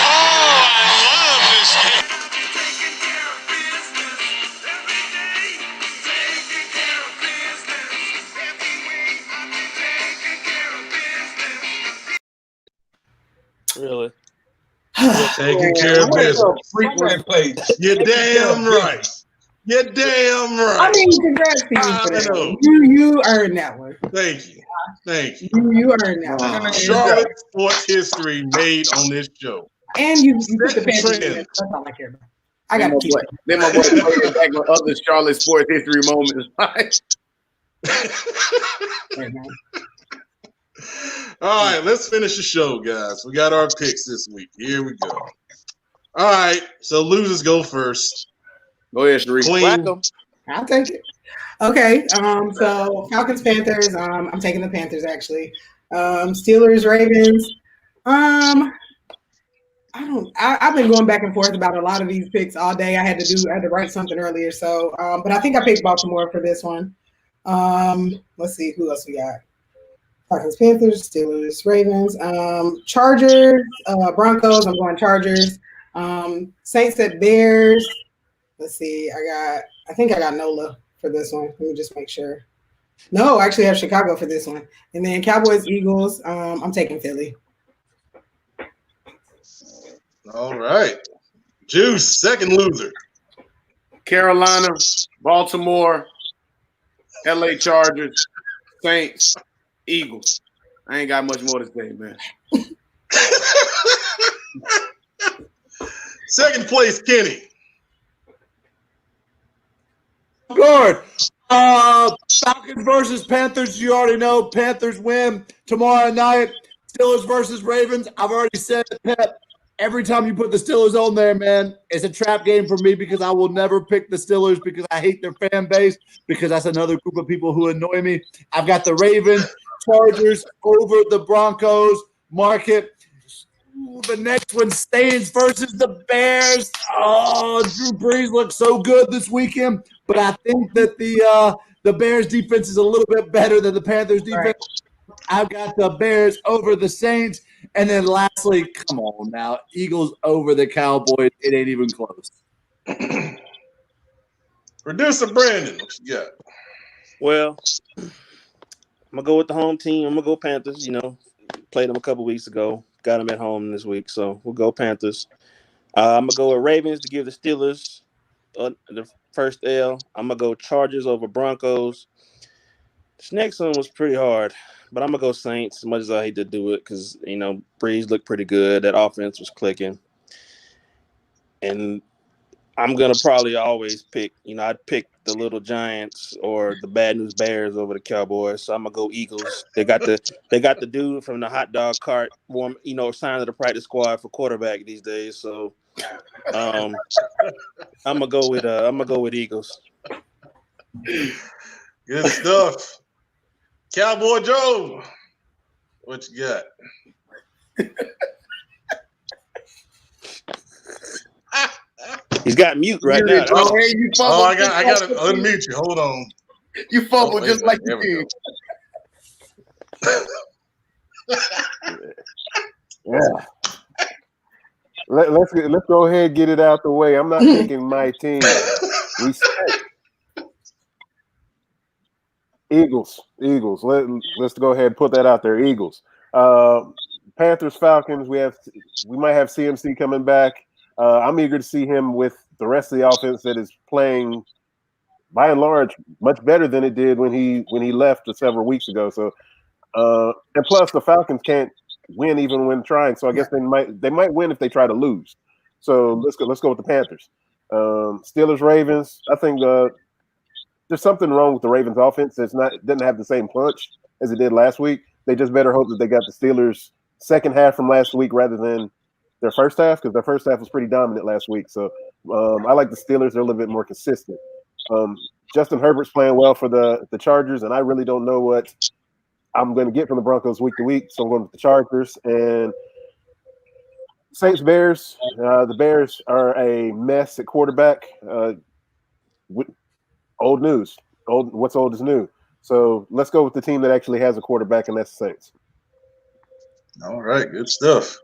Oh, I love this game. Really? Taking care of business. You're damn right. You're damn right. I mean, congrats to you for that. You earned that one. Thank you. Thank you. You earned that one. Charlotte sports history made on this show. And you put the Panthers in. That's all I care about. I got to keep it. Then my boy played back with other Charlotte sports history moments. All right, let's finish the show, guys. We got our picks this week. Here we go. All right, so losers go first. Go ahead, Sheree. Queen. I'll take it. Okay, so Falcons, Panthers. I'm taking the Panthers actually. Steelers, Ravens. I've been going back and forth about a lot of these picks all day. I had to write something earlier, so but I think I picked Baltimore for this one. Let's see who else we got. Falcons, Panthers, Steelers, Ravens, Chargers, Broncos. I'm going Chargers. Saints at Bears. Let's see. I think I got NOLA for this one. Let me just make sure. No, I actually have Chicago for this one. And then Cowboys, Eagles. I'm taking Philly. All right. Juice, second loser. Carolina, Baltimore, LA Chargers, Saints, Eagles. I ain't got much more to say, man. Second place, Kenny. Good. Falcons versus Panthers. You already know Panthers win tomorrow night. Steelers versus Ravens. I've already said it, Pep. Every time you put the Steelers on there, man, it's a trap game for me because I will never pick the Steelers because I hate their fan base because that's another group of people who annoy me. I've got the Ravens, Chargers over the Broncos. Market. The next one, Saints versus the Bears. Oh, Drew Brees looks so good this weekend, but I think that the Bears defense is a little bit better than the Panthers defense. Right. I've got the Bears over the Saints. And then lastly, come on now, Eagles over the Cowboys. It ain't even close. Producer Brandon, what you got? Well, I'm going to go with the home team. I'm going to go Panthers. You know, played them a couple weeks ago. Got them at home this week, so we'll go Panthers. I'm going to go with Ravens to give the Steelers the first L. I'm going to go Chargers over Broncos. This next one was pretty hard. But I'm going to go Saints as much as I hate to do it because, you know, Breeze looked pretty good. That offense was clicking. And I'm gonna probably always pick. I'd pick the Little Giants or the Bad News Bears over the Cowboys. So I'm gonna go Eagles. They got the dude from the hot dog cart, signed to the practice squad for quarterback these days. So I'm gonna go with Eagles. Good stuff. Cowboy Joe, what you got? He's got mute right now. I got to unmute you. Hold on. You fumbled just like you did. Yeah. Let's go ahead and get it out the way. I'm not picking my team. Respect. Eagles. Let's go ahead and put that out there. Eagles. Panthers, Falcons. We might have CMC coming back. I'm eager to see him with the rest of the offense that is playing, by and large, much better than it did when he left several weeks ago. So, and plus the Falcons can't win even when trying. So I guess they might win if they try to lose. So let's go with the Panthers. Steelers, Ravens. I think there's something wrong with the Ravens offense. It doesn't have the same punch as it did last week. They just better hope that they got the Steelers' second half from last week rather than their first half, because their first half was pretty dominant last week. So I like the Steelers. They're a little bit more consistent. Justin Herbert's playing well for the Chargers, and I really don't know what I'm going to get from the Broncos week to week. So I'm going with the Chargers. And Saints, Bears. The Bears are a mess at quarterback. Old news. What's old is new. So let's go with the team that actually has a quarterback, and that's the Saints. All right, good stuff.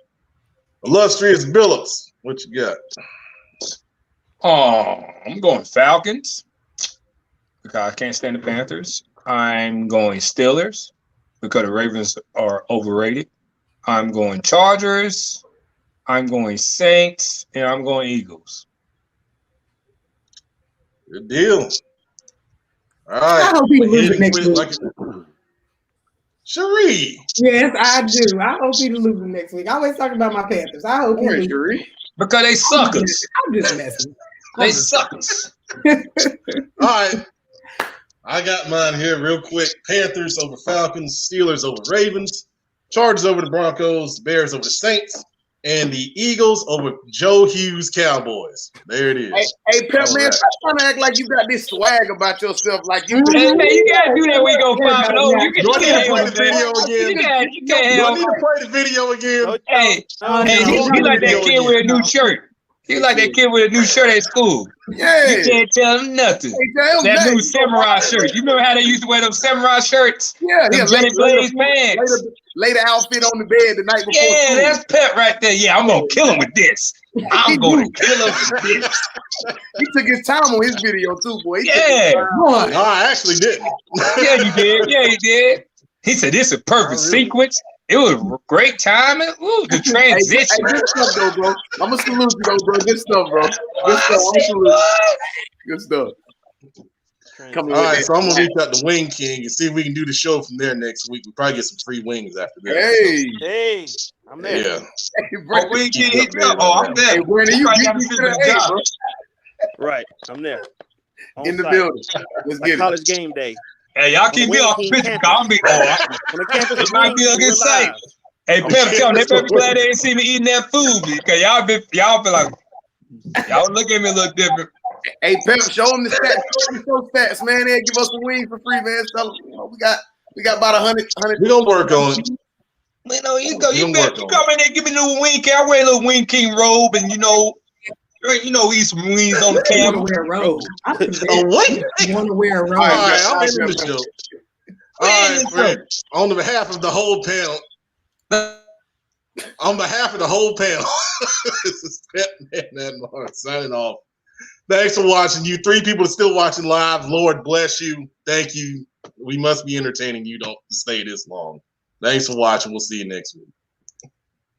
Illustrious Billups, what you got? I'm going Falcons because I can't stand the Panthers. I'm going Steelers because the Ravens are overrated. I'm going Chargers. I'm going Saints, and I'm going Eagles. Good deal. All right. I hope he loses next week. Cherie. Yes, I do. I hope he loses next week. I always talk about my Panthers. I hope he loses. Because they suckers. I'm just messing. They suckers. All right. I got mine here real quick. Panthers over Falcons, Steelers over Ravens, Chargers over the Broncos, Bears over the Saints, and the Eagles over Joe Hughes Cowboys. There it is. Hey Pep, man, stop trying to act like you got this swag about yourself. Like you. Hey, man, you gotta do that when you go 5-0. You Do I need to play the video again? You can't Do I help. need to play the video again? Hey, he like that kid with a new shirt. He like that kid with a new shirt at school. Yeah. You can't tell him nothing. That new samurai shirt. You remember how they used to wear those samurai shirts? Yeah. Johnny Blaze pants. Lay the outfit on the bed the night before. Yeah, that's Pep right there. Yeah, I'm gonna kill him with this. I'm gonna kill him with this. He took his time on his video too, boy. No, I actually didn't. Yeah, you did. Yeah, you did. He said this is a perfect sequence. It was great timing. Ooh, the transition. Hey, good stuff, though, bro. I'm gonna salute you, though, bro. Good stuff, bro. Good stuff. I'm gonna salute you. Good stuff. All right, so I'm gonna reach out to Wing King and see if we can do the show from there next week. We'll probably get some free wings after that. Hey, I'm there. Yeah. Hey, Wing King hit me up. Oh, I'm there. Hey, Brandon, you beat me to the job, bro. Right, I'm there. In the building. Let's get it. College game day. Hey, y'all keep me off the picture. I'll be it might be a good sight. Hey, Pep, tell them they better be glad they didn't see me eating that food because y'all be like, y'all look at me a little different. Hey, Pep, show them the stats. Show stats, man. They give us some wings for free, man. Tell them, we got about 100. We're gonna work on it. You know, you come in there, give me a little Wing King. I wear a little Wing King robe, and you know, eat some wings on the camera. Wear a robe. You want to wear a robe? All right, I'm in the show. All right, Fred. On behalf of the whole panel. This is Pep Man Mark signing off. Thanks for watching. You 3 people are still watching live. Lord bless you. Thank you. We must be entertaining you. Don't stay this long. Thanks for watching. We'll see you next week.